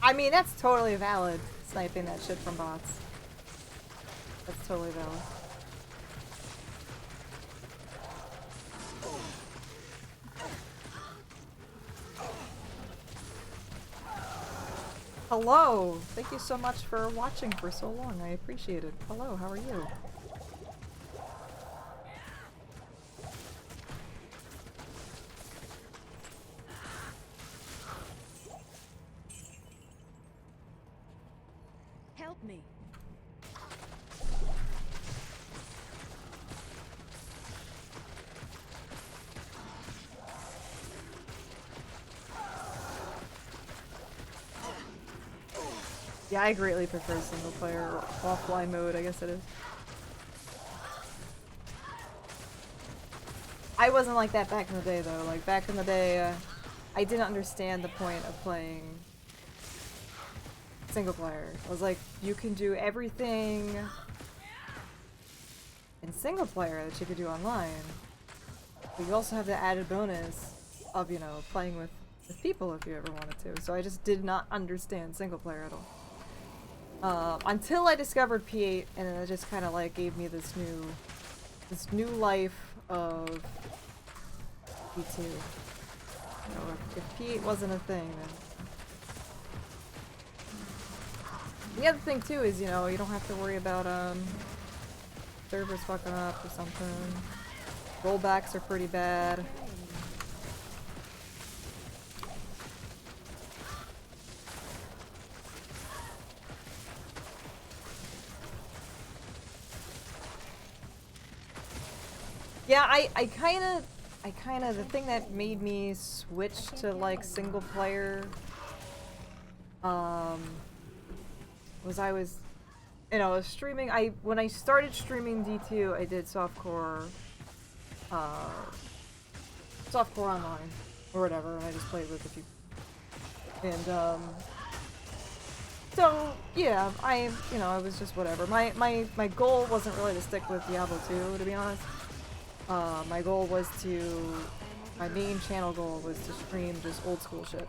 I mean, that's totally valid, sniping that shit from bots. That's totally valid. Hello! Thank you so much for watching for so long. I appreciate it. Hello, how are you? Help me. Yeah, I greatly prefer single player or offline mode, I guess it is. I wasn't like that back in the day though. Like back in the day, I didn't understand the point of playing single player. I was like, you can do everything in single player that you could do online. But you also have the added bonus of, you know, playing with people if you ever wanted to. So I just did not understand single player at all. Until I discovered P8, and then it just kind of like gave me this new life of P2. You know, if P8 wasn't a thing, then... The other thing too is, you know, you don't have to worry about servers fucking up or something. Rollbacks are pretty bad. Yeah, I kind of, the thing that made me switch to like single player, was I was, you know, streaming. When I started streaming D2, I did softcore online or whatever, and I just played with a few. And so yeah, I was just whatever. My goal wasn't really to stick with Diablo 2, to be honest. My main channel goal was to stream just old school shit.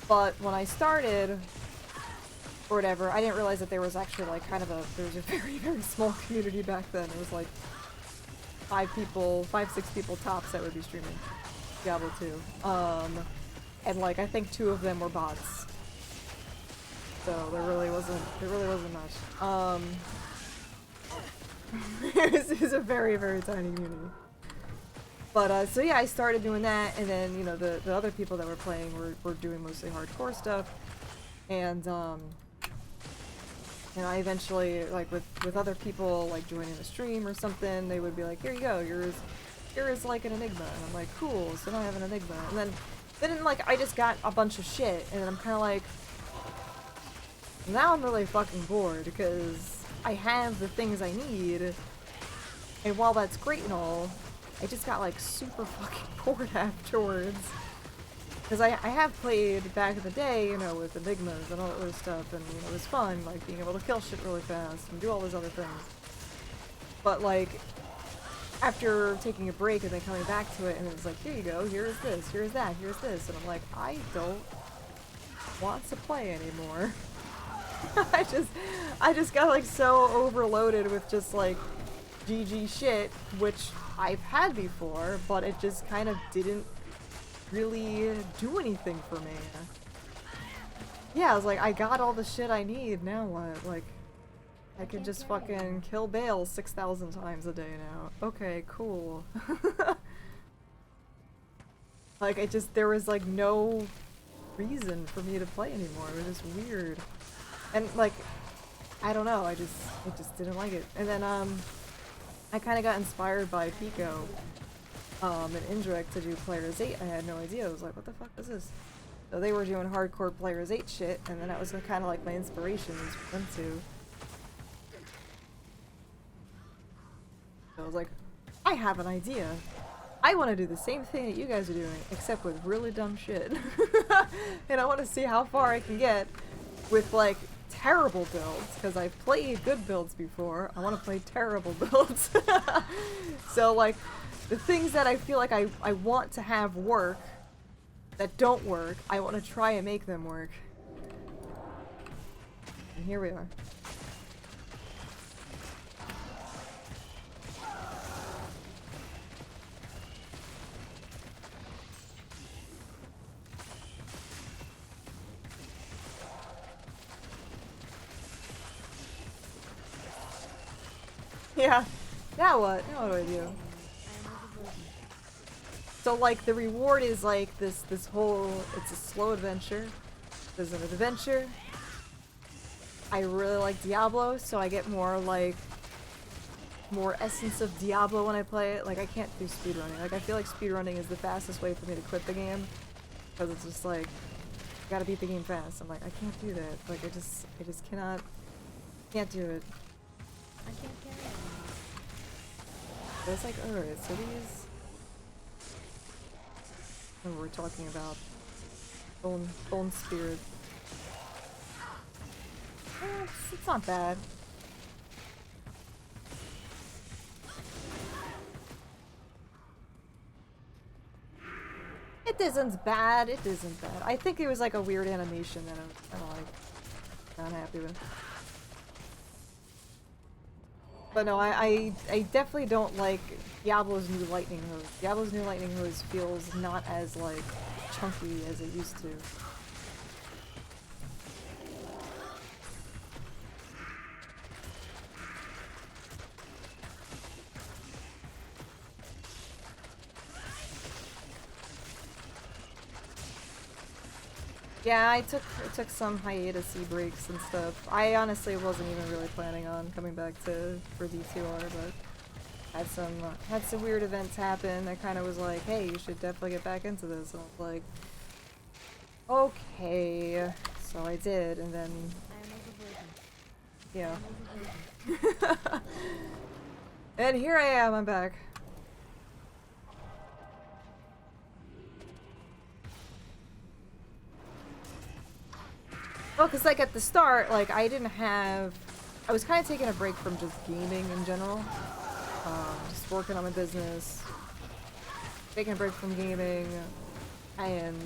But when I started, or whatever, I didn't realize that there was actually like there was a very, very small community back then. It was like 5, 6 people tops that would be streaming Diablo 2. And like I think 2 of them were bots. So there really wasn't much. It was a very, very tiny community. But, so yeah, I started doing that, and then, you know, the other people that were playing were doing mostly hardcore stuff. And I eventually, like, with other people, like, joining the stream or something, they would be like, here you go, here is like an Enigma. And I'm like, cool, so now I have an Enigma. And then like, I just got a bunch of shit, and I'm kind of like, now I'm really fucking bored, because I have the things I need, and while that's great and all, I just got like super fucking bored afterwards. Because I have played back in the day, you know, with Enigmas and all that other stuff, and you know, it was fun, like being able to kill shit really fast and do all those other things. But like, after taking a break and then coming back to it, and it's like, here you go, here's this, here's that, here's this, and I'm like, I don't want to play anymore. I just got like so overloaded with just like GG shit, which I've had before, but it just kind of didn't really do anything for me. Yeah, I was like, I got all the shit I need, now what? Like, I can just fucking kill Bale 6,000 times a day now. Okay, cool. Like, there was like no reason for me to play anymore. It was just weird. And like, I don't know, I just didn't like it. And then, I kind of got inspired by Pico, and Indirect to do Players 8. I had no idea. I was like, what the fuck is this? So they were doing hardcore Players 8 shit, and then that was kind of like my inspiration for them to. So I was like, I have an idea. I want to do the same thing that you guys are doing, except with really dumb shit. And I want to see how far I can get with like terrible builds, because I've played good builds before. I want to play terrible builds. So like, the things that I feel like I want to have work, that don't work, I want to try and make them work. And here we are. Yeah. Now what? Now what do I do? So like the reward is like this whole, it's a slow adventure. There's an adventure. I really like Diablo, so I get more essence of Diablo when I play it. Like I can't do speedrunning. Like I feel like speedrunning is the fastest way for me to quit the game. Because it's just like, you gotta beat the game fast. I'm like, I can't do that. Like I just can't do it. I can't carry it. There's like other cities. Oh, we're talking about bone spirit. It's not bad. It isn't bad. It isn't bad. I think it was like a weird animation that I'm kind of like not happy with. But no, I definitely don't like Diablo's new lightning hose. Diablo's new lightning hose feels not as like chunky as it used to. Yeah, I took some hiatus-y breaks and stuff. I honestly wasn't even really planning on coming back for D2R, but had some weird events happen. I kind of was like, hey, you should definitely get back into this. And I was like, okay. So I did, and then yeah. And here I am. I'm back. Well, because, like, at the start, like, I was kind of taking a break from just gaming in general. Just working on my business. Taking a break from gaming. And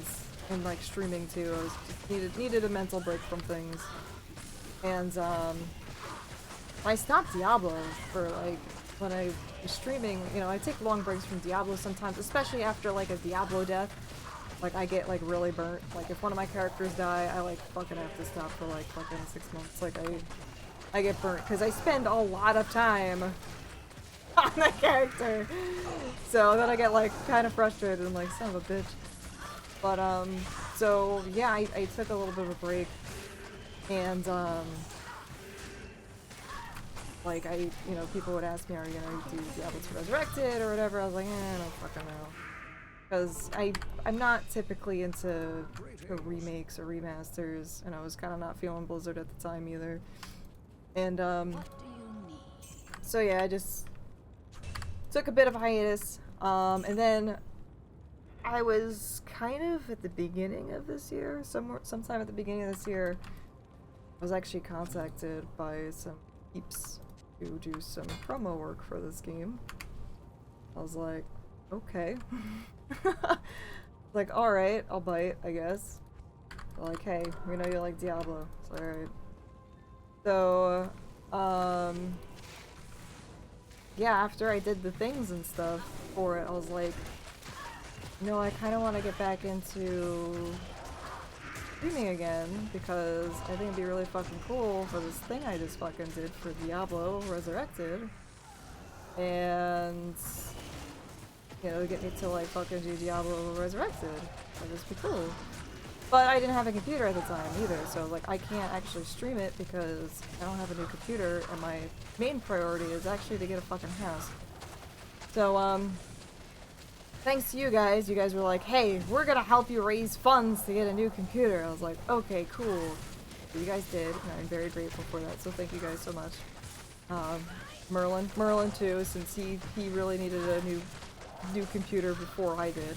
like, streaming, too. I was just needed a mental break from things. And, I stopped Diablo for, like, when I was streaming, you know, I take long breaks from Diablo sometimes, especially after, like, a Diablo death. Like, I get, like, really burnt. Like, if one of my characters die, I, like, fucking have to stop for, like, fucking 6 months. Like, I get burnt. Because I spend a lot of time on that character. So then I get, like, kind of frustrated and, like, son of a bitch. But, so, yeah, I took a little bit of a break. And, like, you know, people would ask me, are you gonna do Diablo 2 Resurrected or whatever? I was like, I don't fucking know. Because I'm not typically into remakes or remasters, and I was kind of not feeling Blizzard at the time either. And so yeah, I just took a bit of a hiatus, and then I was kind of at the beginning of this year, sometime at the beginning of this year, I was actually contacted by some peeps to do some promo work for this game. I was like, okay. Like, alright, I'll bite, I guess. They're like, hey, we know you like Diablo. It's alright. So, yeah, after I did the things and stuff for it, I was like, no, I kind of want to get back into streaming again, because I think it'd be really fucking cool for this thing I just fucking did for Diablo Resurrected. And, you know, get me to like fucking do Diablo Resurrected. That'd just be cool. But I didn't have a computer at the time either, so like I can't actually stream it because I don't have a new computer, and my main priority is actually to get a fucking house. So, thanks to you guys were like, hey, we're gonna help you raise funds to get a new computer. I was like, okay, cool. So you guys did, and I'm very grateful for that, so thank you guys so much. Merlin too, since he really needed a new computer before I did.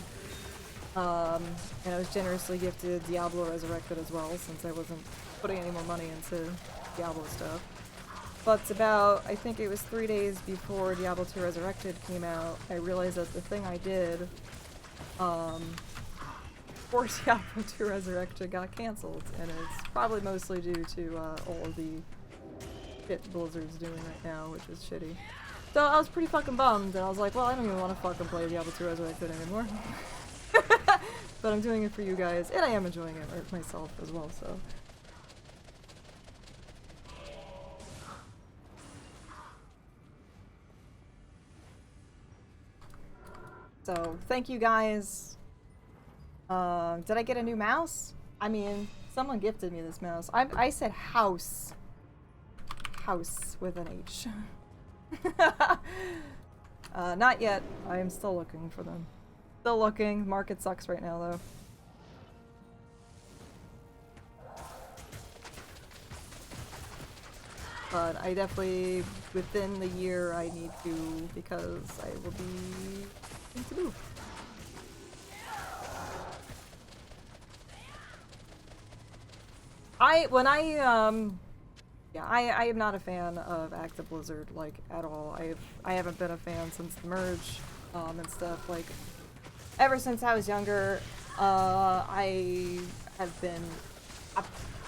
And I was generously gifted Diablo Resurrected as well, since I wasn't putting any more money into Diablo stuff. But about, I think it was 3 days before Diablo 2 Resurrected came out, I realized that the thing I did for Diablo 2 Resurrected got cancelled, and it's probably mostly due to all of the shit Blizzard's doing right now, which is shitty. So I was pretty fucking bummed, and I was like, well, I don't even want to fucking play Diablo 2 Resurrected anymore. But I'm doing it for you guys, and I am enjoying it myself as well, so. So, thank you guys. Did I get a new mouse? I mean, someone gifted me this mouse. I said house. House with an H. Not yet. I am still looking for them. Still looking. Market sucks right now, though. But I definitely, within the year, I need to, because I will be needing to move. I am not a fan of Active Blizzard, like, at all. I haven't been a fan since the merge, and stuff, like, ever since I was younger. I have been a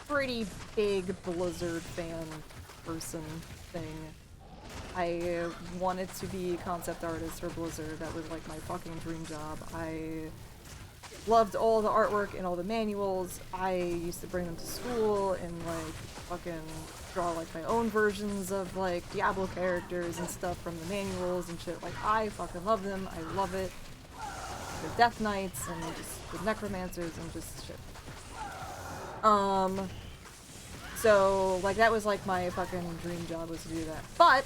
pretty big Blizzard fan person thing. I wanted to be a concept artist for Blizzard. That was like my fucking dream job. I loved all the artwork and all the manuals. I used to bring them to school and like fucking draw like my own versions of like Diablo characters and stuff from the manuals and shit. Like, I fucking love them. I love it. The Death Knights and just the Necromancers and just shit. So, like, that was, like, my fucking dream job, was to do that. But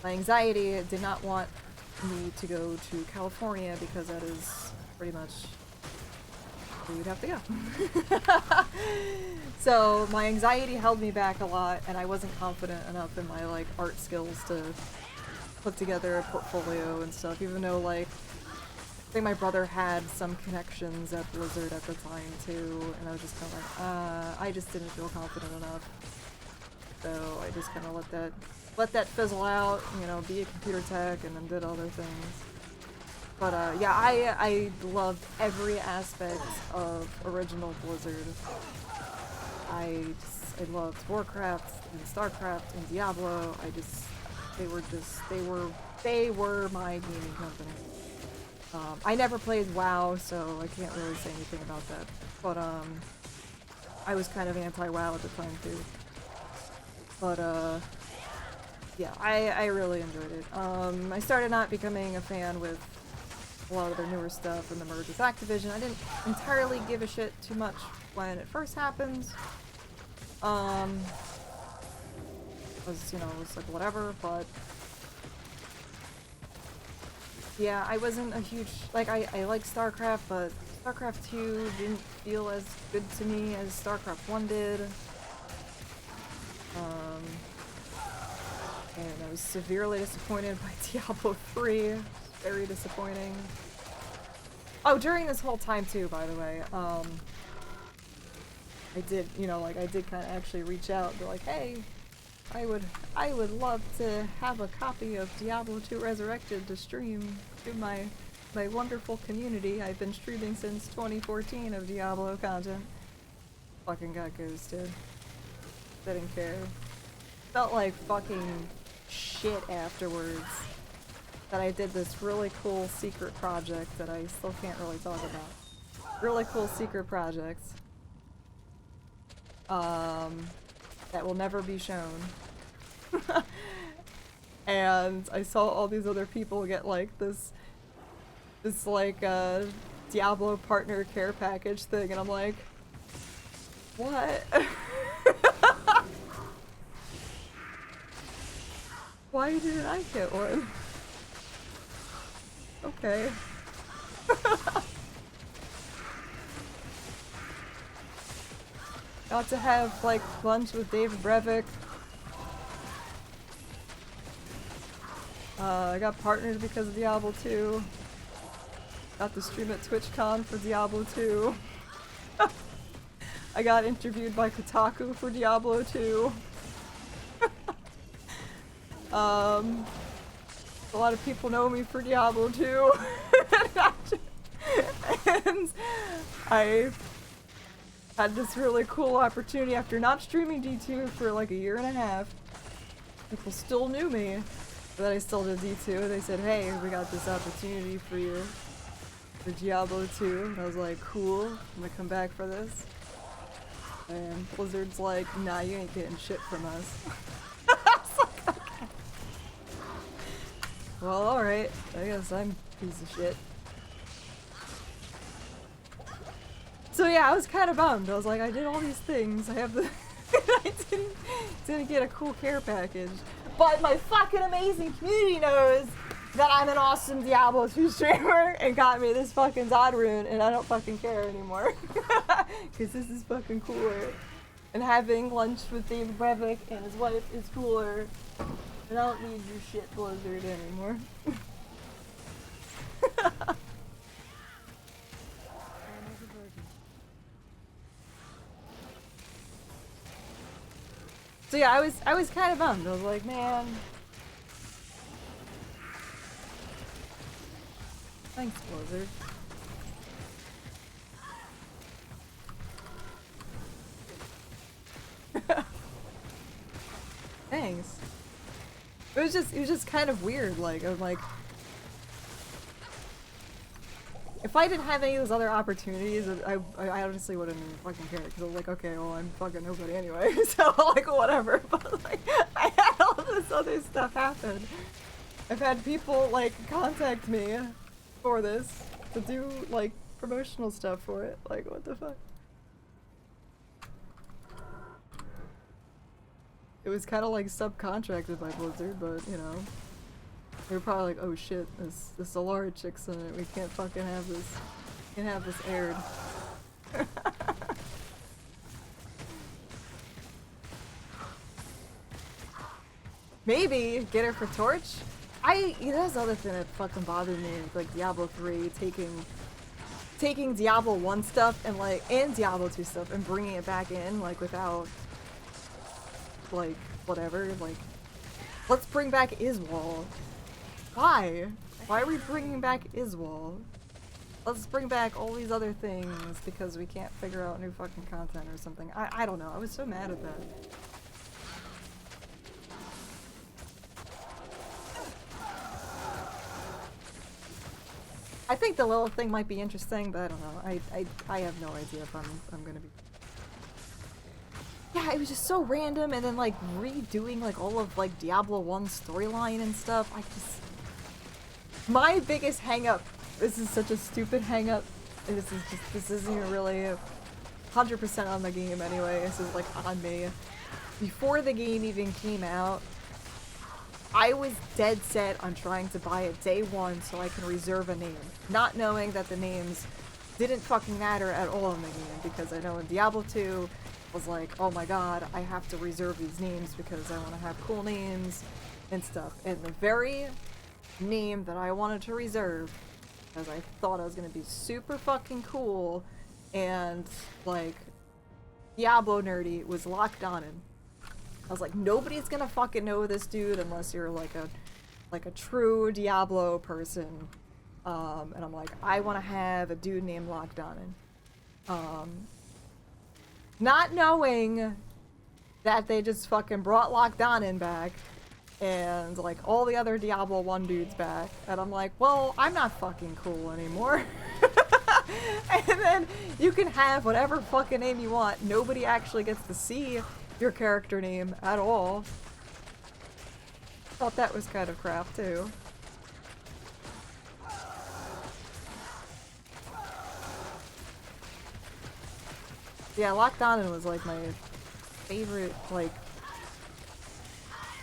my anxiety did not want me to go to California, because that is pretty much where you'd have to go. So, my anxiety held me back a lot, and I wasn't confident enough in my, like, art skills to put together a portfolio and stuff, even though, like, I think my brother had some connections at Blizzard at the time too, and I was just kind of like, I just didn't feel confident enough. So I just kind of let that fizzle out, you know, be a computer tech, and then did other things. But yeah, I loved every aspect of original Blizzard. I loved Warcraft and Starcraft and Diablo. They were my gaming company. I never played WoW, so I can't really say anything about that. But, I was kind of anti-WoW at the time, too. But, yeah, I really enjoyed it. I started not becoming a fan with a lot of their newer stuff and the merge with Activision. I didn't entirely give a shit too much when it first happened. Was, you know, it was like whatever, but yeah, I wasn't a huge, like, I like StarCraft, but StarCraft 2 didn't feel as good to me as StarCraft 1 did. And I was severely disappointed by Diablo 3. Very disappointing. Oh, during this whole time too, by the way, I did, you know, like, I did kind of actually reach out and be like, hey, I would love to have a copy of Diablo 2 Resurrected to stream to my wonderful community. I've been streaming since 2014 of Diablo content. Fucking got ghosted. Didn't care. Felt like fucking shit afterwards. That I did this really cool secret project that I still can't really talk about. Really cool secret projects. That will never be shown. And I saw all these other people get like this like Diablo partner care package thing, and I'm like, what? Why didn't I get one? Okay. Got to have like lunch with David Brevik. I got partnered because of Diablo 2. Got to stream at TwitchCon for Diablo 2. I got interviewed by Kotaku for Diablo 2. A lot of people know me for Diablo 2. And I had this really cool opportunity after not streaming D2 for like a year and a half. People still knew me, but I still did D2. They said, hey, we got this opportunity for you for Diablo 2. And I was like, cool, I'm gonna come back for this. And Blizzard's like, nah, you ain't getting shit from us. I was like, okay. Well, alright. I guess I'm a piece of shit. So yeah, I was kind of bummed. I was like, I did all these things. I have the... I didn't get a cool care package. But my fucking amazing community knows that I'm an awesome Diablo 2 streamer and got me this fucking Zod rune, and I don't fucking care anymore. Because this is fucking cooler. And having lunch with David Brevik and his wife is cooler. And I don't need your shit, Blizzard, anymore. So yeah, I was kind of bummed. I was like, man. Thanks, Blizzard. Thanks. It was just kind of weird. Like, I was like, if I didn't have any of those other opportunities, I honestly wouldn't even fucking care. Because I was like, okay, well, I'm fucking nobody anyway, so like, whatever. But like, I had all this other stuff happen. I've had people like contact me for this to do like promotional stuff for it. Like, what the fuck? It was kind of like subcontracted by Blizzard, but you know. They were probably like, oh shit, this Alara chick's in it, we can't fucking have this, aired. Maybe get her for Torch? That's the other thing that fucking bothered me with like Diablo 3, taking Diablo 1 stuff and Diablo 2 stuff and bringing it back in, like without, like, whatever, like, let's bring back Iswal. Why? Why are we bringing back Iswal? Let's bring back all these other things because we can't figure out new fucking content or something. I don't know. I was so mad at that. I think the Lilith thing might be interesting, but I don't know. I have no idea if I'm gonna be... Yeah, it was just so random, and then like redoing like all of like Diablo 1 storyline and stuff. My biggest hang-up, this is such a stupid hang-up, and this isn't even really 100% on the game anyway, this is like on me. Before the game even came out, I was dead set on trying to buy it day one so I can reserve a name, not knowing that the names didn't fucking matter at all in the game, because I know in Diablo 2 was like, oh my god, I have to reserve these names because I want to have cool names and stuff. And the very name that I wanted to reserve, because I thought I was going to be super fucking cool and like Diablo nerdy, was Locked On. I was like, nobody's gonna fucking know this dude unless you're like a true Diablo person. And I'm like, I want to have a dude named Lockdonin. Not knowing that they just fucking brought Lockdonin back and like all the other Diablo 1 dudes back. And I'm like, well, I'm not fucking cool anymore. And then you can have whatever fucking name you want. Nobody actually gets to see your character name at all. Thought that was kind of crap too. Yeah, Lockdown was like my favorite, like,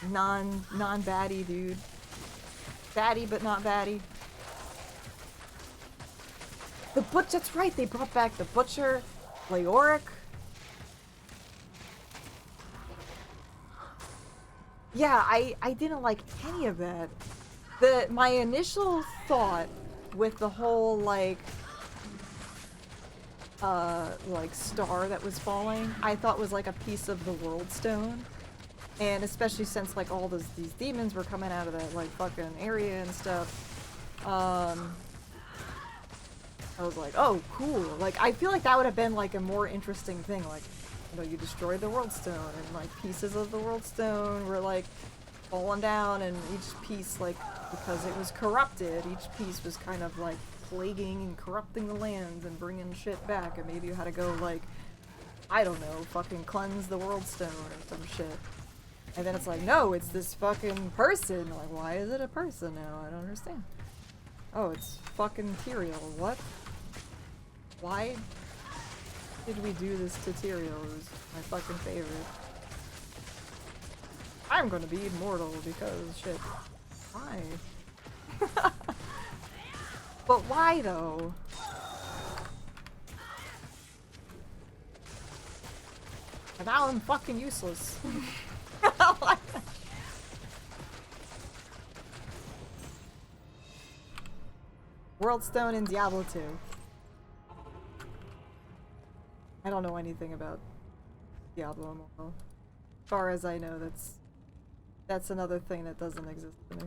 non-baddie dude. Baddie, but not baddie. The Butch, that's right, they brought back the Butcher, Leoric. Yeah, I didn't like any of that. My initial thought with the whole, like star that was falling, I thought was like a piece of the world stone. And especially since like all these demons were coming out of that like fucking area and stuff. I was like, oh, cool. Like, I feel like that would have been like a more interesting thing. Like, you know, you destroyed the world stone and like pieces of the world stone were like falling down, and each piece, like, because it was corrupted, each piece was kind of like plaguing and corrupting the lands and bringing shit back, and maybe you had to go like, I don't know, fucking cleanse the world stone or some shit. And then it's like, no, it's this fucking person. Like, why is it a person now? I don't understand. Oh, it's fucking Tyrael. What? Why did we do this to Tyrael? It was my fucking favorite. I'm gonna be immortal because shit. Why? But why though? And now I'm fucking useless. World Stone in Diablo 2. I don't know anything about Diablo Immortal. As far as I know, that's another thing that doesn't exist to me.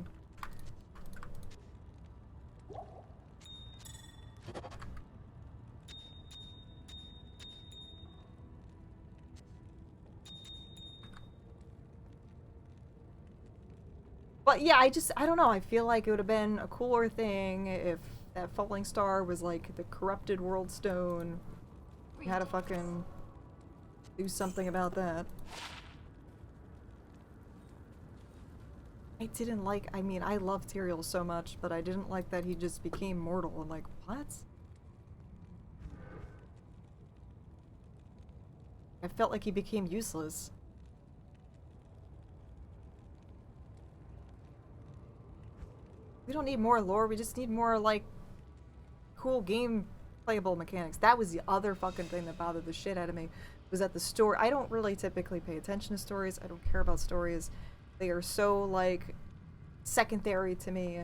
But yeah, I don't know, I feel like it would have been a cooler thing if that falling star was like the corrupted world stone. We had to fucking do something about that. I mean, I love Tyrael so much, but I didn't like that he just became mortal. I'm like, what? I felt like he became useless. We don't need more lore, we just need more, like, cool game playable mechanics. That was the other fucking thing that bothered the shit out of me, was that the story— I don't really typically pay attention to stories, I don't care about stories. They are so, like, secondary to me,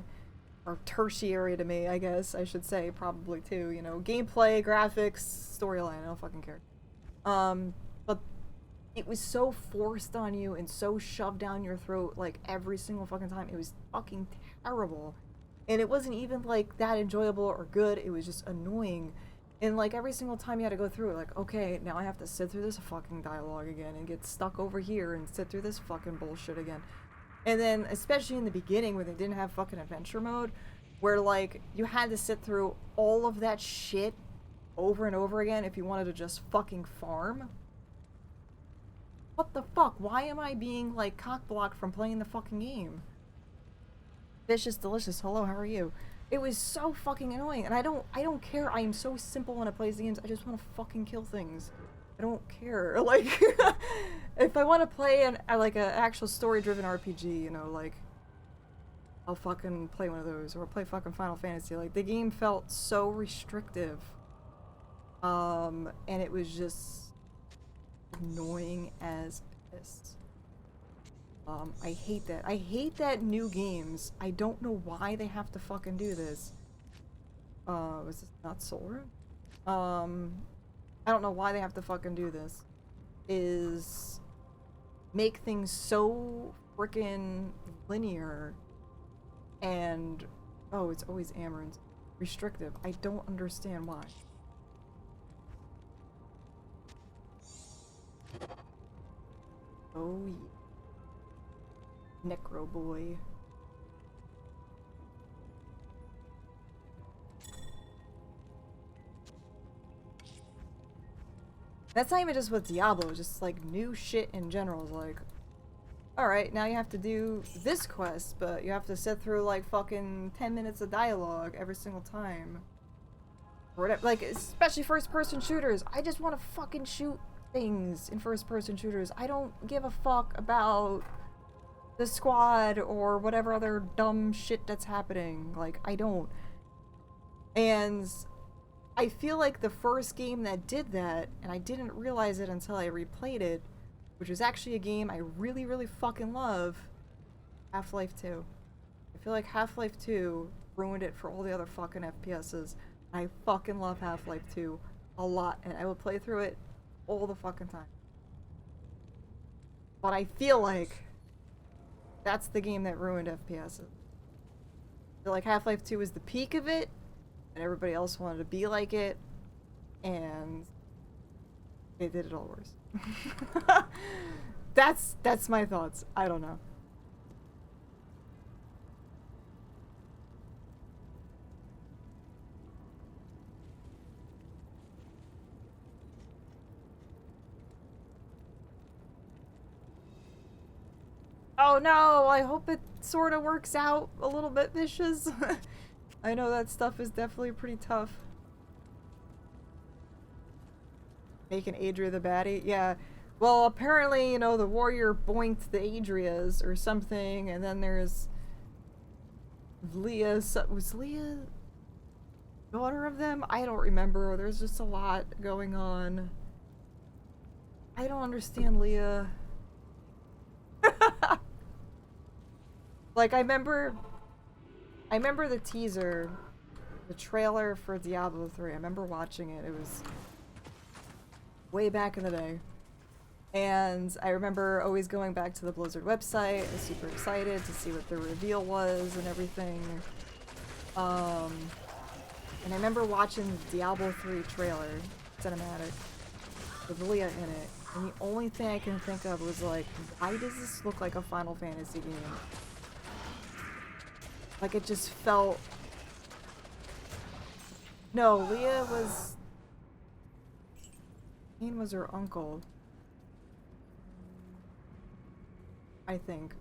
or tertiary to me, I guess I should say, probably too, you know. Gameplay, graphics, storyline, I don't fucking care. But it was so forced on you and so shoved down your throat, like, every single fucking time. It was fucking terrible. And it wasn't even, like, that enjoyable or good. It was just annoying. And, like, every single time you had to go through it, like, okay, now I have to sit through this fucking dialogue again and get stuck over here and sit through this fucking bullshit again. And then, especially in the beginning where they didn't have fucking adventure mode, where, like, you had to sit through all of that shit over and over again if you wanted to just fucking farm. What the fuck? Why am I being, like, cock-blocked from playing the fucking game? Vicious Delicious, hello, how are you? It was so fucking annoying, and I don't care. I am so simple when I play these games. I just want to fucking kill things. I don't care. Like, if I want to play an actual story-driven RPG, you know, like, I'll fucking play one of those, or play fucking Final Fantasy. Like, the game felt so restrictive. And it was just annoying as piss. I hate that. I hate that new games, I don't know why they have to fucking do this. Was this not Solar? I don't know why they have to fucking do this. Is make things so freaking linear and oh, it's always Amaranth restrictive. I don't understand why. Oh yeah. Necro boy. That's not even just with Diablo, just like new shit in general. Is like, alright, now you have to do this quest, but you have to sit through like fucking 10 minutes of dialogue every single time. Or whatever. Like, especially first person shooters. I just want to fucking shoot things in first person shooters. I don't give a fuck about the squad or whatever other dumb shit that's happening. Like, I don't. And I feel like the first game that did that, and I didn't realize it until I replayed it, which was actually a game I really, really fucking love, Half-Life 2. I feel like Half-Life 2 ruined it for all the other fucking FPSs. I fucking love Half-Life 2 a lot, and I would play through it all the fucking time. But I feel like that's the game that ruined FPSs. I feel like Half-Life 2 was the peak of it, and everybody else wanted to be like it, and they did it all worse. That's my thoughts. I don't know. Oh no, I hope it sort of works out a little bit, Vicious. I know that stuff is definitely pretty tough. Making Adria the baddie? Yeah. Well, apparently, you know, the warrior boinked the Adrias or something, and then there's Leah. Was Leah daughter of them? I don't remember. There's just a lot going on. I don't understand Leah. Like, I remember the teaser, the trailer for Diablo 3. I remember watching it. It was way back in the day. And I remember always going back to the Blizzard website. I was super excited to see what the reveal was and everything. And I remember watching the Diablo 3 trailer, cinematic, with Leah in it. And the only thing I can think of was like, why does this look like a Final Fantasy game? Like, it just felt... No, Leah was... Cain was her uncle. I think.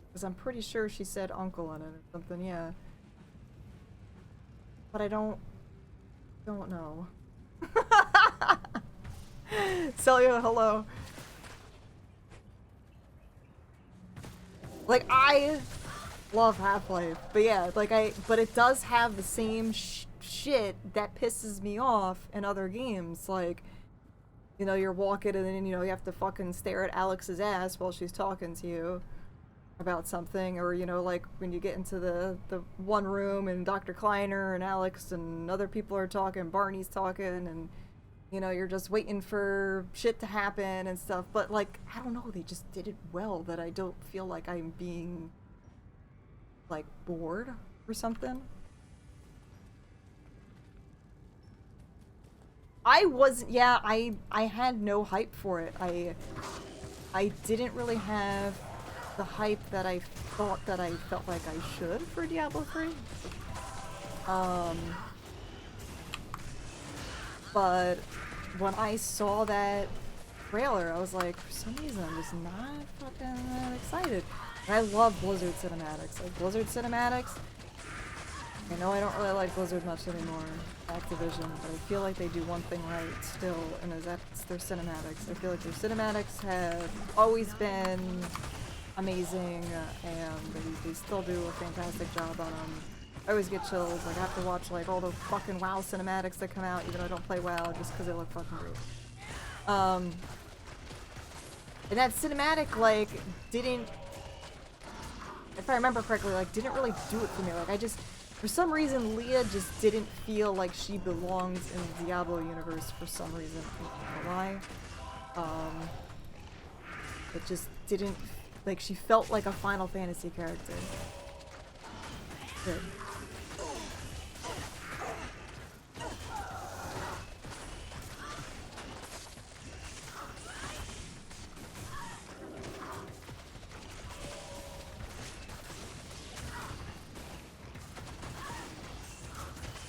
Because I'm pretty sure she said uncle in it or something, yeah. But I don't know. Celia, hello. Like, I love Half-Life, but yeah, like but it does have the same shit that pisses me off in other games. Like, you know, you're walking and then, you know, you have to fucking stare at Alex's ass while she's talking to you about something, or, you know, like when you get into the one room and Dr. Kleiner and Alex and other people are talking, Barney's talking, and, you know, you're just waiting for shit to happen and stuff. But, like, I don't know, they just did it well that I don't feel like I'm being, like, bored or something. I wasn't, yeah, I had no hype for it. I didn't really have the hype that I thought that I felt like I should for Diablo 3. But when I saw that trailer, I was like, for some reason, I'm just not fucking that excited. And I love Blizzard cinematics. Like, Blizzard cinematics, I know I don't really like Blizzard much anymore, Activision, but I feel like they do one thing right still, and that's their cinematics. I feel like their cinematics have always been amazing, and they still do a fantastic job on them. I always get chills. Like, I have to watch, like, all the fucking WoW cinematics that come out, even though I don't play WoW, just because they look fucking great. And that cinematic, like, didn't, if I remember correctly, like, didn't really do it for me. Like, I just, for some reason, Leah just didn't feel like she belongs in the Diablo universe for some reason. I don't know why. It just didn't, like, she felt like a Final Fantasy character. Good.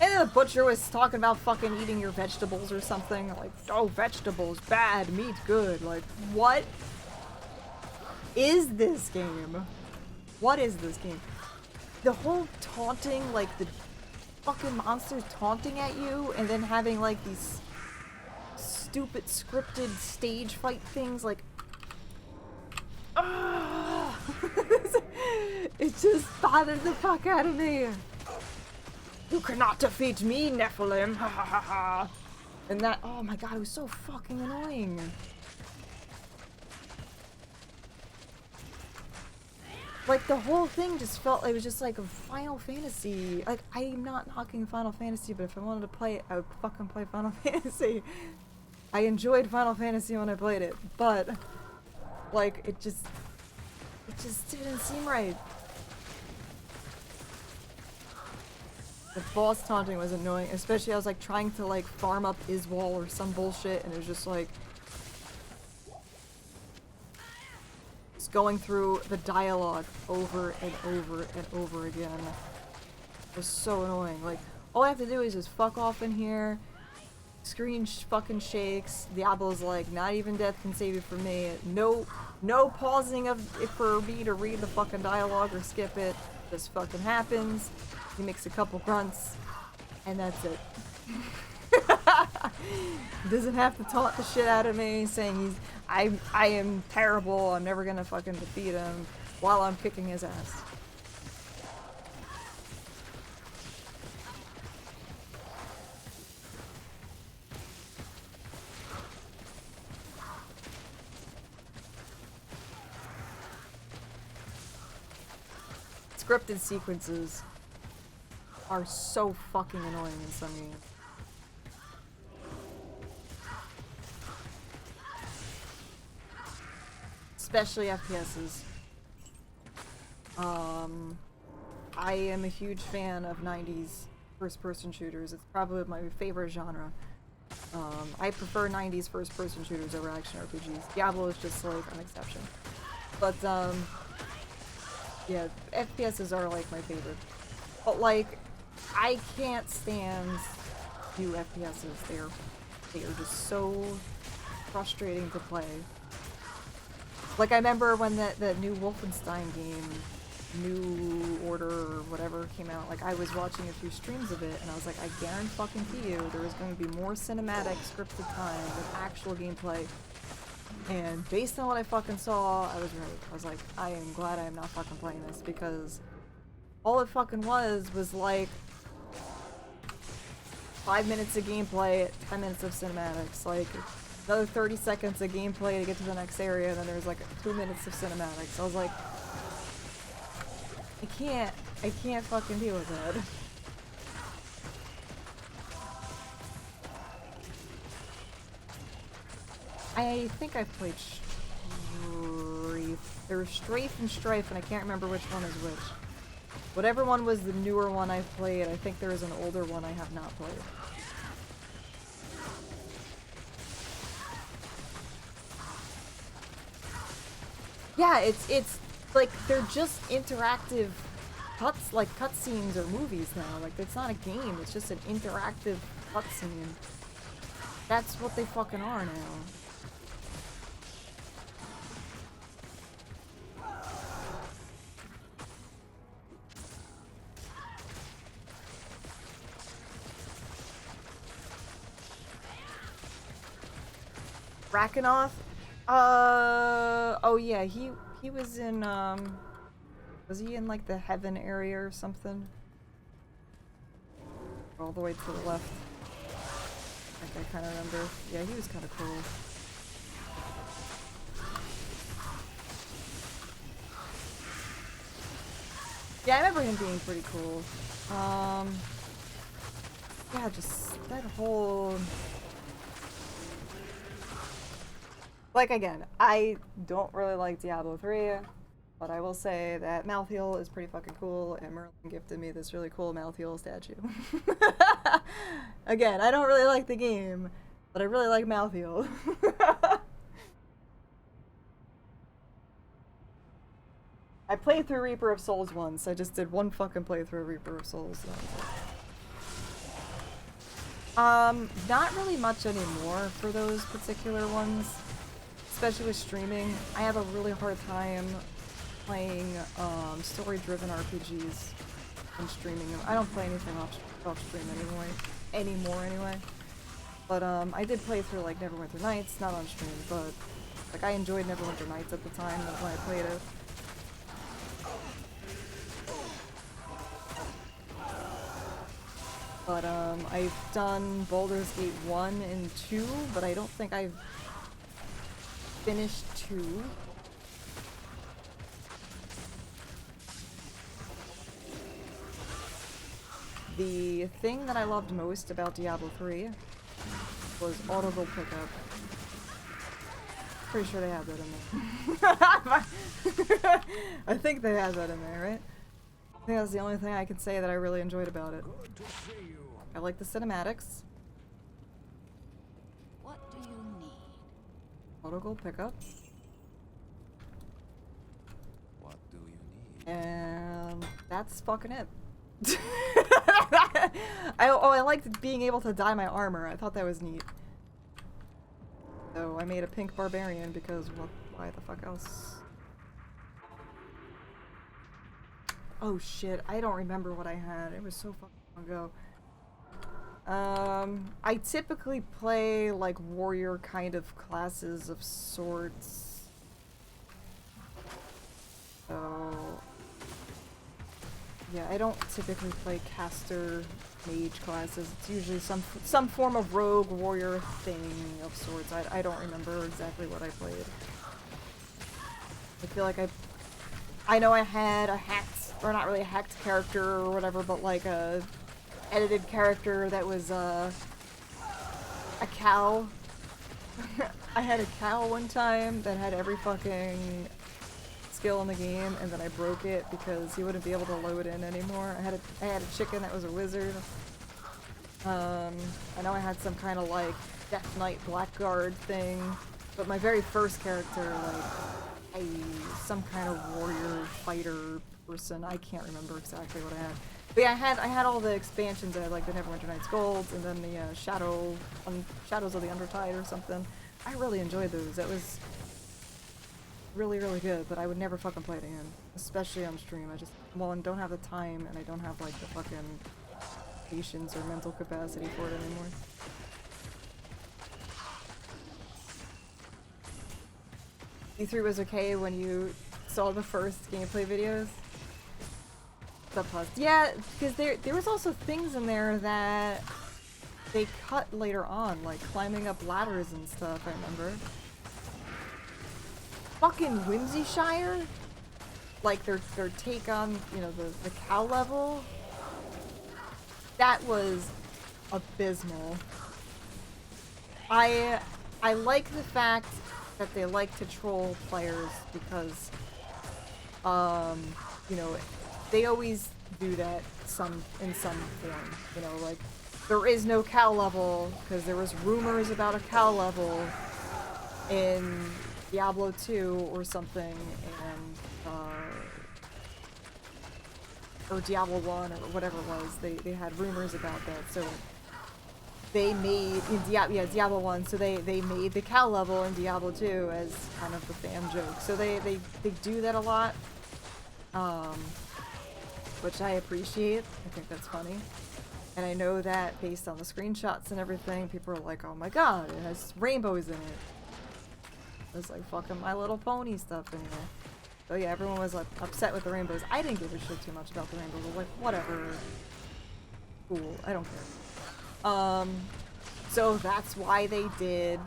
And then the butcher was talking about fucking eating your vegetables or something. Like, oh, vegetables, bad, meat, good. Like, what is this game? What is this game? The whole taunting, like, the fucking monsters taunting at you, and then having, like, these stupid scripted stage fight things, like, it just bothered the fuck out of me. You cannot defeat me, Nephilim. Ha ha ha ha. And that, oh my god, it was so fucking annoying. Like, the whole thing just felt, it was just like a Final Fantasy. Like, I'm not knocking Final Fantasy, but if I wanted to play it, I would fucking play Final Fantasy. I enjoyed Final Fantasy when I played it, but, like, it just didn't seem right. The boss taunting was annoying, especially I was like trying to like farm up Iswal or some bullshit, and it was just like just going through the dialogue over and over and over again. It was so annoying. Like, all I have to do is just fuck off in here, screen fucking shakes, Diablo's like, not even death can save you from me. No pausing of it for me to read the fucking dialogue or skip it. Just fucking happens. He makes a couple grunts, and that's it. Doesn't have to taunt the shit out of me, saying I am terrible, I'm never gonna fucking defeat him, while I'm kicking his ass. Scripted sequences are so fucking annoying in some games. Especially FPSs. I am a huge fan of 90s first-person shooters. It's probably my favorite genre. I prefer 90s first-person shooters over action RPGs. Diablo is just like an exception. But, yeah, FPSs are like my favorite. But like, I can't stand new FPSs. They are just so frustrating to play. Like, I remember when the new Wolfenstein game, New Order or whatever came out, like, I was watching a few streams of it, and I was like, I guarantee you there is going to be more cinematic scripted time than actual gameplay. And based on what I fucking saw, I was right. I was like, I am glad I am not fucking playing this, because all it fucking was like 5 minutes of gameplay, 10 minutes of cinematics, like another 30 seconds of gameplay to get to the next area, and then there was like 2 minutes of cinematics. I was like, I can't fucking deal with that. I think I've played Strafe. There was Strafe and Strife, and I can't remember which one is which. Whatever one was the newer one I've played, I think there is an older one I have not played. Yeah, it's like they're just interactive cutscenes or movies now. Like, it's not a game, it's just an interactive cutscene. That's what they fucking are now. Rakanoth? Oh yeah, he was in, was he in like the heaven area or something? All the way to the left. Like, I kinda remember. Yeah, he was kinda cool. Yeah, I remember him being pretty cool. Yeah, just that whole Like, again, I don't really like Diablo 3, but I will say that Malthael is pretty fucking cool, and Merlin gifted me this really cool Malthael statue. Again, I don't really like the game, but I really like Malthael. I played through Reaper of Souls once. I just did one fucking playthrough of Reaper of Souls. Not really much anymore for those particular ones. Especially with streaming. I have a really hard time playing story-driven RPGs and streaming them. I don't play anything off stream anymore anyway. But I did play through like Neverwinter Nights, not on stream, but like I enjoyed Neverwinter Nights at the time when I played it. But I've done Baldur's Gate 1 and 2, but I don't think I've finished 2. The thing that I loved most about Diablo 3 was audible pickup. Pretty sure they have that in there. I think they have that in there, right? I think that's the only thing I can say that I really enjoyed about it. I like the cinematics. What do you need? Audible pickup. What do you need? And that's fucking it. I liked being able to dye my armor. I thought that was neat. So I made a pink barbarian because why the fuck else? Oh shit, I don't remember what I had. It was so fucking long ago. I typically play like warrior kind of classes of sorts. So yeah, I don't typically play caster mage classes. It's usually some form of rogue warrior thing of sorts. I don't remember exactly what I played. I feel like I know I had a hacked, or not really a hacked character or whatever, but like a edited character that was a cow. I had a cow one time that had every fucking skill in the game, and then I broke it because he wouldn't be able to load in anymore. I had a chicken that was a wizard. I know I had some kind of like Death Knight Blackguard thing, but my very first character, like some kind of warrior fighter person. I can't remember exactly what I had. But yeah, I had all the expansions. I had like the Neverwinter Nights Golds, and then the Shadows of the Undertide or something. I really enjoyed those. That was really, really good, but I would never fucking play it again. Especially on stream. I just, well, and don't have the time, and I don't have like the fucking patience or mental capacity for it anymore. E3 was okay when you saw the first gameplay videos? Subplots. Yeah, because there was also things in there that they cut later on, like climbing up ladders and stuff, I remember. Fucking Whimsyshire? Like their take on, you know, the cow level? That was abysmal. I like the fact that they like to troll players because, you know, they always do that in some form. You know, like, there is no cow level because there was rumors about a cow level in Diablo 2 or something, and or Diablo 1 or whatever it was. They had rumors about that, so they made Diablo 1, so they made the cow level in Diablo 2 as kind of the fan joke. So they do that a lot, which I appreciate. I think that's funny. And I know that based on the screenshots and everything, people are like, oh my god, it has rainbows in it. There's like fucking My Little Pony stuff in there. So yeah, everyone was like upset with the rainbows. I didn't give a shit too much about the rainbows. I was like, whatever. Cool, I don't care. So that's why they did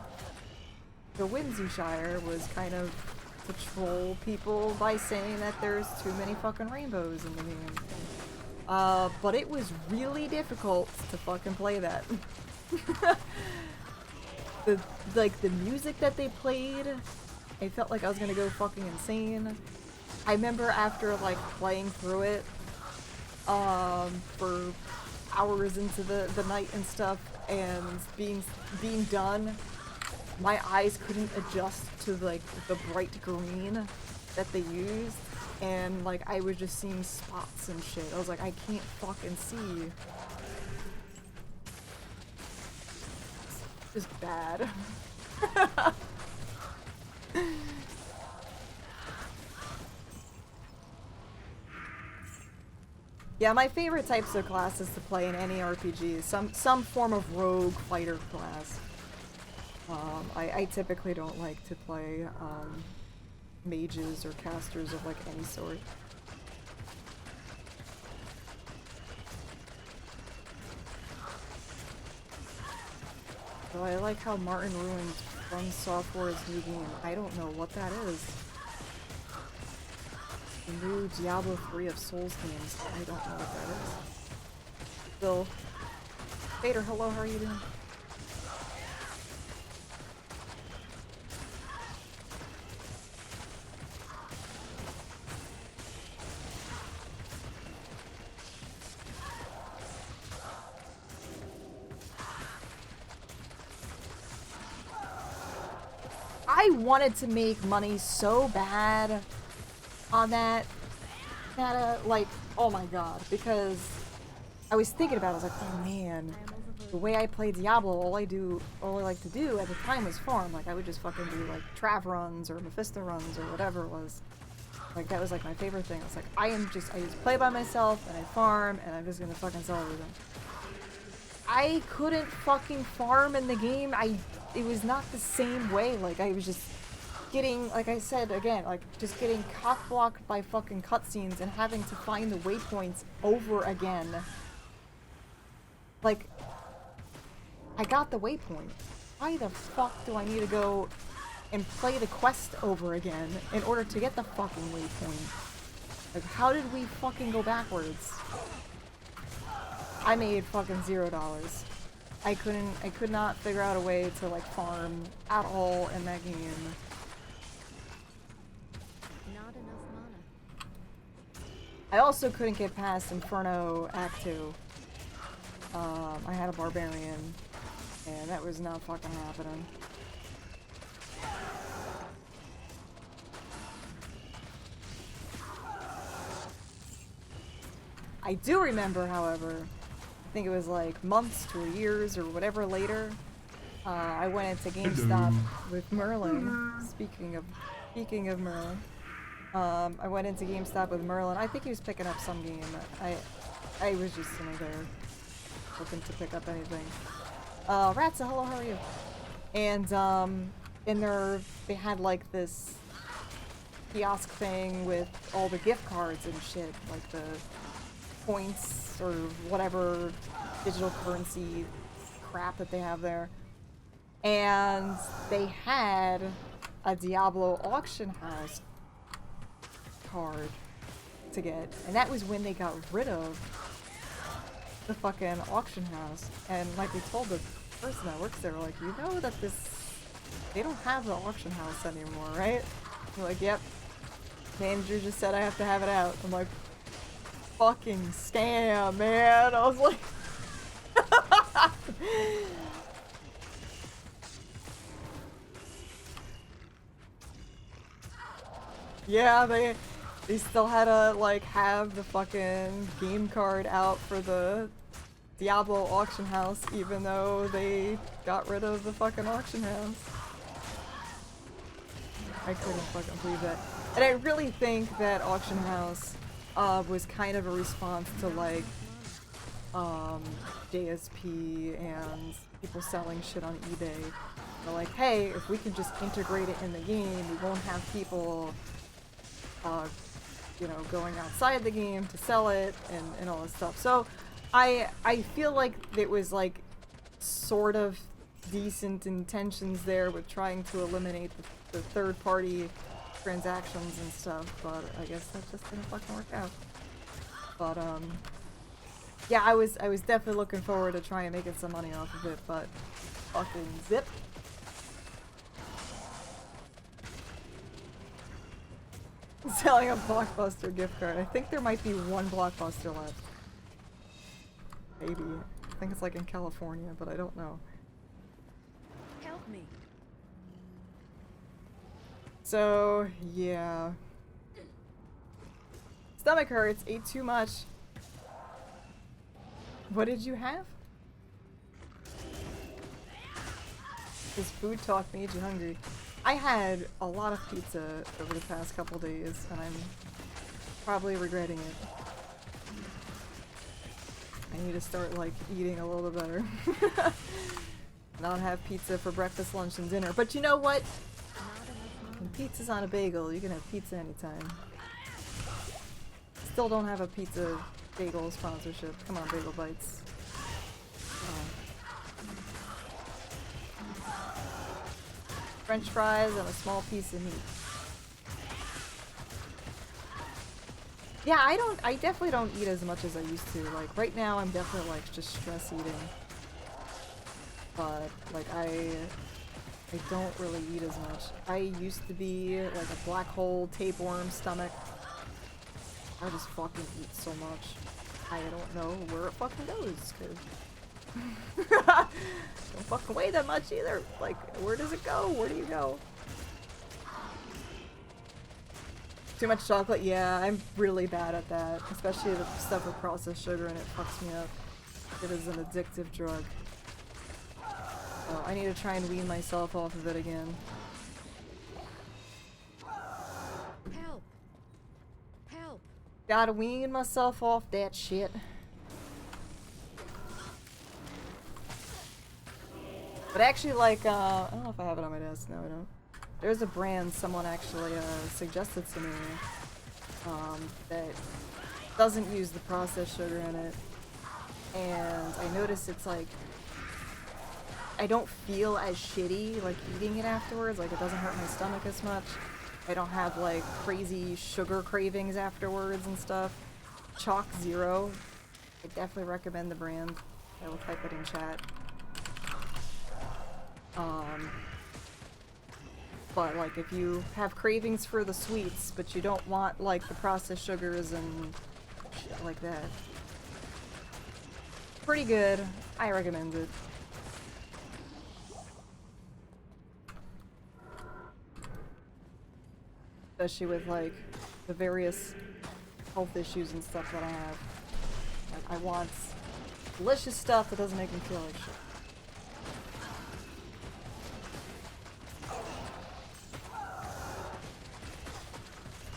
the Whimsyshire, was kind of to troll people by saying that there's too many fucking rainbows in the game. But it was really difficult to fucking play that. the music that they played, I felt like I was gonna go fucking insane. I remember after like playing through it for hours into the night and stuff, and being done, my eyes couldn't adjust to like the bright green that they used, and like I was just seeing spots and shit. I was like, I can't fucking see. It's just bad. Yeah, my favorite types of classes to play in any RPG is some form of rogue fighter class. I typically don't like to play mages or casters of like any sort. So I like how Martin ruined From Software's new game. I don't know what that is. The new Diablo 3 of Souls games. I don't know what that is. Still. Vader, hello, how are you doing? I wanted to make money so bad on that, like, oh my god, because I was thinking about it, I was like, oh man, the way I play Diablo, all I like to do at the time was farm. Like, I would just fucking do like Trav runs or Mephisto runs or whatever it was. Like, that was like my favorite thing. I was like, I just play by myself and I farm and I'm just gonna fucking sell everything. I couldn't fucking farm in the game. It was not the same way. Like, I was just getting, like I said again, like just getting cock-blocked by fucking cutscenes and having to find the waypoints over again. Like, I got the waypoint. Why the fuck do I need to go and play the quest over again in order to get the fucking waypoint? Like, how did we fucking go backwards? I made fucking $0. I could not figure out a way to like farm at all in that game. Not enough mana. I also couldn't get past Inferno Act 2. I had a barbarian, and that was not fucking happening. I do remember, however, I think it was like months to years or whatever later, I went into GameStop with Merlin. Speaking of Merlin, I went into GameStop with Merlin. I think he was picking up some game. I was just sitting there looking to pick up anything. Ratsa, hello, how are you? And in there they had like this kiosk thing with all the gift cards and shit, like the points or whatever digital currency crap that they have there. And they had a Diablo auction house card to get, and that was when they got rid of the fucking auction house. And like, we told the person that works there, like, you know that they don't have the auction house anymore, right? They're like, yep, manager just said I have to have it out. I'm like, fucking scam, man. I was like yeah, they still had to like have the fucking game card out for the Diablo auction house, even though they got rid of the fucking auction house. I couldn't fucking believe that. And I really think that auction house was kind of a response to like JSP and people selling shit on eBay. They're like, hey, if we can just integrate it in the game, we won't have people you know, going outside the game to sell it and all this stuff. So I feel like it was like sort of decent intentions there with trying to eliminate the third party transactions and stuff, but I guess that just didn't fucking work out. But yeah, I was definitely looking forward to trying making some money off of it, but fucking zip. Selling a Blockbuster gift card. I think there might be one Blockbuster left. Maybe. I think it's like in California, but I don't know. Help me. So, yeah. Stomach hurts, ate too much. What did you have? This food talk made you hungry. I had a lot of pizza over the past couple days, and I'm probably regretting it. I need to start, like, eating a little bit better. Not have pizza for breakfast, lunch, and dinner. But you know what? When pizza's on a bagel, you can have pizza anytime. Still don't have a pizza bagel sponsorship. Come on, Bagel Bites. French fries and a small piece of meat. Yeah, I definitely don't eat as much as I used to. Like, right now I'm definitely, like, just stress eating. But, like, I don't really eat as much. I used to be, like, a black hole tapeworm stomach. I just fucking eat so much. I don't know where it fucking goes, cause don't fucking weigh that much either. Like, where does it go? Where do you go? Too much chocolate? Yeah, I'm really bad at that. Especially the stuff with processed sugar and it fucks me up. It is an addictive drug. So I need to try and wean myself off of it again. Help. Help. Gotta wean myself off that shit. But actually, like, I don't know if I have it on my desk. No, I don't. There's a brand someone actually suggested to me that doesn't use the processed sugar in it. And I noticed it's like, I don't feel as shitty, like, eating it afterwards. Like, it doesn't hurt my stomach as much. I don't have, like, crazy sugar cravings afterwards and stuff. Chalk Zero. I definitely recommend the brand. I will type it in chat. But, like, if you have cravings for the sweets, but you don't want, like, the processed sugars and shit like that. Pretty good. I recommend it. Especially with, like, the various health issues and stuff that I have. Like, I want delicious stuff that doesn't make me feel like shit.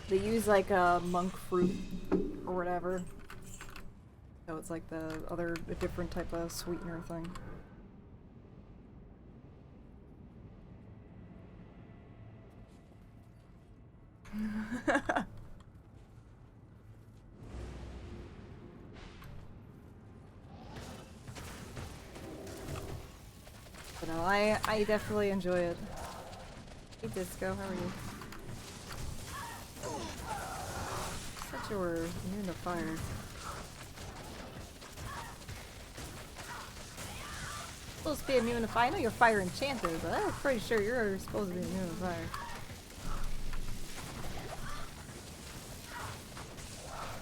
They use, like, a monk fruit or whatever. So it's like a different type of sweetener thing. But no, I definitely enjoy it. Hey Disco, how are you? Thought you were immune to fire. Supposed to be immune to fire. I know you're fire enchanted, but I'm pretty sure you're supposed to be immune to fire.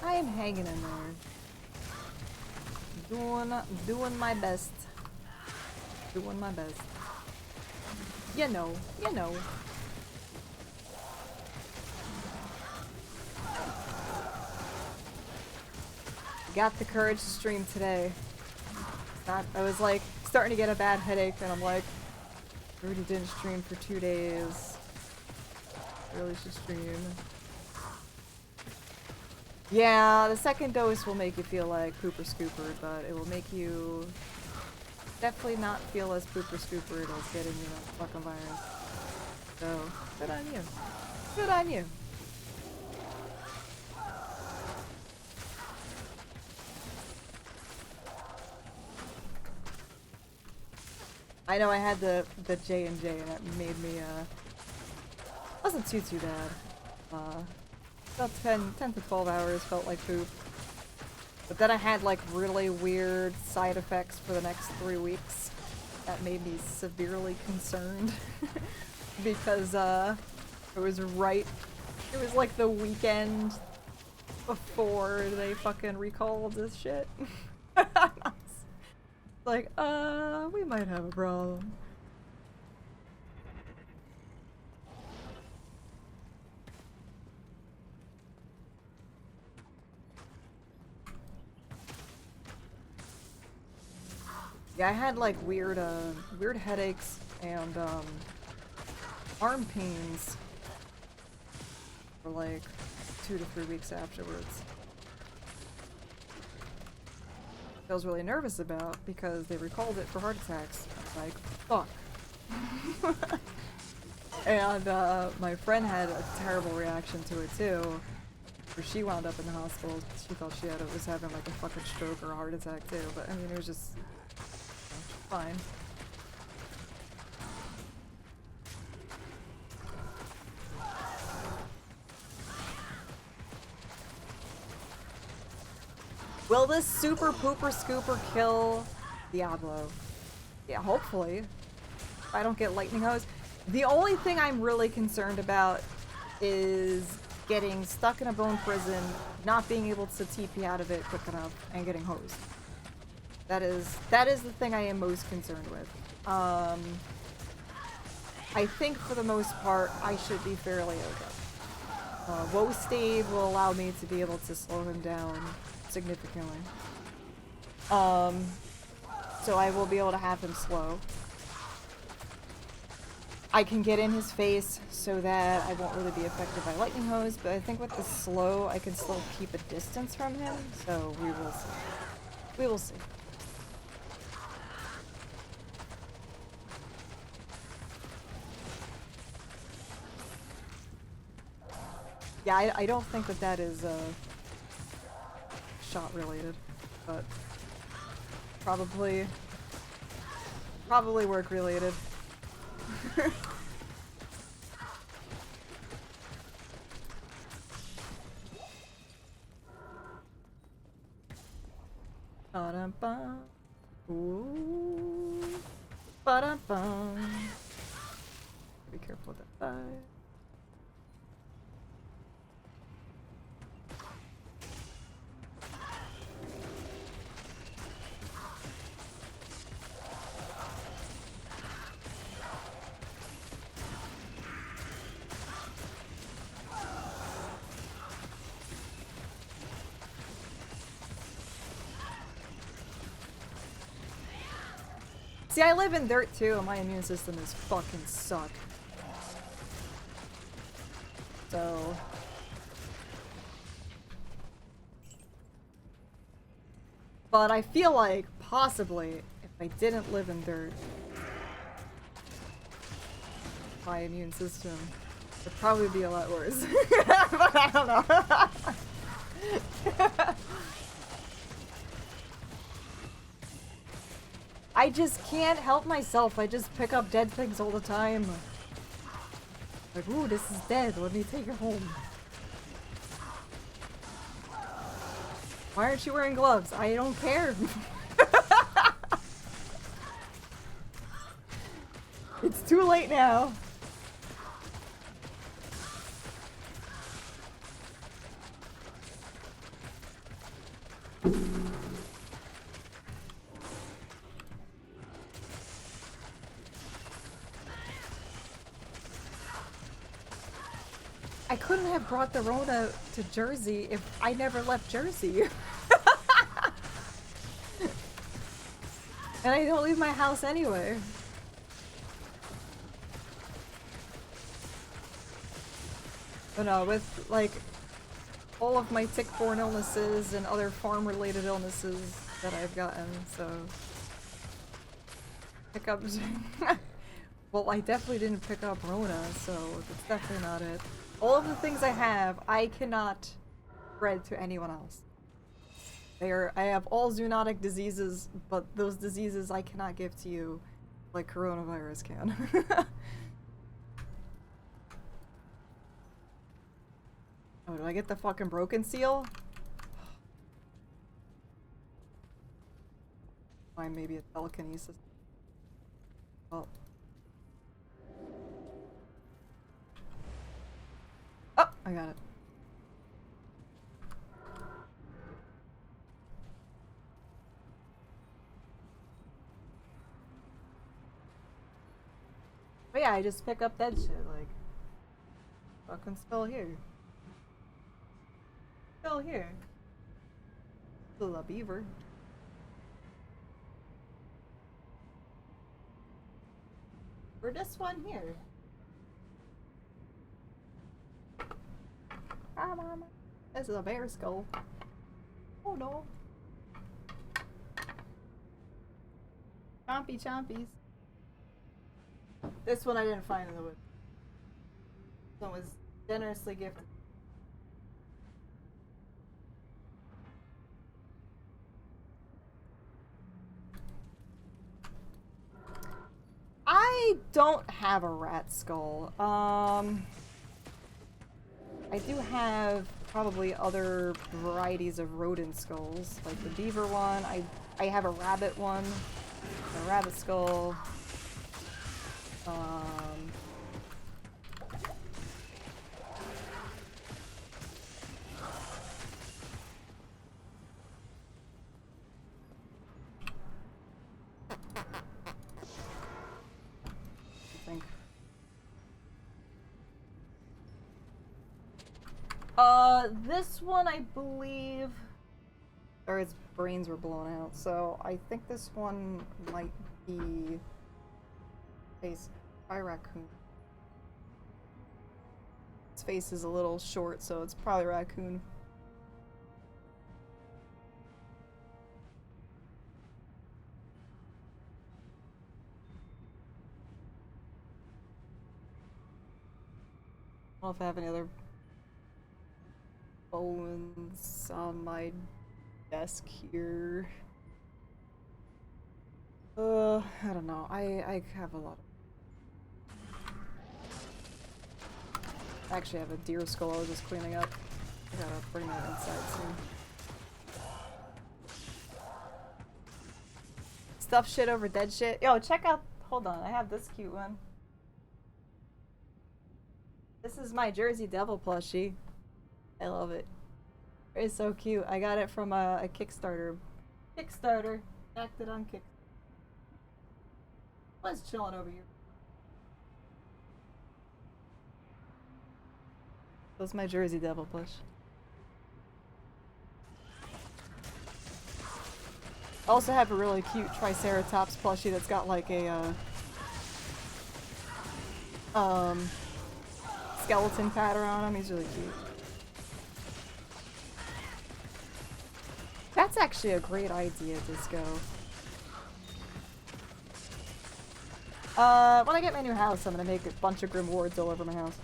I am hanging in there. Doing my best. Doing my best. You know, you know. Got the courage to stream today. I was like starting to get a bad headache and I'm like, I already didn't stream for 2 days. I really should stream. Yeah, the second dose will make you feel like pooper scooper, but it will make you definitely not feel as pooper scooper as getting, you know, the fucking virus. So, good on you. Good on you. I know I had the J&J and it made me, wasn't too bad. About 10 to 12 hours felt like poop. But then I had like really weird side effects for the next 3 weeks. That made me severely concerned. Because, it was right It was like the weekend before they fucking recalled this shit. Like, we might have a problem. Yeah, I had like weird headaches and arm pains for like 2 to 3 weeks afterwards. I was really nervous about because they recalled it for heart attacks. Like, fuck. And my friend had a terrible reaction to it too. Where she wound up in the hospital. She thought was having like a fucking stroke or a heart attack too. But I mean, it was just fine. Will this super pooper scooper kill Diablo? Yeah, hopefully. If I don't get lightning hose. The only thing I'm really concerned about is getting stuck in a bone prison, not being able to TP out of it quick enough, and getting hosed. That is the thing I am most concerned with. I think for the most part, I should be fairly okay. Woe Stave will allow me to be able to slow him down significantly. So I will be able to have him slow. I can get in his face so that I won't really be affected by lightning hose, but I think with the slow, I can still keep a distance from him, so we will see. We will see. Yeah, I don't think that is shot related, but probably work related. Ba-dum-bum. Ooh. Ba-dum-bum. Be careful with that fire. See, I live in dirt too, and my immune system is fucking suck. So... But I feel like, possibly, if I didn't live in dirt, my immune system would probably be a lot worse. But I don't know. I just can't help myself. I just pick up dead things all the time. Like, ooh, this is dead. Let me take it home. Why aren't you wearing gloves? I don't care. It's too late now. I couldn't have brought the Rona to Jersey if I never left Jersey. And I don't leave my house anyway. But no, with like all of my tick-borne illnesses and other farm-related illnesses that I've gotten, so pick up. Well, I definitely didn't pick up Rona, so it's definitely not it. All of the things I have, I cannot spread to anyone else. I have all zoonotic diseases, but those diseases I cannot give to you like coronavirus can. Oh, do I get the fucking broken seal? Fine, maybe a telekinesis. Oh. Oh! I got it. But yeah, I just pick up that shit, like, fucking still here. Still here. Still a beaver. Or this one here. Hi, mama. This is a bear skull. Oh no. Chompy chompies. This one I didn't find in the woods. This one was generously gifted. I don't have a rat skull. I do have probably other varieties of rodent skulls, like the beaver one. I have a rabbit one, a rabbit skull. This one I believe, or its brains were blown out, so I think this one might be face by raccoon. Its face is a little short, so it's probably raccoon. I don't know if I have any other bones on my desk here. I don't know. I have a lot of... I actually have a deer skull I was just cleaning up. I gotta bring that inside soon. Stuff shit over dead shit. Yo, check out... Hold on, I have this cute one. This is my Jersey Devil plushie. I love it. It's so cute. I got it from a Kickstarter. Acted on Kickstarter. I was chilling over here. That's my Jersey Devil plush. I also have a really cute Triceratops plushie that's got like a skeleton pattern on him. He's really cute. That's actually a great idea, Disco. When I get my new house, I'm gonna make a bunch of Grim Wards all over my house.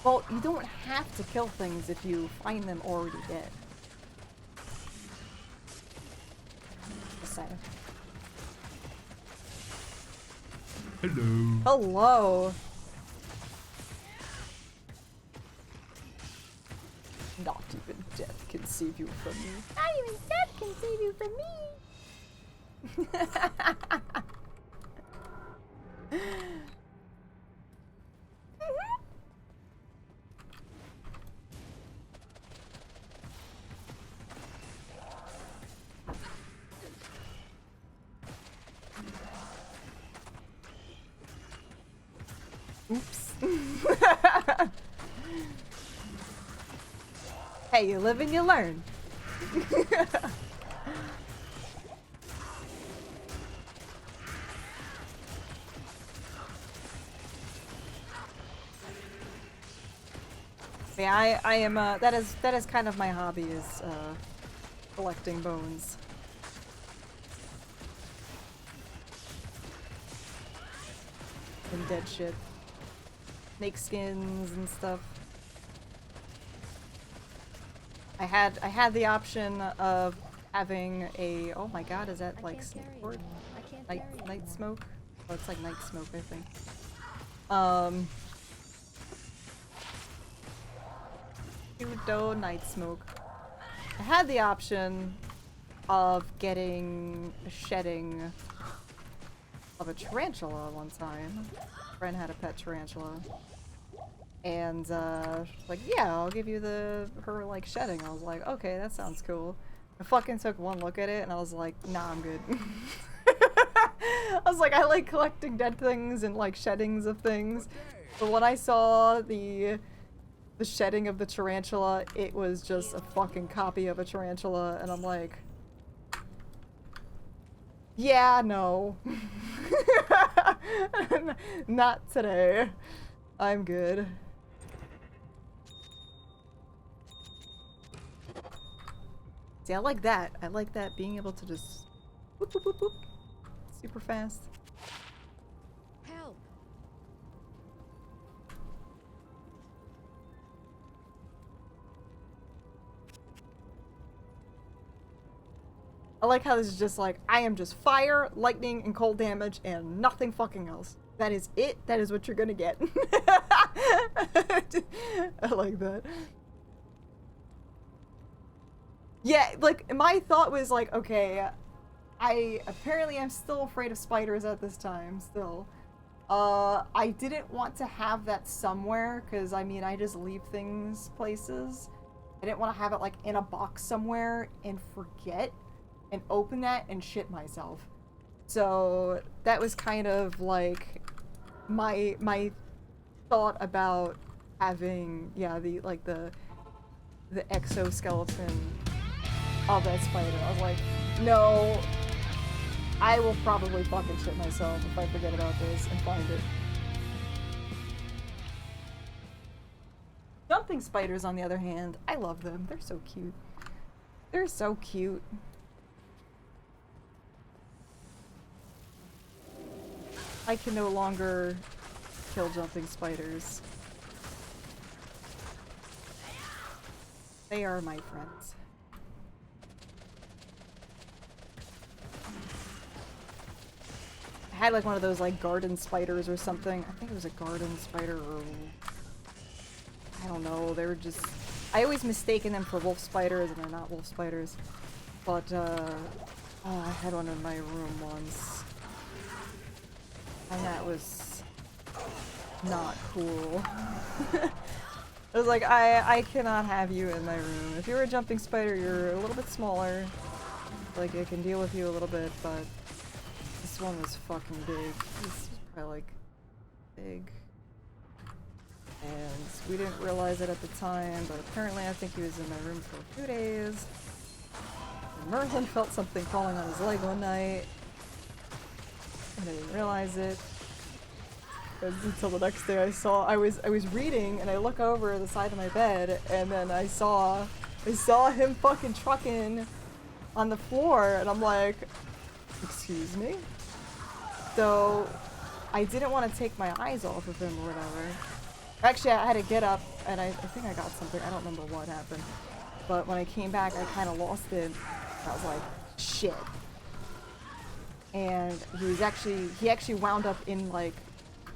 Well, you don't have to kill things if you find them already dead. Just saying. Hello. Hello! Not even death can save you from me. Not even death can save you from me! Oops. Hey, you live and you learn. Yeah, I am that is kind of my hobby, is collecting bones. And dead shit. Snake skins and stuff. I had the option of having a... Oh my god, is that like snakeboard? Night smoke? Oh, it's like night smoke, I think. Pseudo night smoke. I had the option of getting a shedding of a tarantula one time. A friend had a pet tarantula. And she's like, yeah, I'll give you her like shedding. I was like, okay, that sounds cool. I fucking took one look at it and I was like, nah, I'm good. I was like, I like collecting dead things and like sheddings of things. But when I saw the shedding of the tarantula, it was just a fucking copy of a tarantula, and I'm like, yeah, no. Not today. I'm good. See, I like that. I like that, being able to just whoop, whoop, whoop, whoop. Super fast. Help! I like how this is just like, I am just fire, lightning, and cold damage, and nothing fucking else. That is it. That is what you're gonna get. I like that. Yeah, like, my thought was like, okay, I apparently am still afraid of spiders at this time, still. I didn't want to have that somewhere, because, I mean, I just leave things places. I didn't want to have it, like, in a box somewhere and forget and open that and shit myself. So, that was kind of, like, my thought about having, yeah, the exoskeleton of that spider. I was like, no, I will probably fucking shit myself if I forget about this and find it. Jumping spiders, on the other hand, I love them. They're so cute. They're so cute. I can no longer kill jumping spiders. They are my friends. I had like one of those like garden spiders or something. I think it was a garden spider or I don't know. They were just, I always mistaken them for wolf spiders and they're not wolf spiders. But oh, I had one in my room once. And that was not cool. I was like, I cannot have you in my room. If you're a jumping spider, you're a little bit smaller. Like, I can deal with you a little bit, but this one was fucking big. This was probably, like, big. And we didn't realize it at the time, but apparently I think he was in my room for a few days. And Merlin felt something crawling on his leg one night. And I didn't realize it. Until the next day I was reading and I look over the side of my bed and then I saw him fucking trucking on the floor and I'm like, excuse me? So I didn't want to take my eyes off of him or whatever. Actually, I had to get up and I think I got something. I don't remember what happened. But when I came back, I kind of lost it. I was like, shit. And he actually wound up in like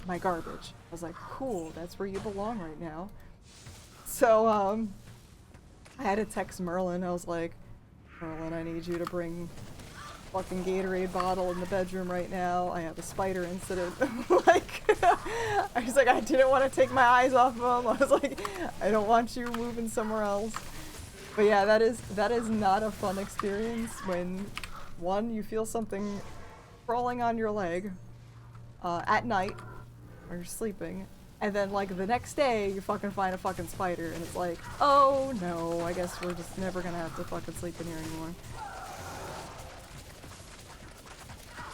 my garbage. I was like, cool, that's where you belong right now. So, I had to text Merlin. I was like, Merlin, I need you to bring fucking Gatorade bottle in the bedroom right now. I have a spider incident. Like, I was like, I didn't want to take my eyes off of him. I was like, I don't want you moving somewhere else. But yeah, that is not a fun experience when, one, you feel something crawling on your leg at night, or you're sleeping, and then like the next day you fucking find a fucking spider and it's like, oh no, I guess we're just never gonna have to fucking sleep in here anymore.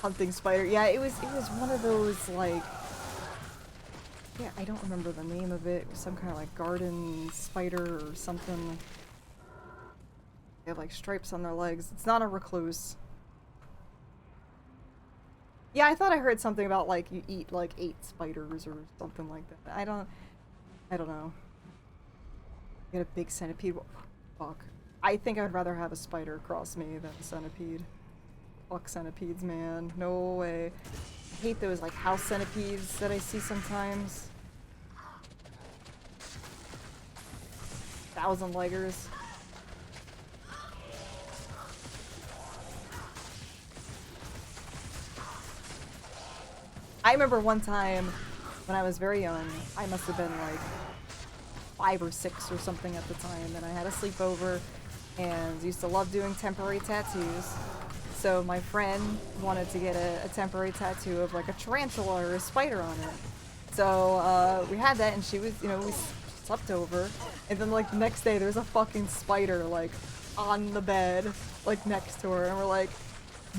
Hunting spider, yeah, it was one of those like, yeah, I don't remember the name of it. It was some kind of like garden spider or something. They have like stripes on their legs. It's not a recluse. Yeah, I thought I heard something about like you eat like 8 spiders or something like that. I don't know. You get a big centipede. Fuck. I think I'd rather have a spider cross me than a centipede. Fuck centipedes, man. No way. I hate those like house centipedes that I see sometimes. 1,000-leggers. I remember one time when I was very young, I must have been like 5 or 6 or something at the time, and I had a sleepover and used to love doing temporary tattoos. So my friend wanted to get a temporary tattoo of like a tarantula or a spider on it. So we had that, and she was, you know, we slept over, and then like the next day there's a fucking spider like on the bed, like next to her, and we're like,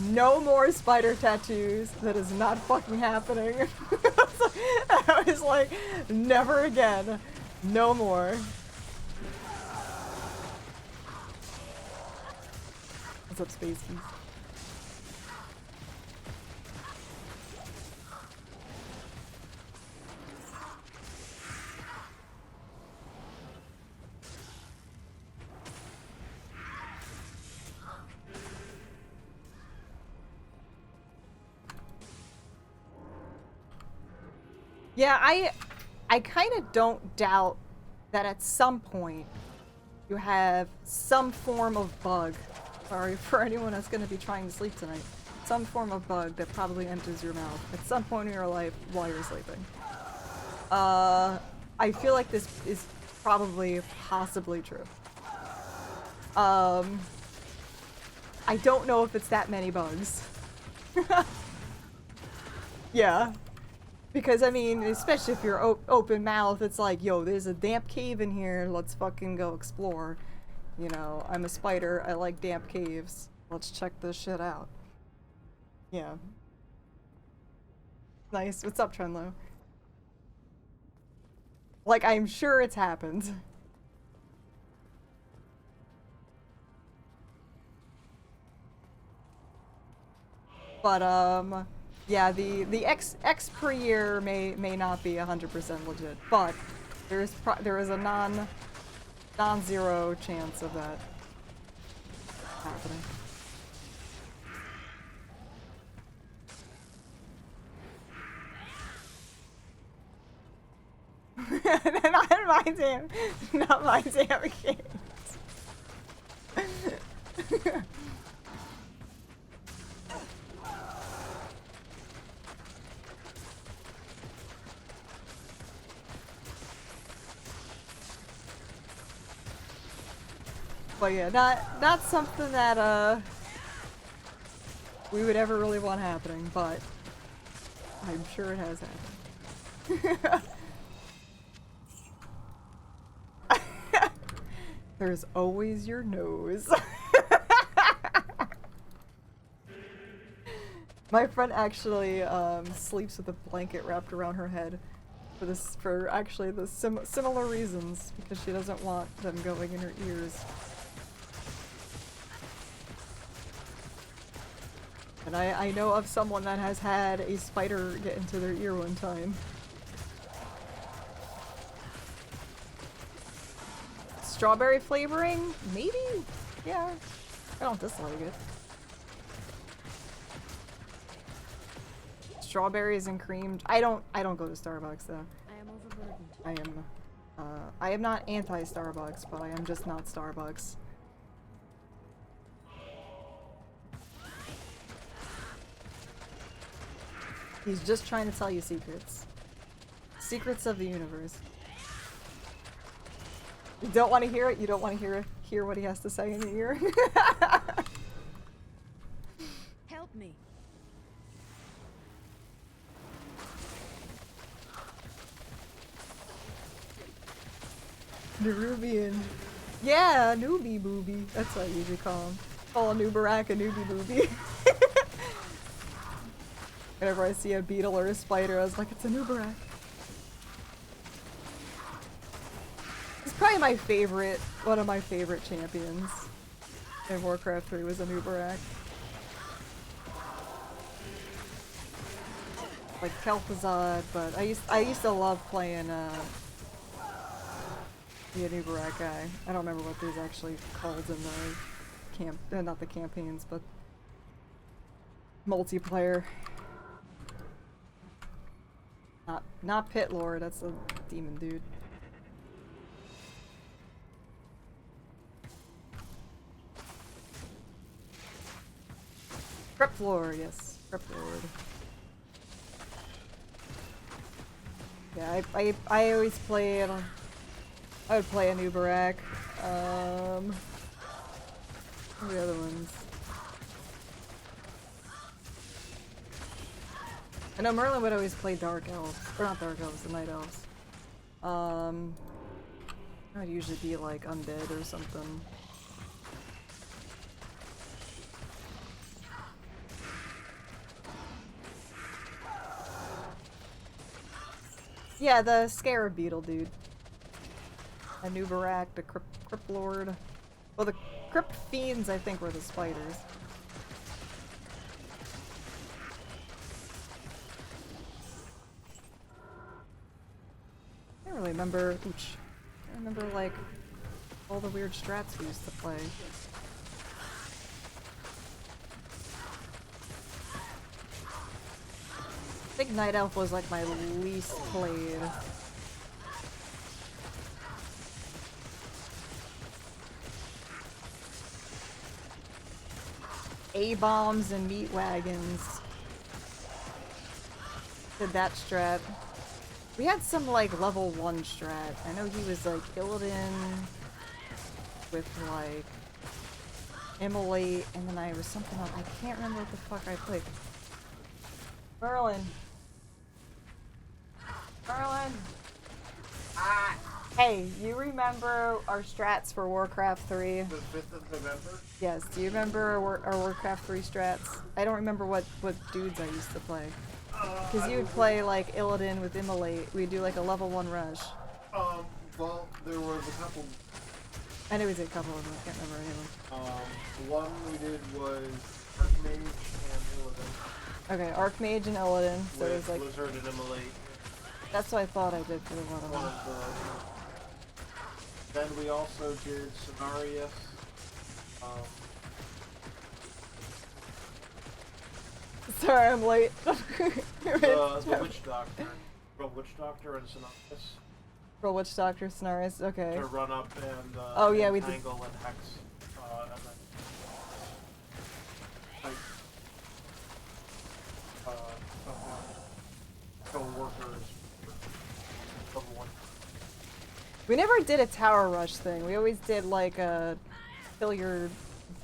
no more spider tattoos. That is not fucking happening. I was like, never again. No more. What's up, Space Keys? Yeah, I kind of don't doubt that at some point you have some form of bug. Sorry for anyone that's going to be trying to sleep tonight. Some form of bug that probably enters your mouth at some point in your life while you're sleeping. I feel like this is probably possibly true. I don't know if it's that many bugs. Yeah. Because, I mean, especially if you're open mouth, it's like, yo, there's a damp cave in here, let's fucking go explore. You know, I'm a spider, I like damp caves. Let's check this shit out. Yeah. Nice. What's up, Trenlo? Like, I'm sure it's happened. But, yeah, the X per year may not be 100% legit, but there is a non-zero chance of that happening. Not my damn games. But yeah, not something that we would ever really want happening, but I'm sure it has happened. There's always your nose. My friend actually sleeps with a blanket wrapped around her head for actually the similar reasons, because she doesn't want them going in her ears. And I know of someone that has had a spider get into their ear one time. Strawberry flavoring? Maybe? Yeah. I don't dislike it. Strawberries and creamed. I don't go to Starbucks though. I am overburdened. I am not anti-Starbucks, but I am just not Starbucks. He's just trying to tell you secrets. Secrets of the universe. You don't want to hear it? You don't want to hear what he has to say in your ear? Help me. Nerubian. Yeah, newbie booby. That's what I usually call him. Call a Nubarak a newbie booby. Whenever I see a beetle or a spider, I was like, it's a Nubarak. He's probably my favorite, one of my favorite champions in Warcraft 3 was a Nubarak. Like Kel'Thuzad, but I used to love playing the Nubarak guy. I don't remember what these actually called in the not the campaigns, but multiplayer. Not Pit Lord, that's a demon dude. Crypt Lord, yes, Crypt Lord. Yeah, I always played. I would play a new Barak. What are the other ones? I know Merlin would always play Dark Elves. Or not Dark Elves, the Night Elves. It would usually be like Undead or something. Yeah, the Scarab Beetle dude. A new Barak, the Crypt Lord. Well, the Crypt Fiends, I think, were the spiders. I don't really remember. Ooch. I remember, like, all the weird strats we used to play. I think Night Elf was, like, my least played. A-bombs and meat wagons. Did that strat. We had some like level 1 strat. I know he was like Illidan with like Immolate, and then I was something else. I can't remember what the fuck I played. Merlin. Merlin. Ah. Hey, you remember our strats for Warcraft 3? The 5th of November? Yes, do you remember our Warcraft 3 strats? I don't remember what dudes I used to play. Because you would play like Illidan with Immolate. We'd do like a level 1 rush. Well, there was a couple. I know we did a couple of them, I can't remember any of them. The one we did was Archmage and Illidan. Okay, Archmage and Illidan, so it was With like... Blizzard and Immolate. That's what I thought I did for the one of One them. of the... Then we also did Cenarius. Sorry, I'm late. The Witch Doctor. Witch Doctor and Cenarius. Roll Witch Doctor, Cenarius, okay. To run up and oh yeah, we did. Tangle and Hex. And then like kill workers. Level 1. We never did a tower rush thing. We always did like a kill your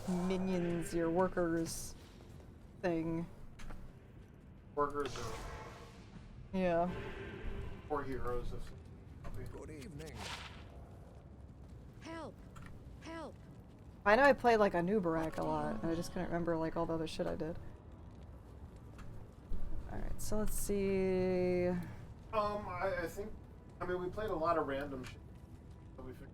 minions, your workers thing. Workers are Yeah. poor heroes of Good evening. Help! Help! I know I played like a new Barak a lot, and I just couldn't remember like all the other shit I did. Alright, so let's see. I think, I mean, we played a lot of random shit. So we figured.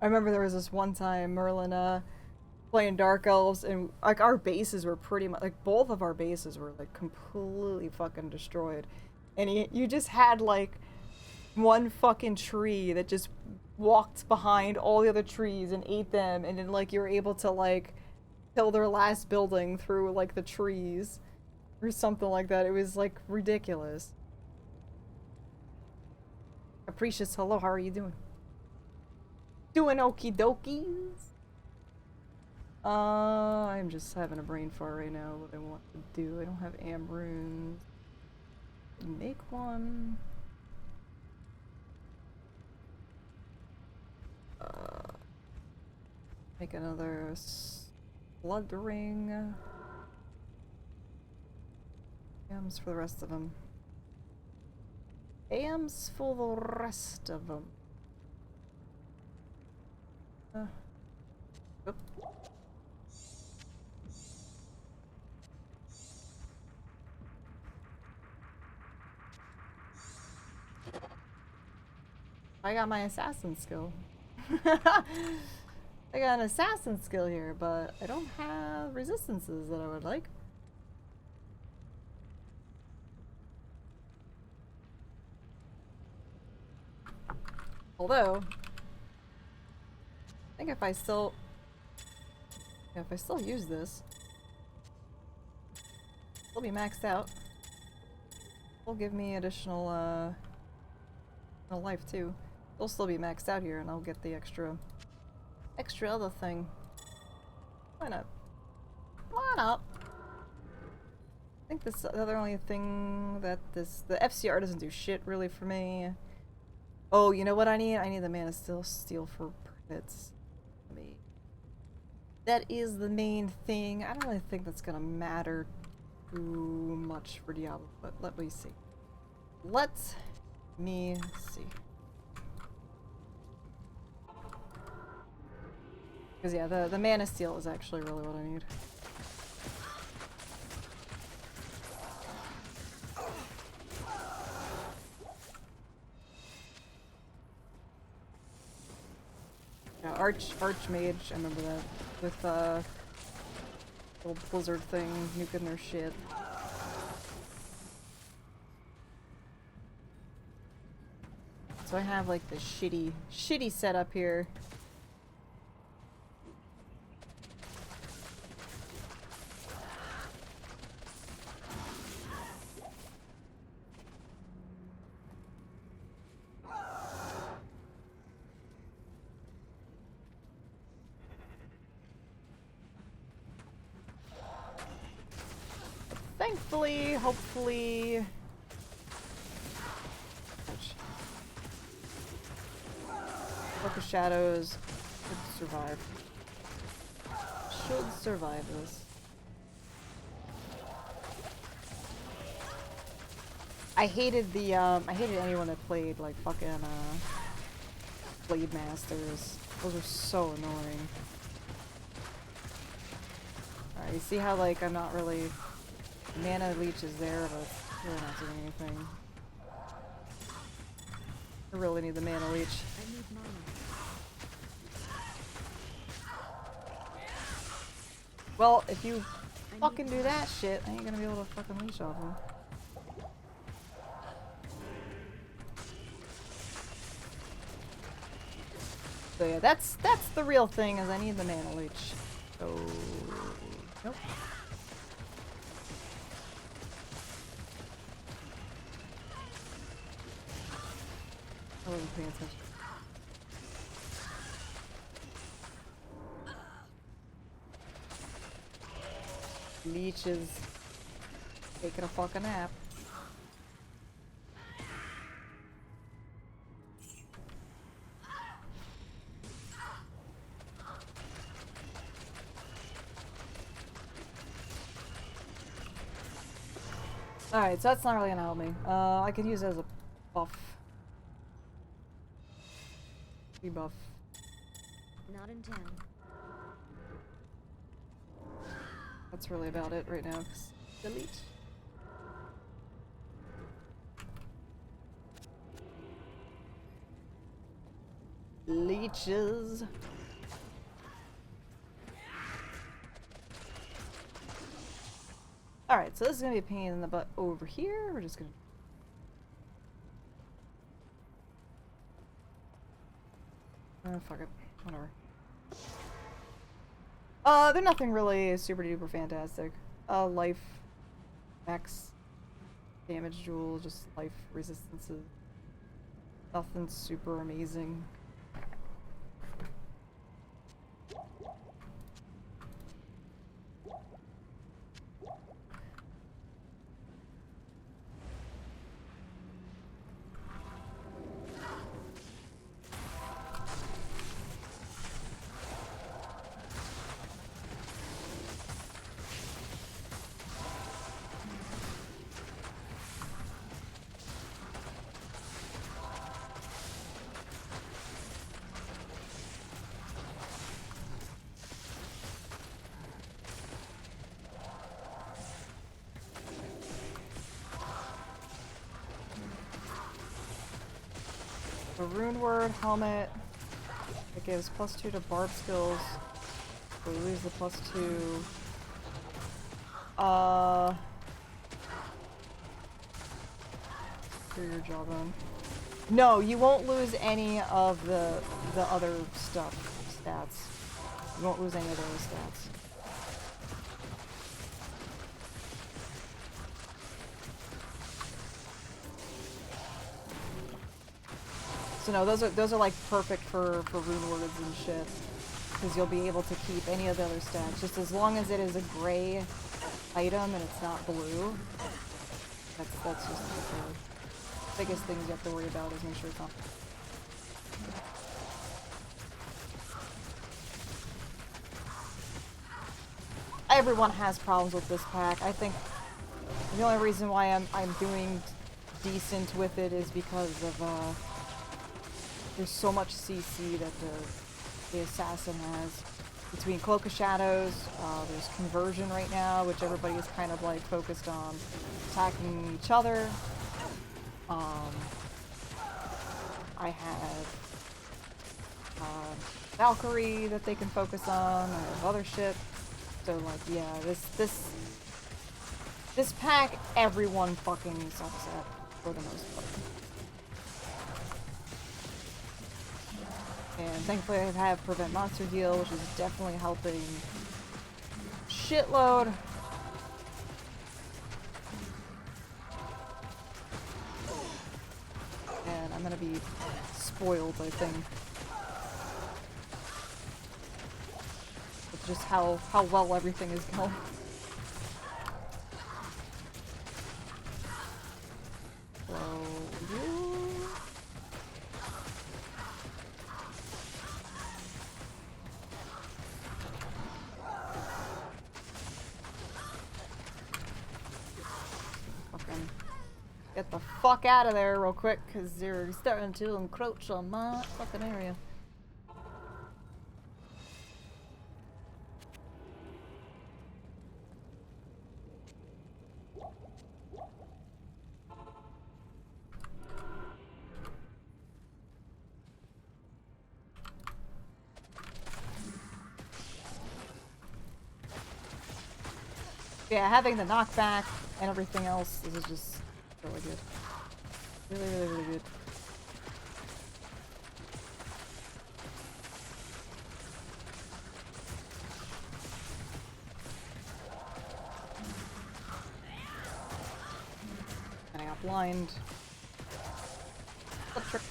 I remember there was this one time Merlin playing Dark Elves, and like our bases were pretty much like both of our bases were like completely fucking destroyed, and you just had like one fucking tree that just walked behind all the other trees and ate them, and then like you were able to like kill their last building through like the trees or something like that. It was like ridiculous. Capricious, hello, how are you doing? Doing okie dokies. I'm just having a brain fart right now. What I want to do. I don't have runes. Make one. Make another blood ring. AMs for the rest of them. AMs for the rest of them. Oop. I got my assassin skill. I got an assassin skill here, but I don't have resistances that I would like. Although, I think if I still use this, it'll be maxed out. It'll give me additional life too. It'll still be maxed out here, and I'll get the extra other thing. Why not? Come on up. I think this is the other only thing that the FCR doesn't do shit really for me. Oh, you know what I need? I need the Mana Steel for permits. That is the main thing. I don't really think that's gonna matter too much for Diablo, but let me see. Let me see. Because yeah, the Mana Steel is actually really what I need. Yeah, Archmage, I remember that. With little Blizzard thing, nuking their shit. So I have like this shitty setup here. Thankfully, hopefully... Book of Shadows should survive. Should survive this. I hated anyone that played like fucking Blade Masters. Those are so annoying. Alright, you see how like I'm not really... Mana Leech is there, but it's really not doing anything. I really need the Mana Leech. I need mana. Well, if you fucking do that shit, I ain't gonna be able to fucking leech off him. So yeah, that's the real thing, is I need the Mana Leech. So nope. I wasn't paying attention. Leech is taking a fucking nap. Alright, so that's not really gonna help me. I could use it as a buff. Debuff. Not in town. That's really about it right now. Delete. Leeches. Alright, so this is gonna be a pain in the butt over here. We're just gonna... fuck it. Whatever. They're nothing really super duper fantastic. Life, max damage jewel, just life resistances. Nothing super amazing. The Rune Word helmet. It gives +2 to barb skills. So we lose the +2. For your jawbone. No, you won't lose any of the other stats. You won't lose any of those stats. So no, those are like perfect for rune words and shit. because you'll be able to keep any of the other stats, just as long as it is a gray item and it's not blue. That's just the biggest things you have to worry about is make sure it's not. Everyone has problems with this pack. I think the only reason why I'm doing decent with it is because of there's so much CC that the assassin has. Between Cloak of Shadows, there's conversion right now, which everybody is kind of like focused on attacking each other. I have Valkyrie that they can focus on. I have other shit. So like, yeah, this pack, everyone fucking sucks at for the most part. And thankfully I have Prevent Monster Heal, which is definitely helping shitload. And I'm gonna be spoiled, I think. With just how well everything is going. So, get the fuck out of there real quick, because they're starting to encroach on my fucking area. Yeah, having the knockback and everything else is just really good. Really good. And I got blind. Flip tricks.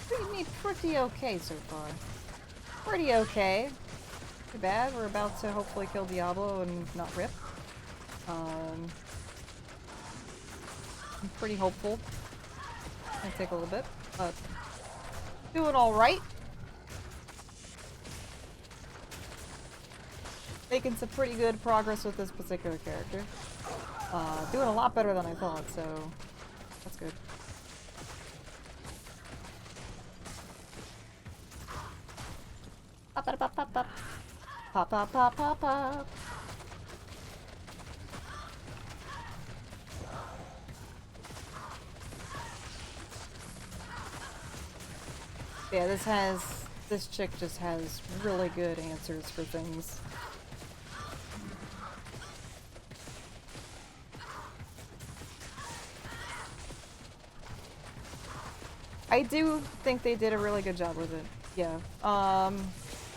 Treating me pretty okay so far. Pretty okay. Too bad. We're about to hopefully kill Diablo and not rip. I'm pretty hopeful. Might take a little bit, but doing all right. Making some pretty good progress with this particular character. Doing a lot better than I thought, so that's good. Pop, pop, pop, pop, pop. Pop, pop, pop, pop, pop. Yeah, this chick just has really good answers for things. I do think they did a really good job with it. Yeah.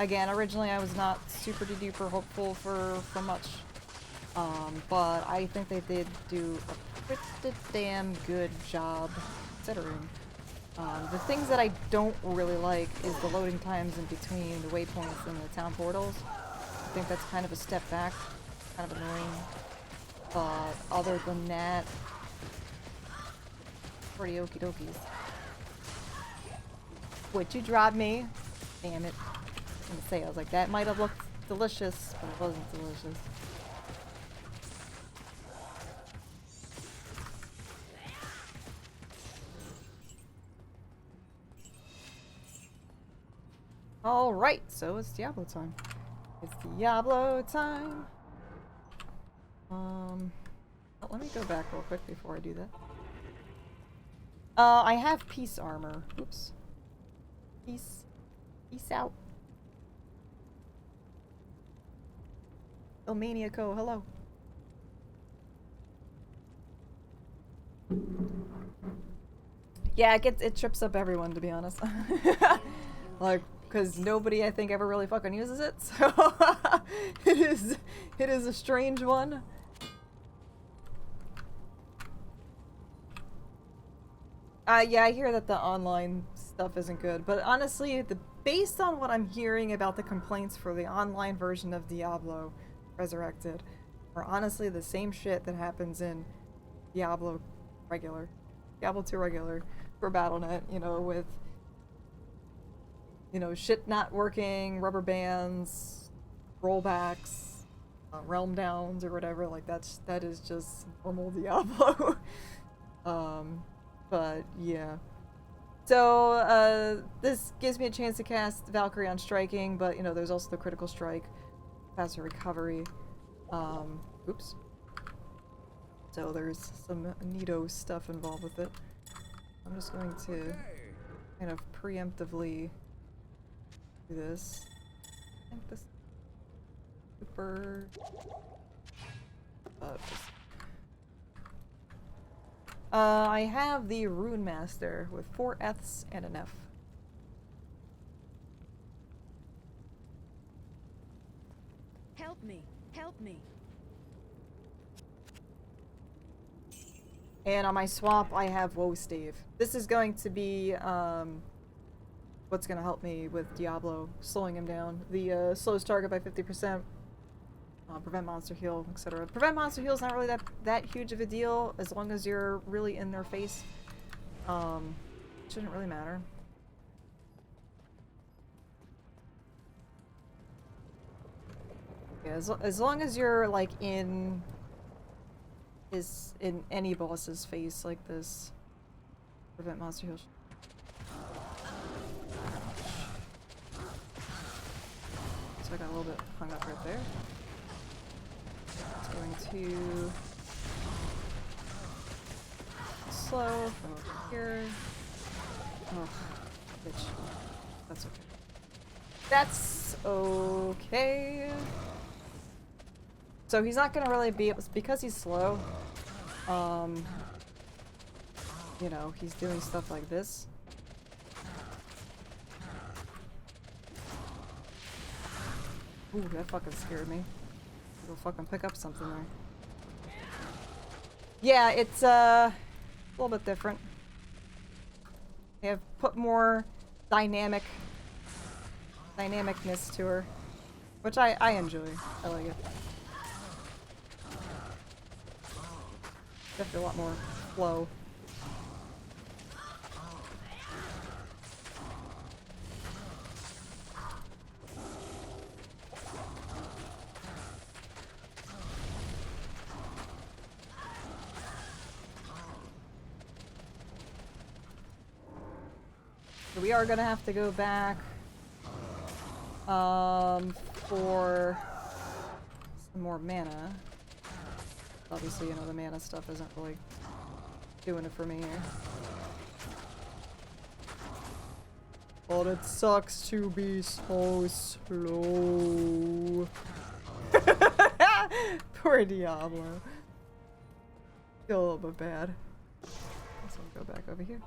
Again, originally I was not super duper hopeful for much. But I think they did do a pretty damn good job considering. The things that I don't really like is the loading times in between the waypoints and the town portals. I think that's kind of a step back, kind of annoying. But other than that, pretty okie dokies. Would you drop me? Damn it. I was gonna say, I was like, that might have looked delicious, but it wasn't delicious. Alright, so it's Diablo time. It's Diablo time. Let me go back real quick before I do that. I have peace armor. Oops. Peace out. El Maniaco, hello. Yeah, it trips up everyone, to be honest. Like, because nobody, I think, ever really fucking uses it, so it is a strange one. Yeah, I hear that the online stuff isn't good, but honestly, based on what I'm hearing about the complaints for the online version of Diablo Resurrected, are honestly the same shit that happens in Diablo regular. Diablo 2 regular for BattleNet, you know, with, you know, shit not working, rubber bands, rollbacks, realm downs or whatever. Like that is just normal Diablo. But yeah. So this gives me a chance to cast Valkyrie on striking, but you know, there's also the critical strike, faster recovery. Oops. So there's some neato stuff involved with it. I'm just going to kind of preemptively do this. I think this super. I have the Rune Master with 4 Fs and an F. Help me! Help me! And on my swap, I have Woe Stave. This is going to be what's going to help me with Diablo, slowing him down. The slows target by 50%, prevent monster heal, etc. Prevent monster heal is not really that huge of a deal as long as you're really in their face. Shouldn't really matter. Yeah, as long as you're like in any boss's face like this. Prevent monster heal. So I got a little bit hung up right there. It's going to slow from over here. Oh, bitch. That's okay. That's okay. So he's not gonna really be able, because he's slow. You know, he's doing stuff like this. Ooh, that fucking scared me. Go fucking pick up something there. Yeah, it's a little bit different. They have put more dynamicness to her, which I enjoy. I like it. Definitely a lot more flow. So we are gonna have to go back for some more mana. Obviously, you know, the mana stuff isn't really doing it for me here. But it sucks to be so slow. Poor Diablo. Feel a little bit bad. So I'll go back over here.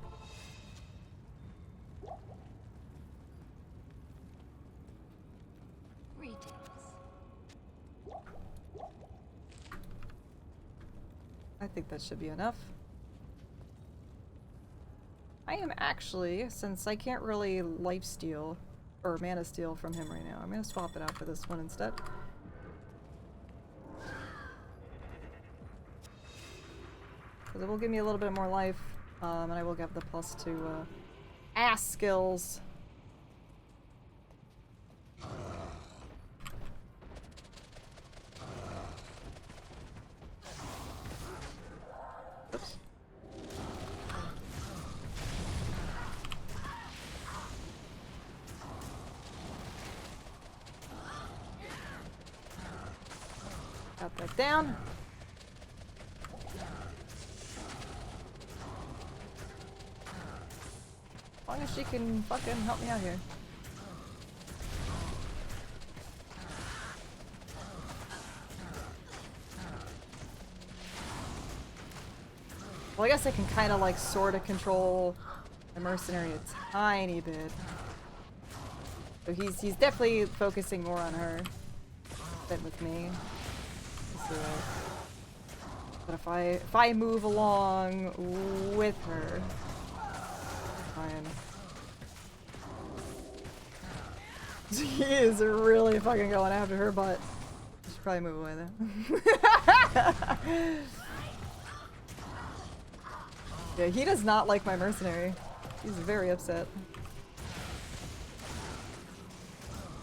I think that should be enough. I am actually, since I can't really life steal or mana steal from him right now, I'm gonna swap it out for this one instead. Because it will give me a little bit more life, and I will get the plus to ass skills. Oops. Got that down. As long as she can fucking help me out here. Well, I guess I can kind of like sort of control the mercenary a tiny bit. So he's definitely focusing more on her than with me. So, but if I move along with her, fine. He is really fucking going after her butt. I should probably move away there. Yeah, he does not like my mercenary. He's very upset.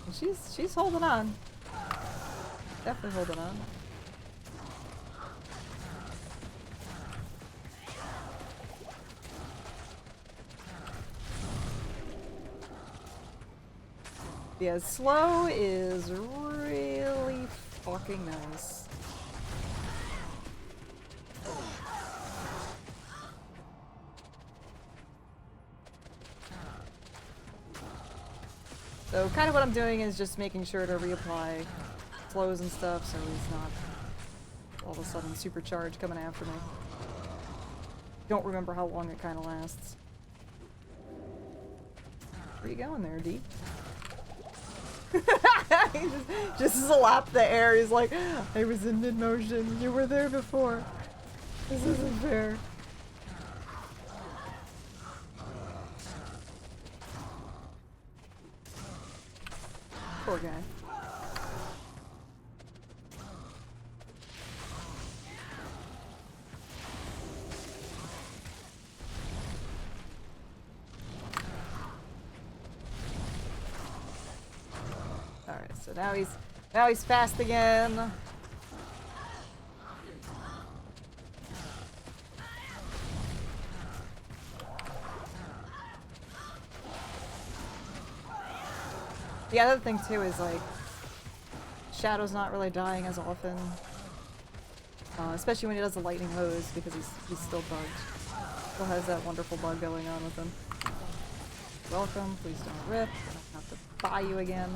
And she's holding on. Definitely holding on. Yeah, slow is really fucking nice. So kind of what I'm doing is just making sure to reapply slows and stuff so he's not all of a sudden supercharged coming after me. Don't remember how long it kind of lasts. Where you going there, D? He just slapped the air. He's like, I was in mid-motion. You were there before. This isn't fair. Poor guy. Alright, so now he's fast again. The other thing too is like Shadow's not really dying as often, especially when he does the lightning hose because he's still bugged. Still has that wonderful bug going on with him. Welcome, please don't rip. I don't have to buy you again.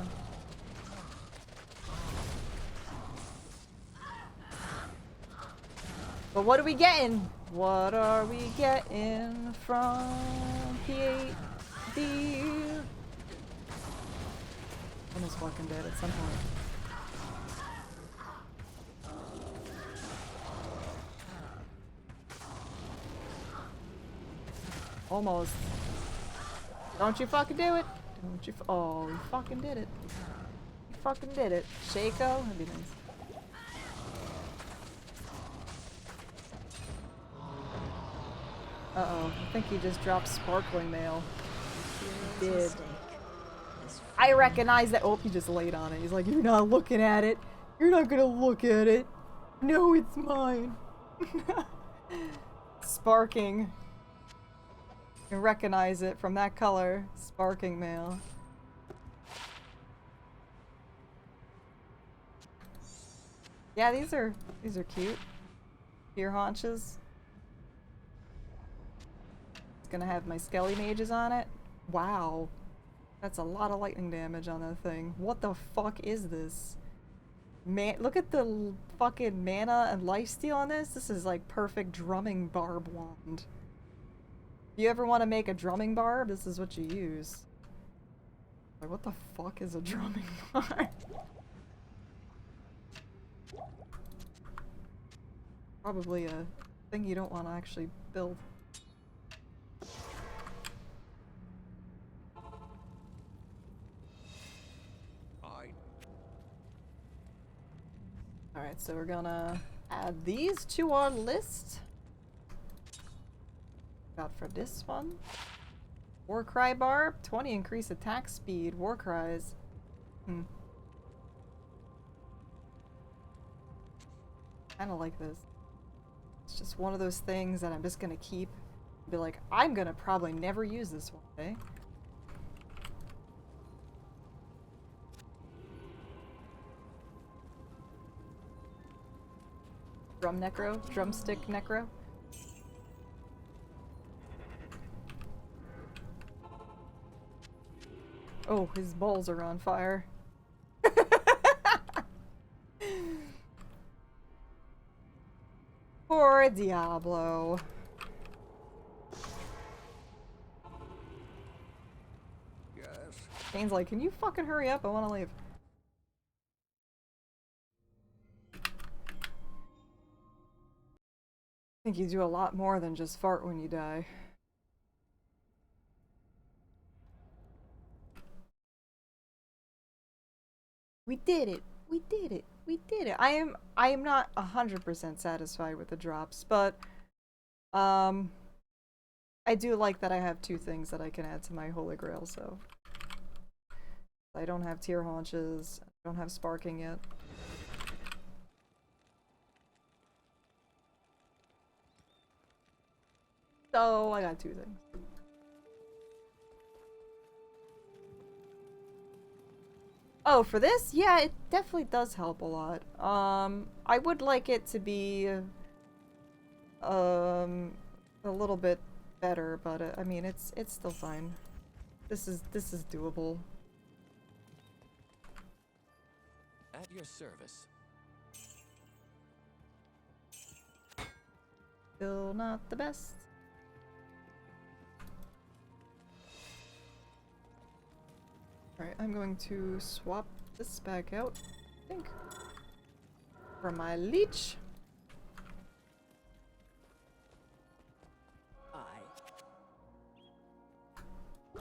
But what are we getting? What are we getting from P8D? Almost fucking dead at some point. Almost. Don't you fucking do it. Don't you oh, you fucking did it. You fucking did it. Shaco? That'd be nice. Uh-oh. I think he just dropped Sparkling Mail. He did. I recognize that. Oh, he just laid on it. He's like, you're not looking at it. You're not gonna look at it. No, it's mine. Sparking. You can recognize it from that color. Sparking Mail. Yeah, these are cute. Deer haunches. It's gonna have my Skelly mages on it. Wow. That's a lot of lightning damage on that thing. What the fuck is this? Man, look at the fucking mana and lifesteal on this. This is like perfect drumming barb wand. If you ever want to make a drumming barb, this is what you use. Like, what the fuck is a drumming barb? Probably a thing you don't want to actually build. Alright, so we're gonna add these to our list. Got for this one. Warcry Barb, 20 increase attack speed, Warcries. Kinda like this. It's just one of those things that I'm just gonna keep. Be like, I'm gonna probably never use this one day. Drum Necro? Drumstick Necro? Oh, his balls are on fire. Poor Diablo. Yes. Kane's like, can you fucking hurry up? I want to leave. I think you do a lot more than just fart when you die. We did it. We did it. We did it. I am not 100% satisfied with the drops, but I do like that I have 2 things that I can add to my Holy Grail, so I don't have Tear Haunches, I don't have Sparking yet. So I got 2 things. Oh, for this? Yeah, it definitely does help a lot. I would like it to be a little bit better, but I mean, it's still fine. This is doable. At your service. Still not the best. Alright, I'm going to swap this back out, I think, for my leech. In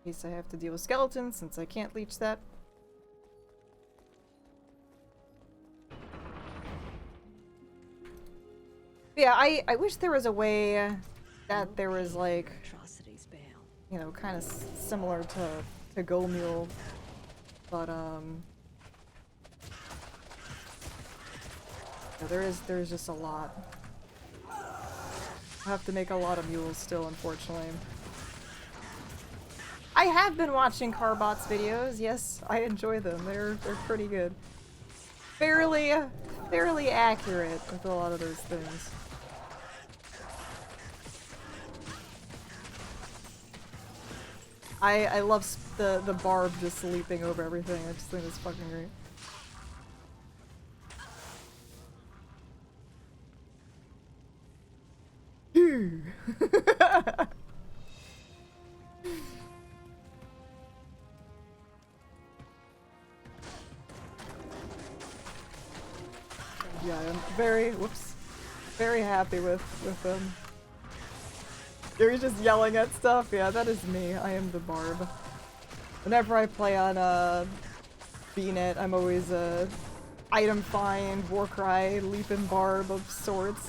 case I have to deal with skeletons, since I can't leech that. Yeah, I wish there was a way that there was, like, you know, kind of similar to Go Mule, but yeah, there's just a lot. I have to make a lot of mules still, unfortunately. I have been watching Carbot's videos. Yes, I enjoy them. They're pretty good. Fairly accurate with a lot of those things. I love the barb just leaping over everything. I just think it's fucking great. Yeah, I'm very happy with them. You're just yelling at stuff? Yeah, that is me. I am the barb. Whenever I play on BNet, I'm always item find, Warcry, leaping barb of sorts.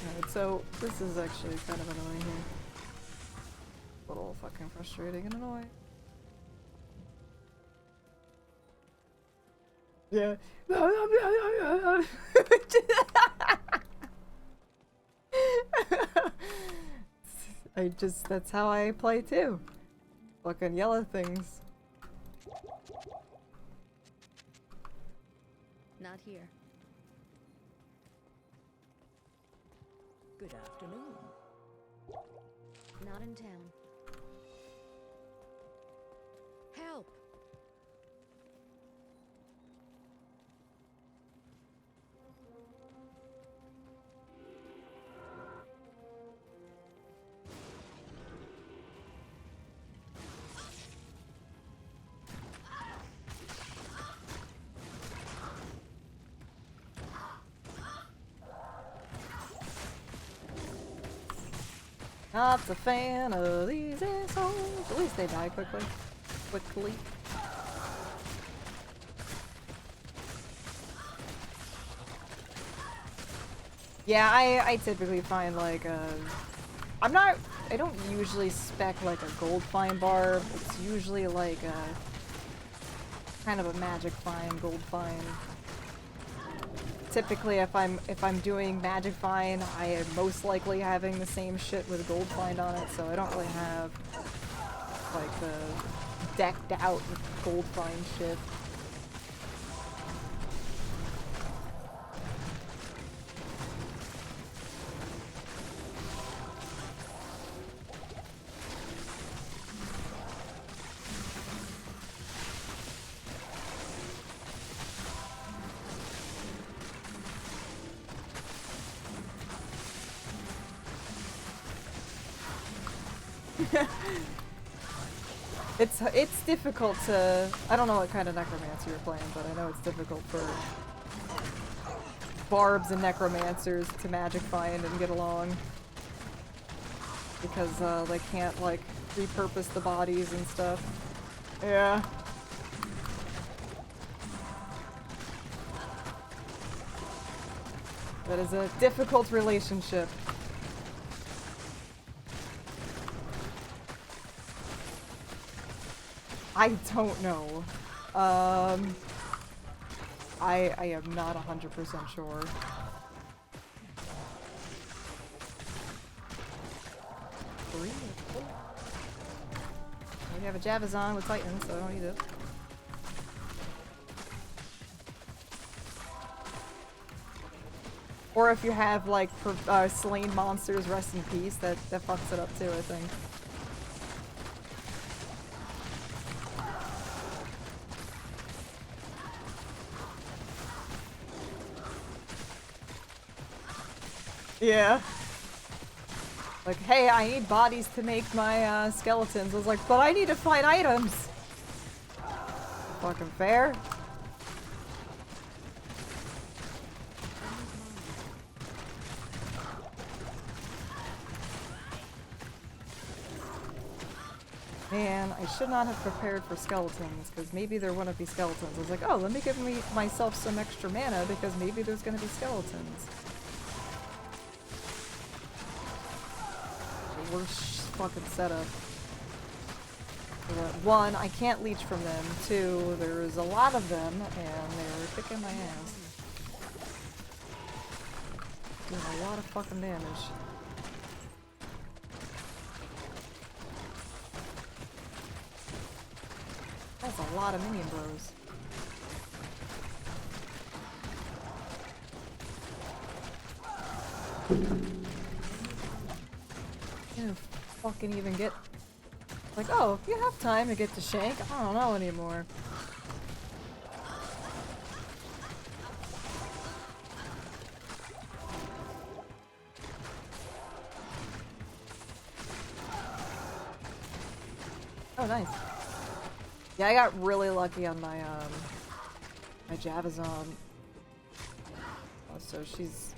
Alright, so this is actually kind of annoying here. A little fucking frustrating and annoying. Yeah. That's how I play too. Fucking yell at things. Not here. Good afternoon. Not in town. Help! Not a fan of these assholes. At least they die quickly. Yeah, I typically find like I don't usually spec like a gold find barb. It's usually like a kind of a magic find, gold find. Typically, if I'm doing magic find, I am most likely having the same shit with gold find on it, so I don't really have like the decked out gold find shit. It's difficult to... I don't know what kind of necromancer you're playing, but I know it's difficult for barbs and necromancers to magic find and get along. because they can't like repurpose the bodies and stuff. Yeah. That is a difficult relationship. I don't know. I am not 100% sure. Three? We have a Javazon with Titan, so I don't need it. Or if you have like slain monsters, rest in peace, that fucks it up too, I think. Yeah. Like, hey, I need bodies to make my skeletons. I was like, but I need to find items. Fucking fair. Man, I should not have prepared for skeletons, because maybe there wouldn't be skeletons. I was like, oh, let me give myself some extra mana, because maybe there's gonna be skeletons. The worst fucking setup. One, I can't leech from them. Two, there's a lot of them, and they're kicking my ass. Doing a lot of fucking damage. That's a lot of minion bros. You don't fucking even get... Like, oh, if you have time to get to Shank, I don't know anymore. Oh, nice. Yeah, I got really lucky on my my Javazon. So she's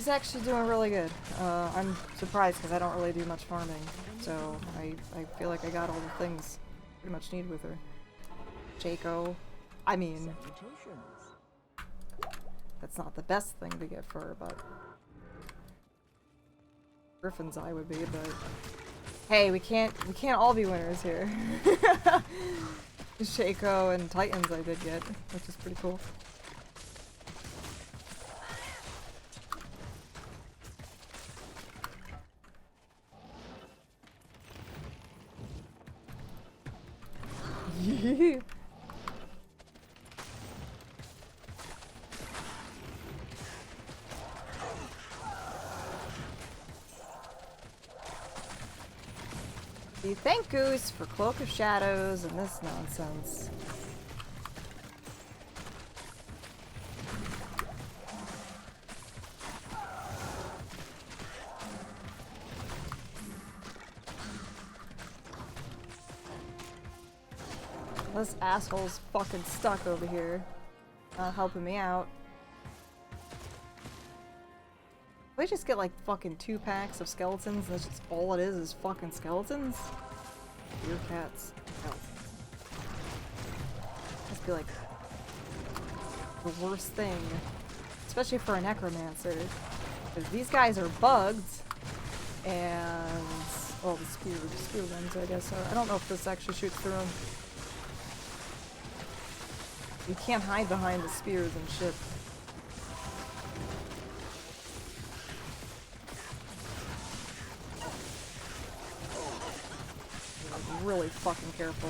actually doing really good. I'm surprised because I don't really do much farming, so I feel like I got all the things pretty much need with her. Jaco, I mean, that's not the best thing to get for her, but Griffin's Eye would be, but. Hey, we can't all be winners here. Shaco and Titans I did get, which is pretty cool. Yeah. Thank Goose for Cloak of Shadows and this nonsense. This asshole's fucking stuck over here. Not helping me out. We just get like fucking 2 packs of skeletons and that's just all it is fucking skeletons? Dear cats. Skeletons. Must be like the worst thing. Especially for a necromancer. Because these guys are bugged and well the spear ones I guess are. I don't know if this actually shoots through them. You can't hide behind the spears and shit. Really fucking careful.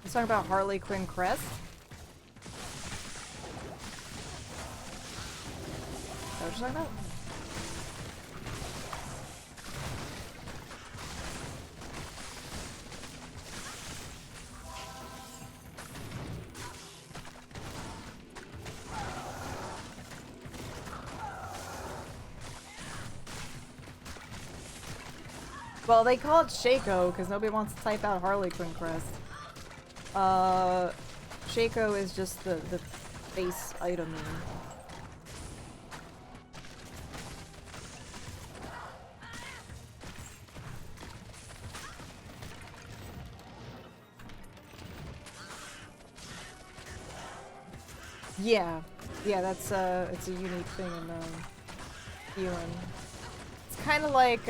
He's talking about Harley Quinn Crest. Is that what you're talking about? Well, they call it Shaco because nobody wants to type out Harley Quinn Crest. Shaco is just the base item name. Yeah, that's it's a unique thing in healing. It's kind of like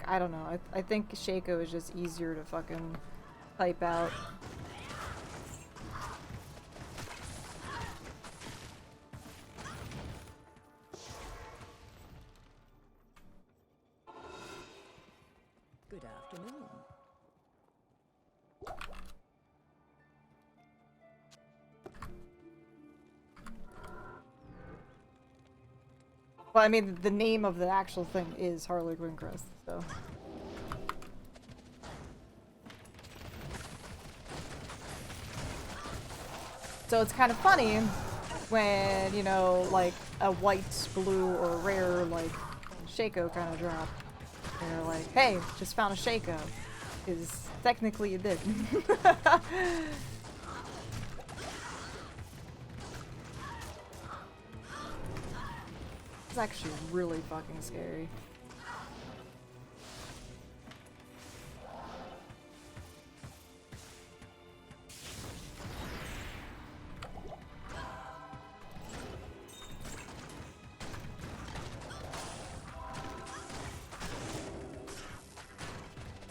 I don't know. I think Shaco is just easier to fucking type out. Good afternoon. Well, I mean, the name of the actual thing is Harley Quinn Crest, so. So it's kind of funny when, you know, like a white, blue, or rare, like, Shaco kind of drop. And you're like, hey, just found a Shaco. Is technically you did. It's actually really fucking scary.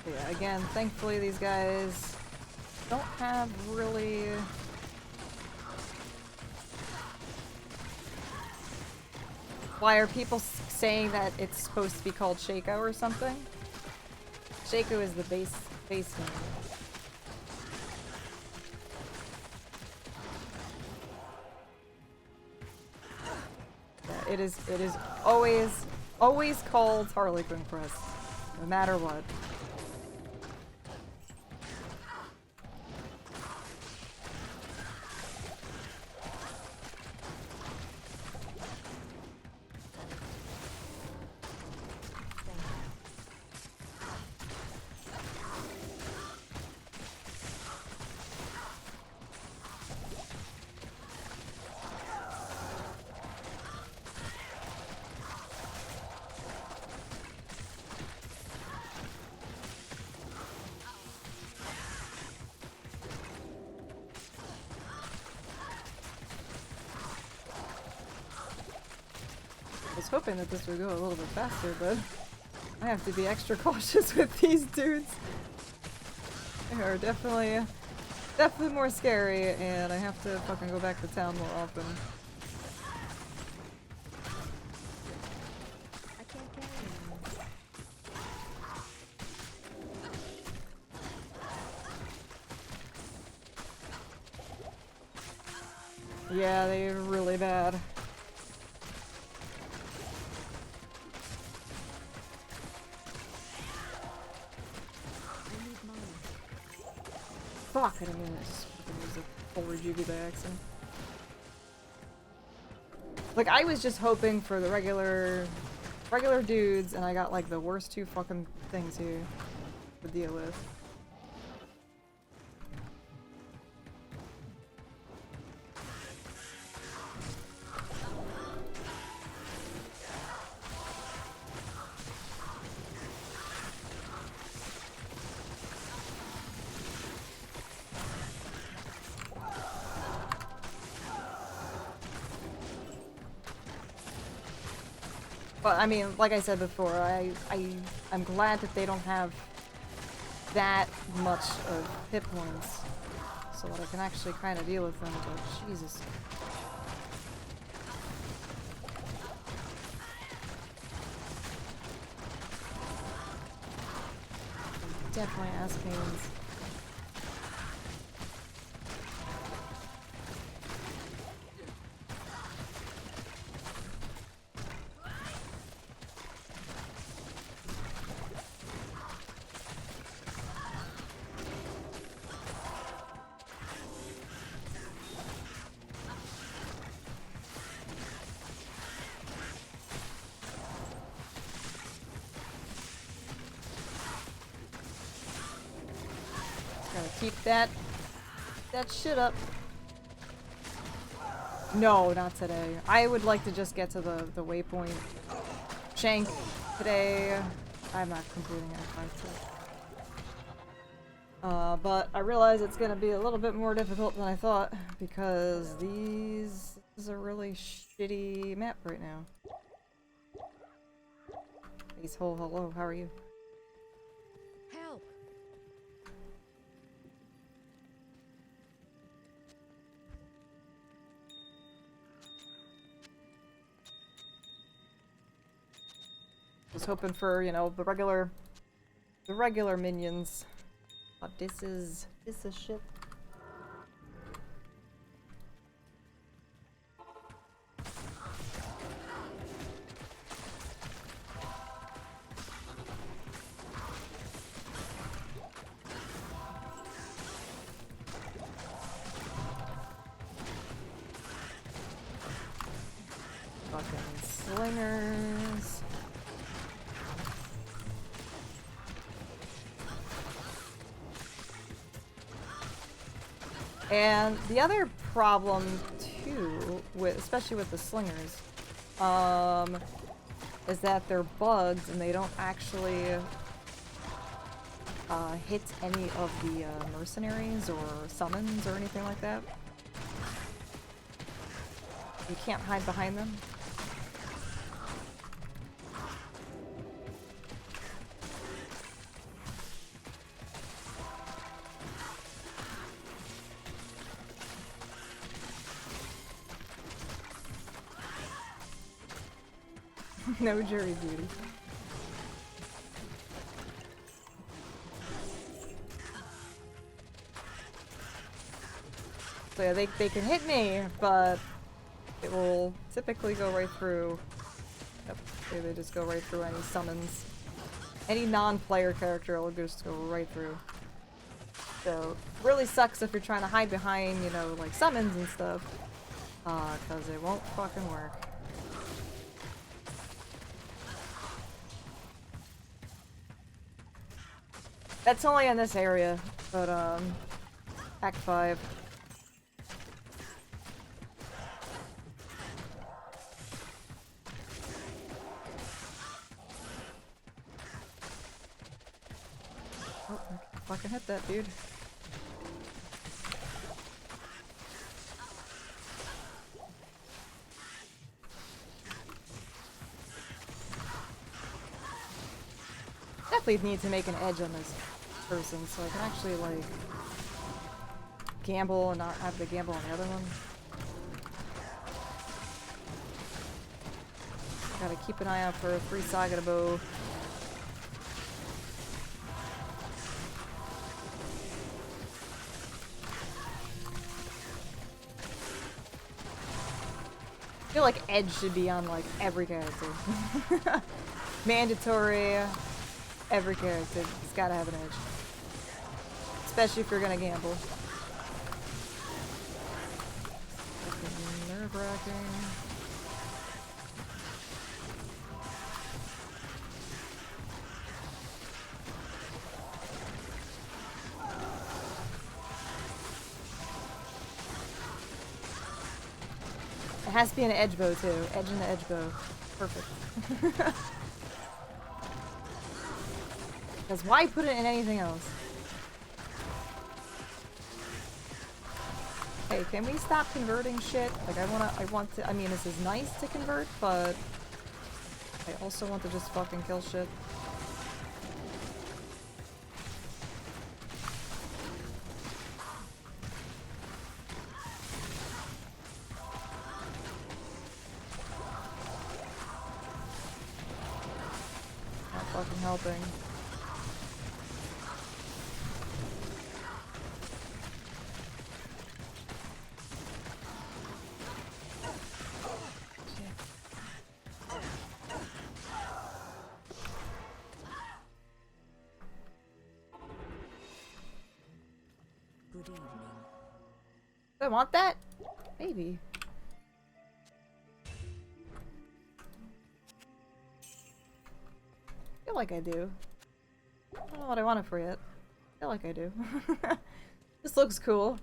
Yeah, again, thankfully these guys don't have really... Why are people saying that it's supposed to be called Shaco or something? Shaco is the base name. Yeah, it is always called Harley Quinn Crest, no matter what. I was hoping that this would go a little bit faster, but I have to be extra cautious with these dudes. They are definitely more scary, and I have to fucking go back to town more often. I can't carry anymore. Yeah, they're really bad. I need money. Fuck, I didn't mean to just fucking use a forward UV by accident. Like, I was just hoping for the regular dudes, and I got like the worst two fucking things here to deal with. But I mean, like I said before, I'm glad that they don't have that much of hit points, so that I can actually kind of deal with them. But Jesus, definitely ass pains. keep that shit up. No, not today. I would like to just get to the waypoint. Shank today. I'm not completing F5 but I realize it's gonna be a little bit more difficult than I thought because this is a really shitty map right now. Facehole, hello, how are you? Help! Was hoping for, you know, the regular minions. But this is shit. Fucking slingers. And the other problem too, especially with the slingers, is that they're bugs and they don't actually hit any of the mercenaries or summons or anything like that. You can't hide behind them. No jury duty. So yeah, they can hit me, but it will typically go right through. Yep, they just go right through any summons. Any non-player character will just go right through. So, really sucks if you're trying to hide behind, you know, like summons and stuff. Cause it won't fucking work. That's only in this area, but Act 5. Oh, I fucking hit that dude. Definitely need to make an edge on this person so I can actually like gamble and not have to gamble on the other one. Gotta keep an eye out for a 3 Saga bow. I feel like edge should be on like every character. Mandatory. Every character. It's gotta have an edge. Especially if you're gonna gamble. Fucking nerve-wracking. It has to be an edge bow too. Edge and the edge bow. Perfect. Because why put it in anything else? Hey, can we stop converting shit? Like, I mean, this is nice to convert, but I also want to just fucking kill shit. Not fucking helping. Good evening. Do I want that? Maybe. I feel like I do. I don't know what I want it for yet. I feel like I do. This looks cool.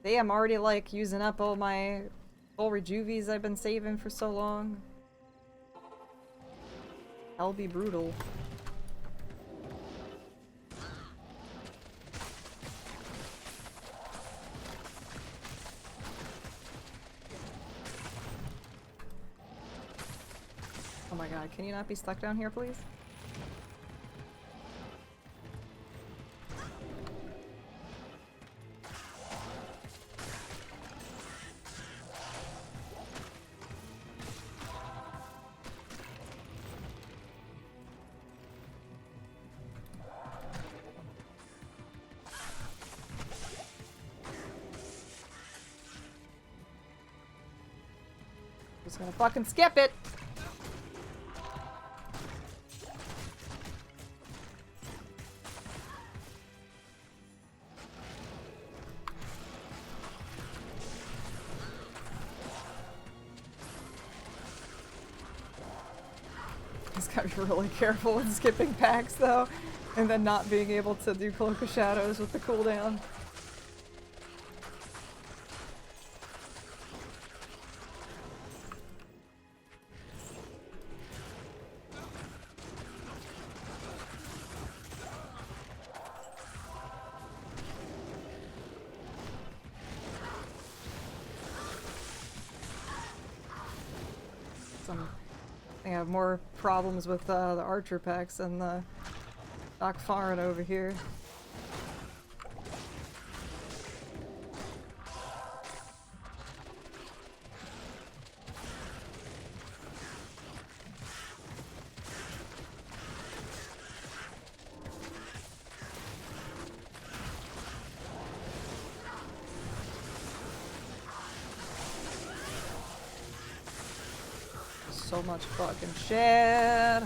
See, I'm already like using up all my full rejuvies I've been saving for so long. Hell be brutal. Oh my god, can you not be stuck down here, please? Just gonna fucking skip it! Just gotta be really careful with skipping packs though, and then not being able to do Cloak of Shadows with the cooldown. I have more problems with the archer packs than the Doc Farin over here. So much fucking shit.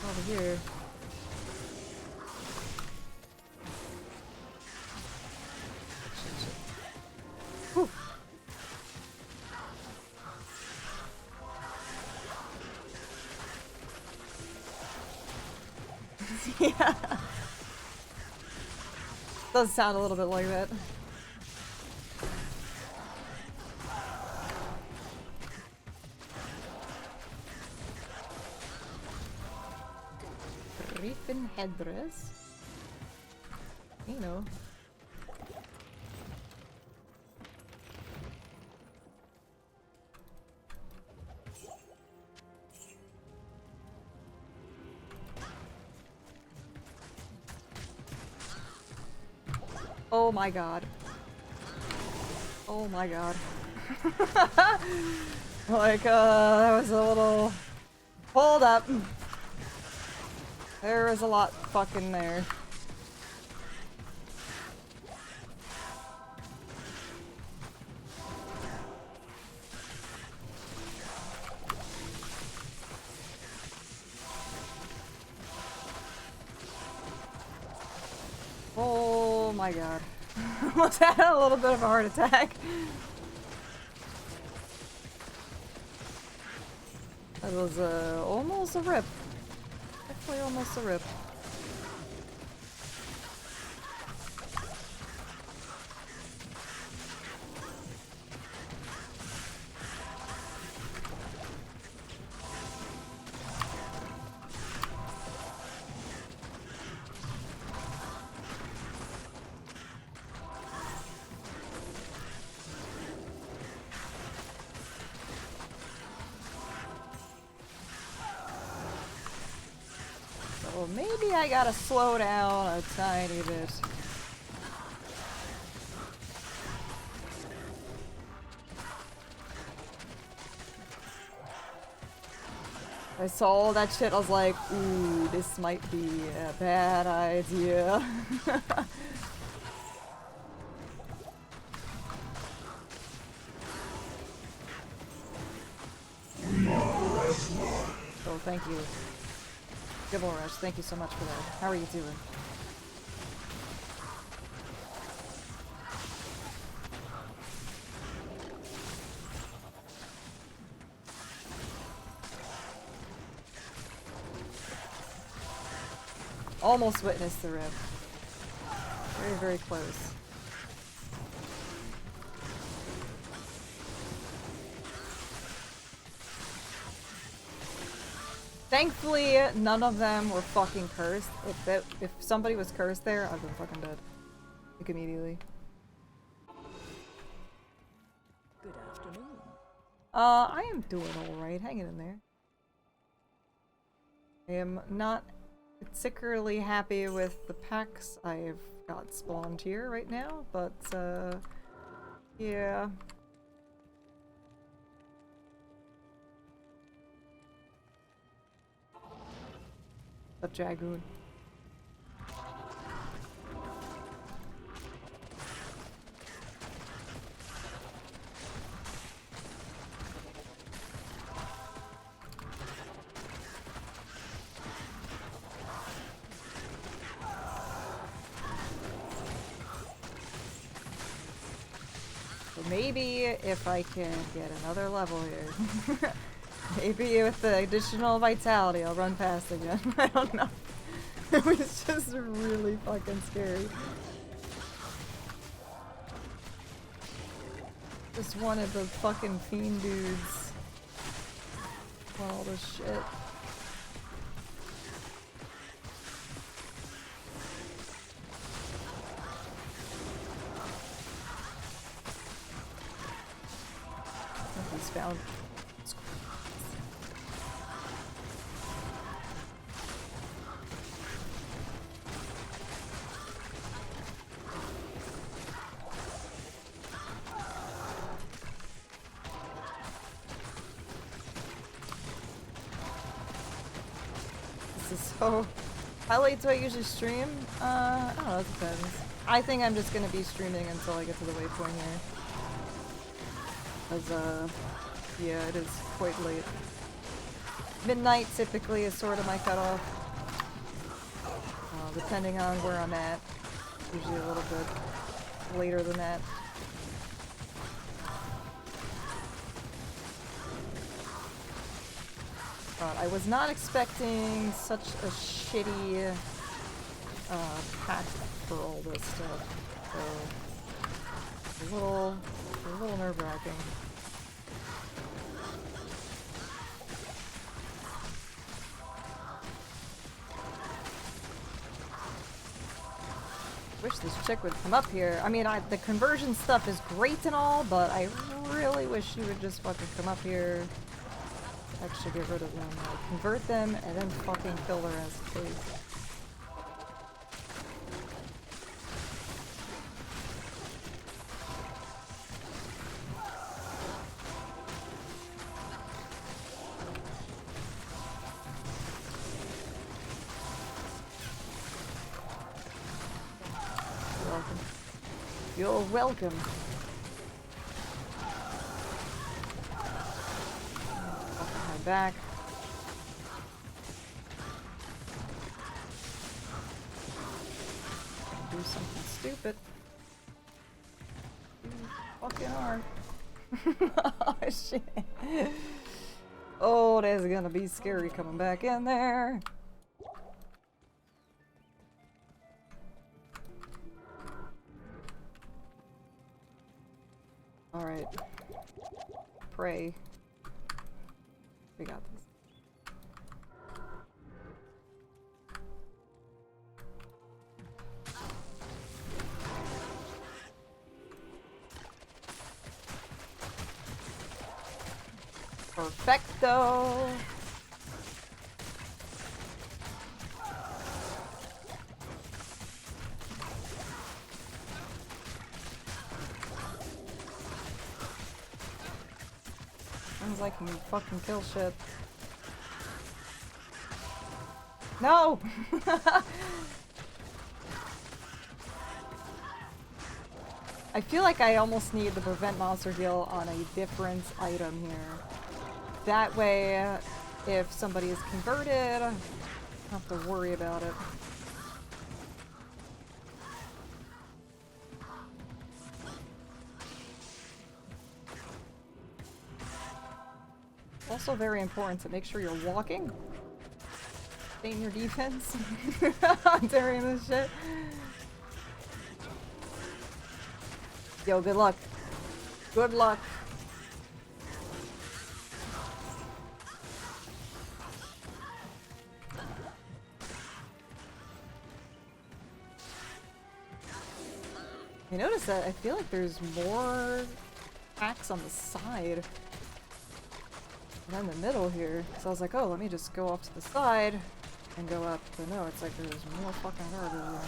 Over here. Whew. Yeah. Does sound a little bit like that. Griffin headdress. You know. Oh my god. Oh my god. Like, that was a little... Hold up. There was a lot fucking there. Oh my god. Almost had a little bit of a heart attack. That was almost a rip. Definitely almost a rip. So maybe I gotta slow down a tiny bit. I saw all that shit, I was like, ooh, this might be a bad idea. Oh, thank you. Gibble Rush, thank you so much for that. How are you doing? Almost witnessed the rip. Very, very close. Thankfully, none of them were fucking cursed. If somebody was cursed there, I'd been fucking dead. Like, immediately. Good afternoon. I am doing alright. Hanging in there. I am not particularly happy with the packs I've got spawned here right now, but, yeah. The Dragoon. So maybe if I can get another level here. Maybe with the additional vitality, I'll run past again. I don't know. It was just really fucking scary. Just wanted the fucking fiend dudes. All this shit. He's found. So, how late do I usually stream? I don't know, it depends. I think I'm just gonna be streaming until I get to the waypoint here. Cause, yeah, it is quite late. Midnight typically is sort of my cutoff. Depending on where I'm at. Usually a little bit later than that. I was not expecting such a shitty pack for all this stuff, so a little nerve-wracking. Wish this chick would come up here. I mean, the conversion stuff is great and all, but I really wish she would just fucking come up here. Actually get rid of them, convert them, and then fucking kill their ass, please. You're welcome. You're welcome. Back. Do something stupid. You fucking are. Oh shit. Oh, that's gonna be scary coming back in there. Alright. Pray. We got this. Perfecto! Sounds like you fucking kill shit. No! I feel like I almost need the prevent monster heal on a different item here. That way, if somebody is converted, I don't have to worry about it. Also very important to make sure you're walking. Stay in your defense during this shit. Yo, good luck. Good luck. You notice that I feel like there's more attacks on the side than the middle here. So I was like, oh, let me just go off to the side and go up. But no, it's like there's more fucking guard over there.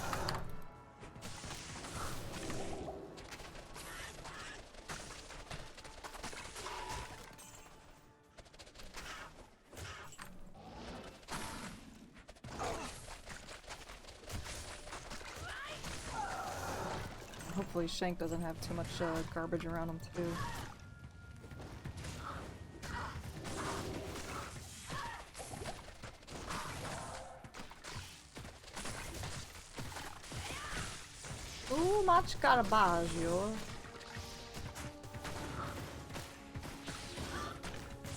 Hopefully Shank doesn't have too much garbage around him too. Too much garbage, yo.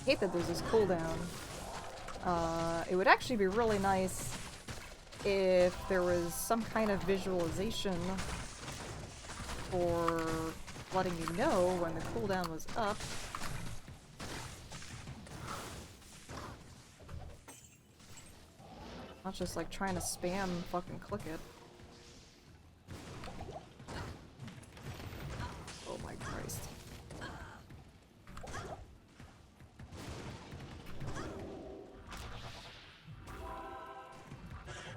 Hate that there's this cooldown. It would actually be really nice if there was some kind of visualization for letting you know when the cooldown was up. Not just like trying to spam fucking click it. Oh my Christ.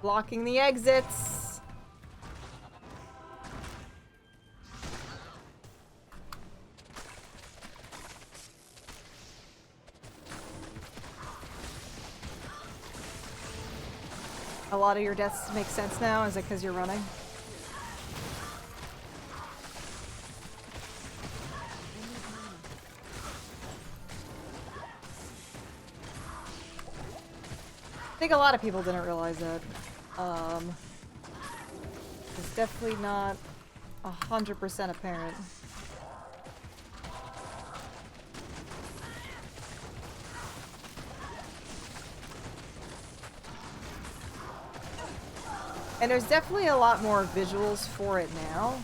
Blocking the exits! A lot of your deaths make sense now? Is it because you're running? I think a lot of people didn't realize that. It's definitely not 100% apparent. And there's definitely a lot more visuals for it now.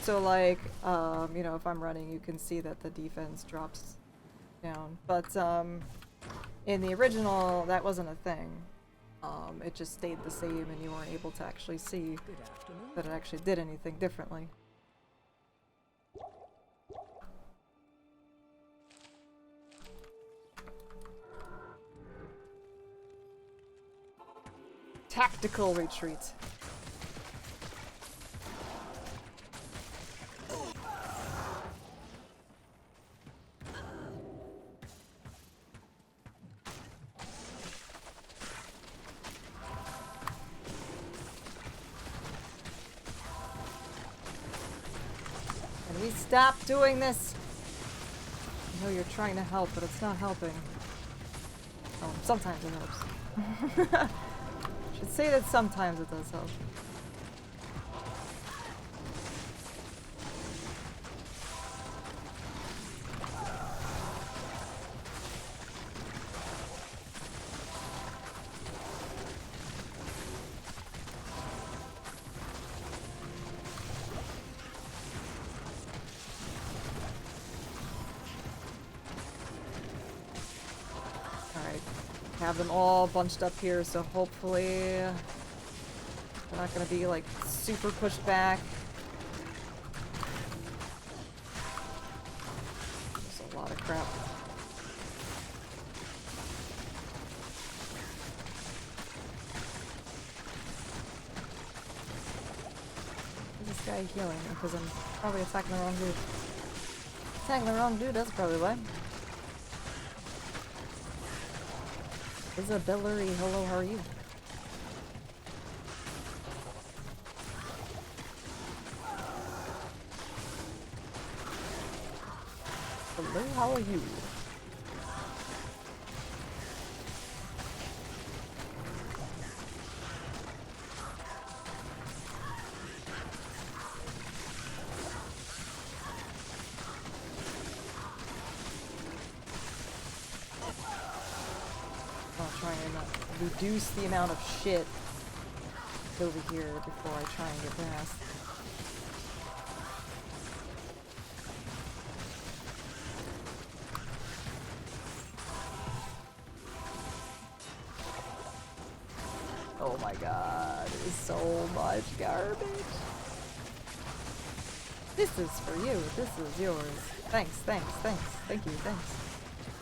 So like, you know, if I'm running, you can see that the defense drops down. But in the original, that wasn't a thing. It just stayed the same and you weren't able to actually see that it actually did anything differently. Tactical retreat. Can we stop doing this? I know you're trying to help, but it's not helping. Oh, sometimes it helps. Should say that sometimes it does help. Have them all bunched up here, so hopefully they're not going to be like super pushed back. There's a lot of crap. Is this guy healing? Because I'm probably attacking the wrong dude. Attacking the wrong dude, that's probably why. Isabellary, hello, how are you? how are you? I'll try and reduce the amount of shit over here before I try and get past. Oh my god, there's so much garbage. This is for you, this is yours. Thanks, thanks, thanks. Thank you, thanks.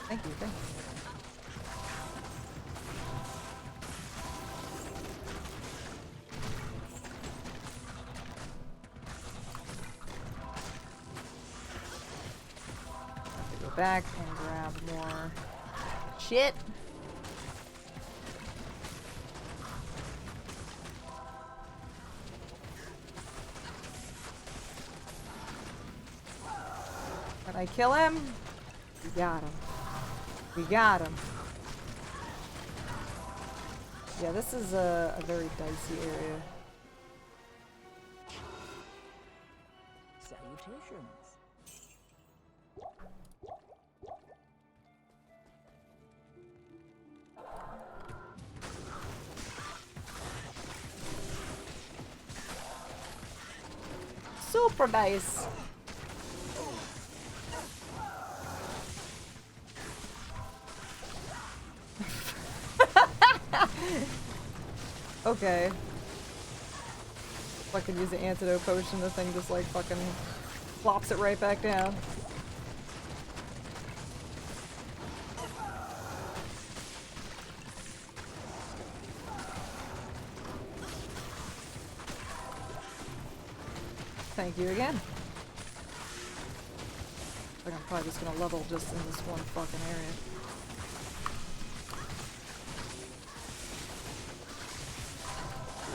Thank you, thanks. Go back and grab more shit. Did I kill him? We got him. We got him. Yeah, this is a very dicey area. Salutations. Super nice. Okay. If I could use the antidote potion, the thing just like fucking flops it right back down. Thank you again. I think I'm probably just gonna level just in this one fucking area.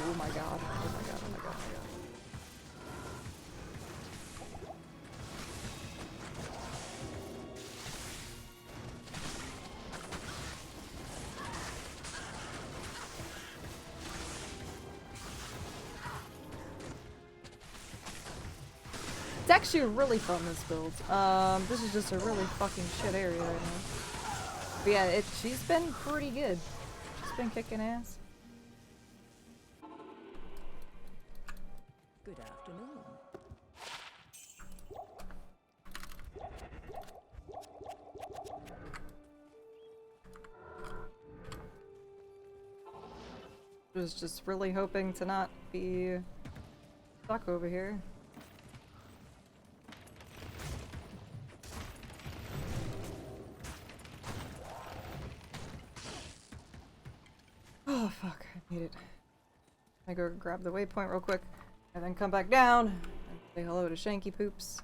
Oh my god, oh my god, oh my god, oh my god. It's actually really fun, this build. This is just a really fucking shit area right now. But yeah, she's been pretty good. She's been kicking ass. Good afternoon. Was just really hoping to not be stuck over here. Oh fuck, I need it. I go grab the waypoint real quick and then come back down and say hello to Shanky Poops.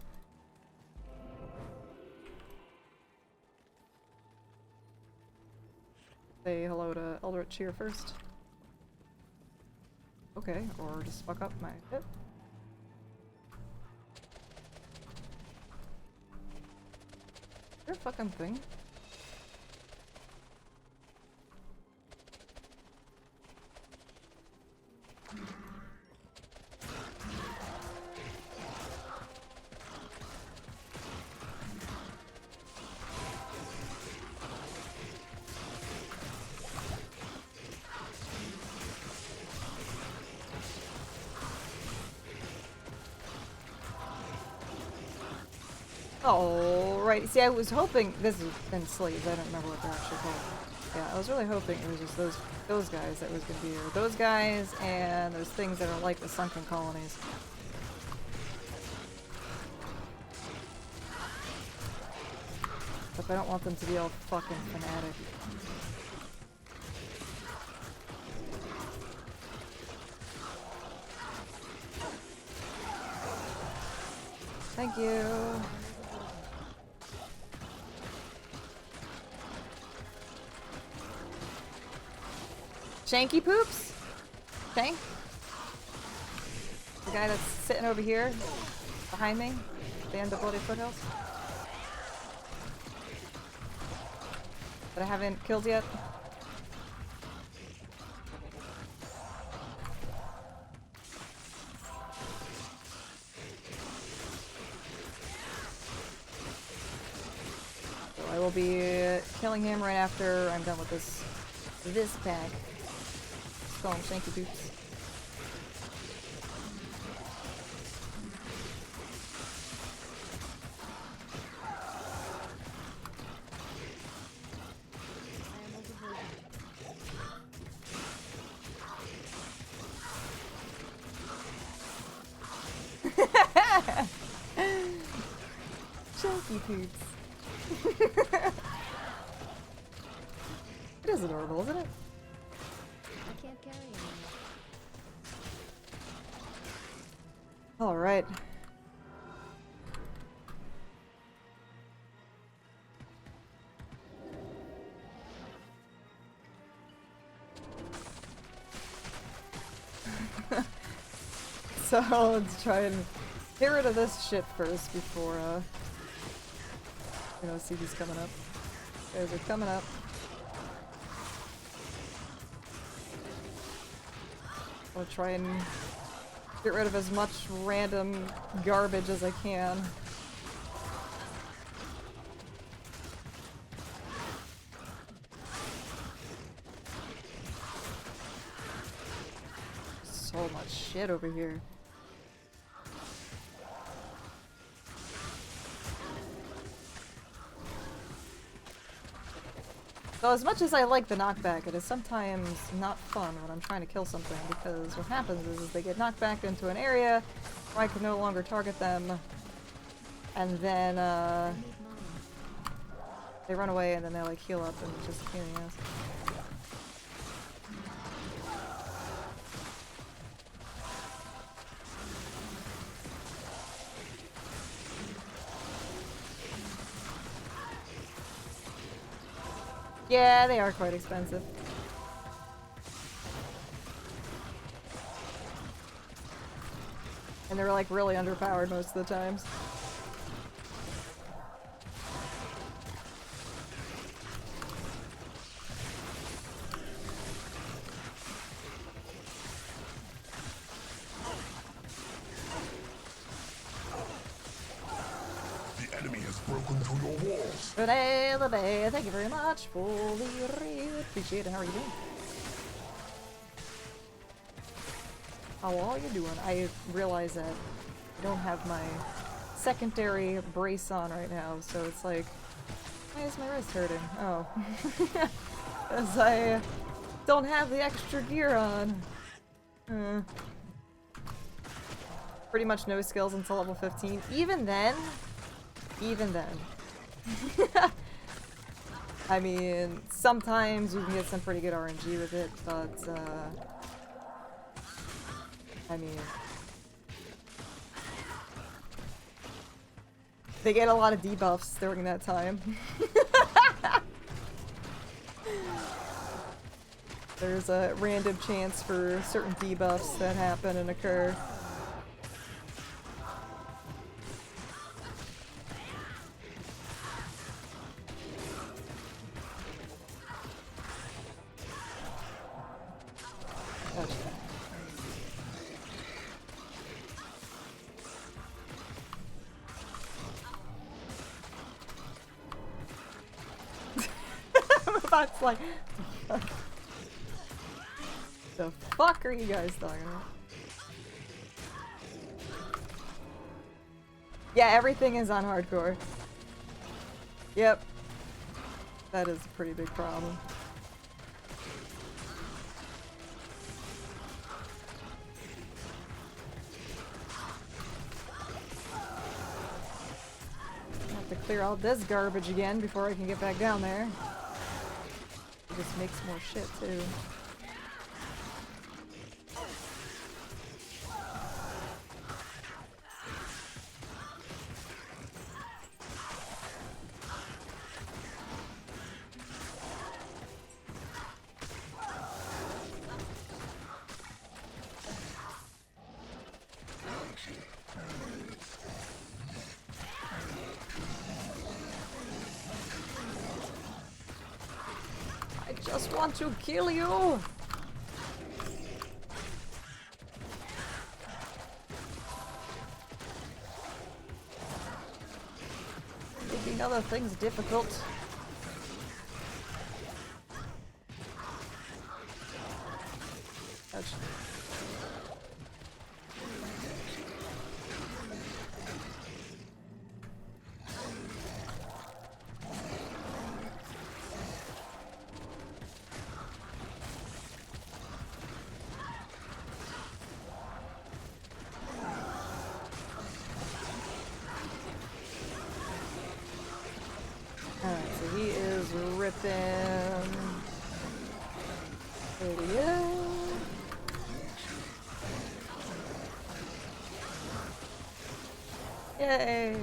Say hello to Eldritch here first. Okay, or just fuck up my hit. Is there a fucking thing? Oh, right. See, I was hoping this has been slaves. I don't remember what they're actually called. Yeah, I was really hoping it was just those guys that was gonna be here. Those guys and those things that are like the sunken colonies. But I don't want them to be all fucking fanatic. Thank you. Shanky Poops? Shank? The guy that's sitting over here, behind me, at the end of Bloody Foothills? that I haven't killed yet. So I will be killing him right after I'm done with this pack. Let's call him Shanky Boots. Chunky poops. It is adorable, isn't it? I can't carry anymore. Alright. So let's try and get rid of this shit first before see who's coming up. Guys are coming up. I'll try and get rid of as much random garbage as I can. So much shit over here. So as much as I like the knockback, it is sometimes not fun when I'm trying to kill something, because what happens is they get knocked back into an area where I can no longer target them, and then they run away and then they like heal up and it's just a pain in the ass. Yeah, they are quite expensive. And they're like really underpowered most of the times. The enemy has broken through your walls. Thank you very much for the raid. Appreciate it. How are you doing? How are you doing? I realize that I don't have my secondary brace on right now, so it's like, why is my wrist hurting? Oh. Because I don't have the extra gear on. Pretty much no skills until level 15. Even then, I mean, sometimes you can get some pretty good RNG with it, but, I mean, they get a lot of debuffs during that time. There's a random chance for certain debuffs that happen and occur. That's like, the fuck are you guys talking about? Yeah, everything is on hardcore. Yep. That is a pretty big problem. I have to clear all this garbage again before I can get back down there. It just makes more shit too. Just want to kill you. Making other things difficult. Ouch. Alright, so he is ripping. Radio. Yay!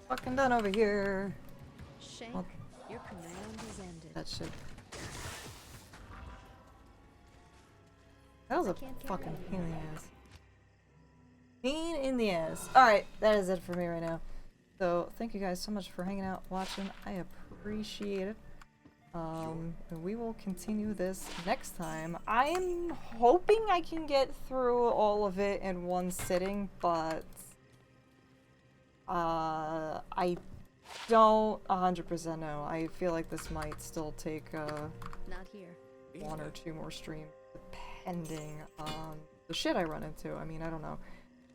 Fucking done over here. Shank, Well, your command has ended. that shit. That was a Can't get fucking rid of pain in the ass. Pain in the ass. Alright, that is it for me right now. So, thank you guys so much for hanging out, watching. I appreciate it. And we will continue this next time. I am hoping I can get through all of it in one sitting, but I don't 100% know. I feel like this might still take Not here. one or two more streams, depending on the shit I run into. I mean, I don't know.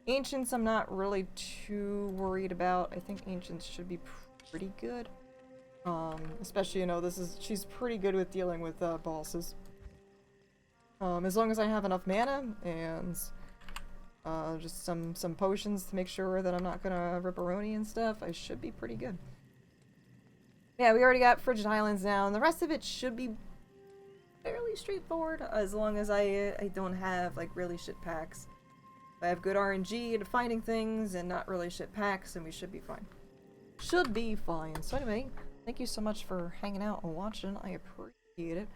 Ancients I'm not really too worried about. I think Ancients should be pretty good. Especially, you know, she's pretty good with dealing with bosses. As long as I have enough mana and just some potions to make sure that I'm not gonna ripperoni and stuff, I should be pretty good. Yeah, we already got Frigid Islands now, and the rest of it should be fairly straightforward as long as I don't have like really shit packs. If I have good RNG and finding things and not really shit packs, then we should be fine. Should be fine. So anyway, thank you so much for hanging out and watching. I appreciate it.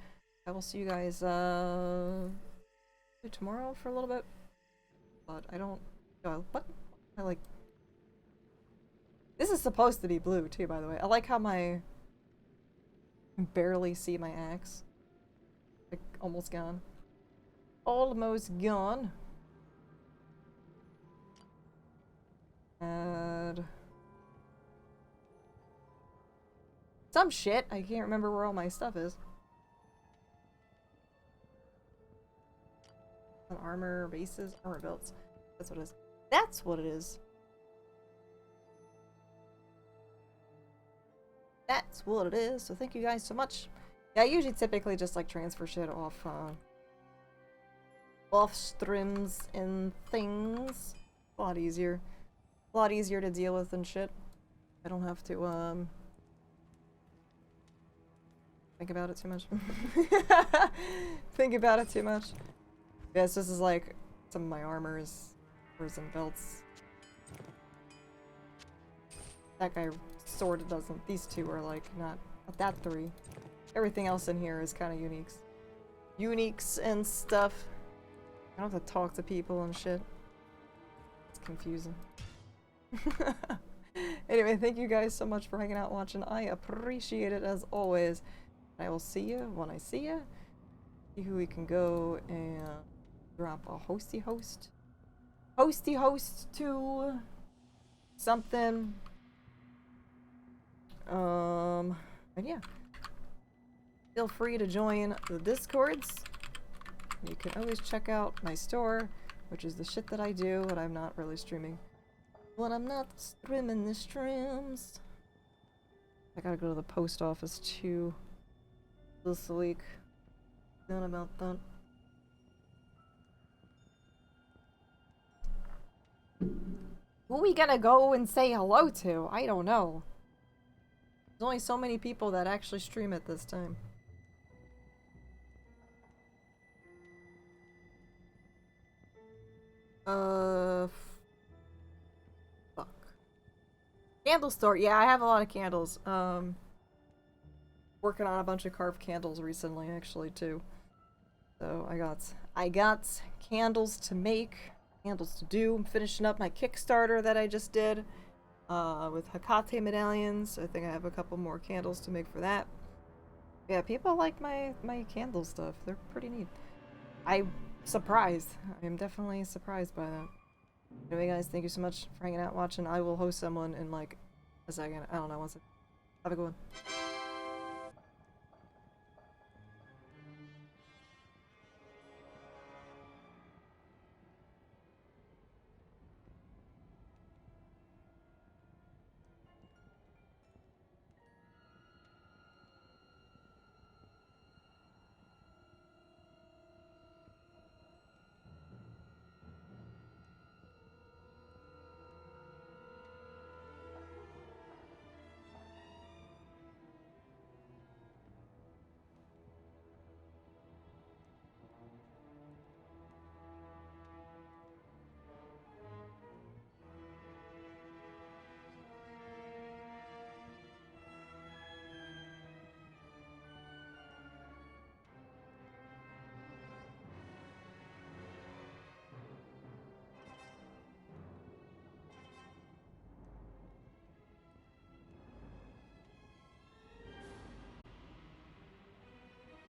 I will see you guys tomorrow for a little bit. But I don't... what? I like... This is supposed to be blue too, by the way. I like how I can barely see my axe. Like, almost gone. Almost gone. And... some shit. I can't remember where all my stuff is. Armor bases, armor belts. That's what it is. That's what it is. That's what it is. So thank you guys so much. Yeah, I usually typically just like transfer shit off streams and things. A lot easier. A lot easier to deal with and shit. I don't have to think about it too much. Think about it too much. Yes, this is like some of my armors and belts. That guy sort of doesn't. These two are like not that three. Everything else in here is kind of uniques. Uniques and stuff. I don't have to talk to people and shit. It's confusing. Anyway, thank you guys so much for hanging out watching. I appreciate it as always. I will see you when I see you. See who we can go and drop a hosty host to something. And yeah. Feel free to join the Discords. You can always check out my store, which is the shit that I do when I'm not really streaming. When I'm not streaming the streams. I gotta go to the post office too this week. Done about that. Who are we gonna go and say hello to? I don't know. There's only so many people that actually stream at this time. Fuck. Candle store. Yeah, I have a lot of candles. Working on a bunch of carved candles recently, actually, too. So I got candles to make, candles to do. I'm finishing up my Kickstarter that I just did. with Hecate medallions. I think I have a couple more candles to make for that. Yeah, people like my candle stuff. They're pretty neat. I'm surprised. I am definitely surprised by that. Anyway, guys, thank you so much for hanging out, watching. I will host someone in like a second. I don't know. Have a good one.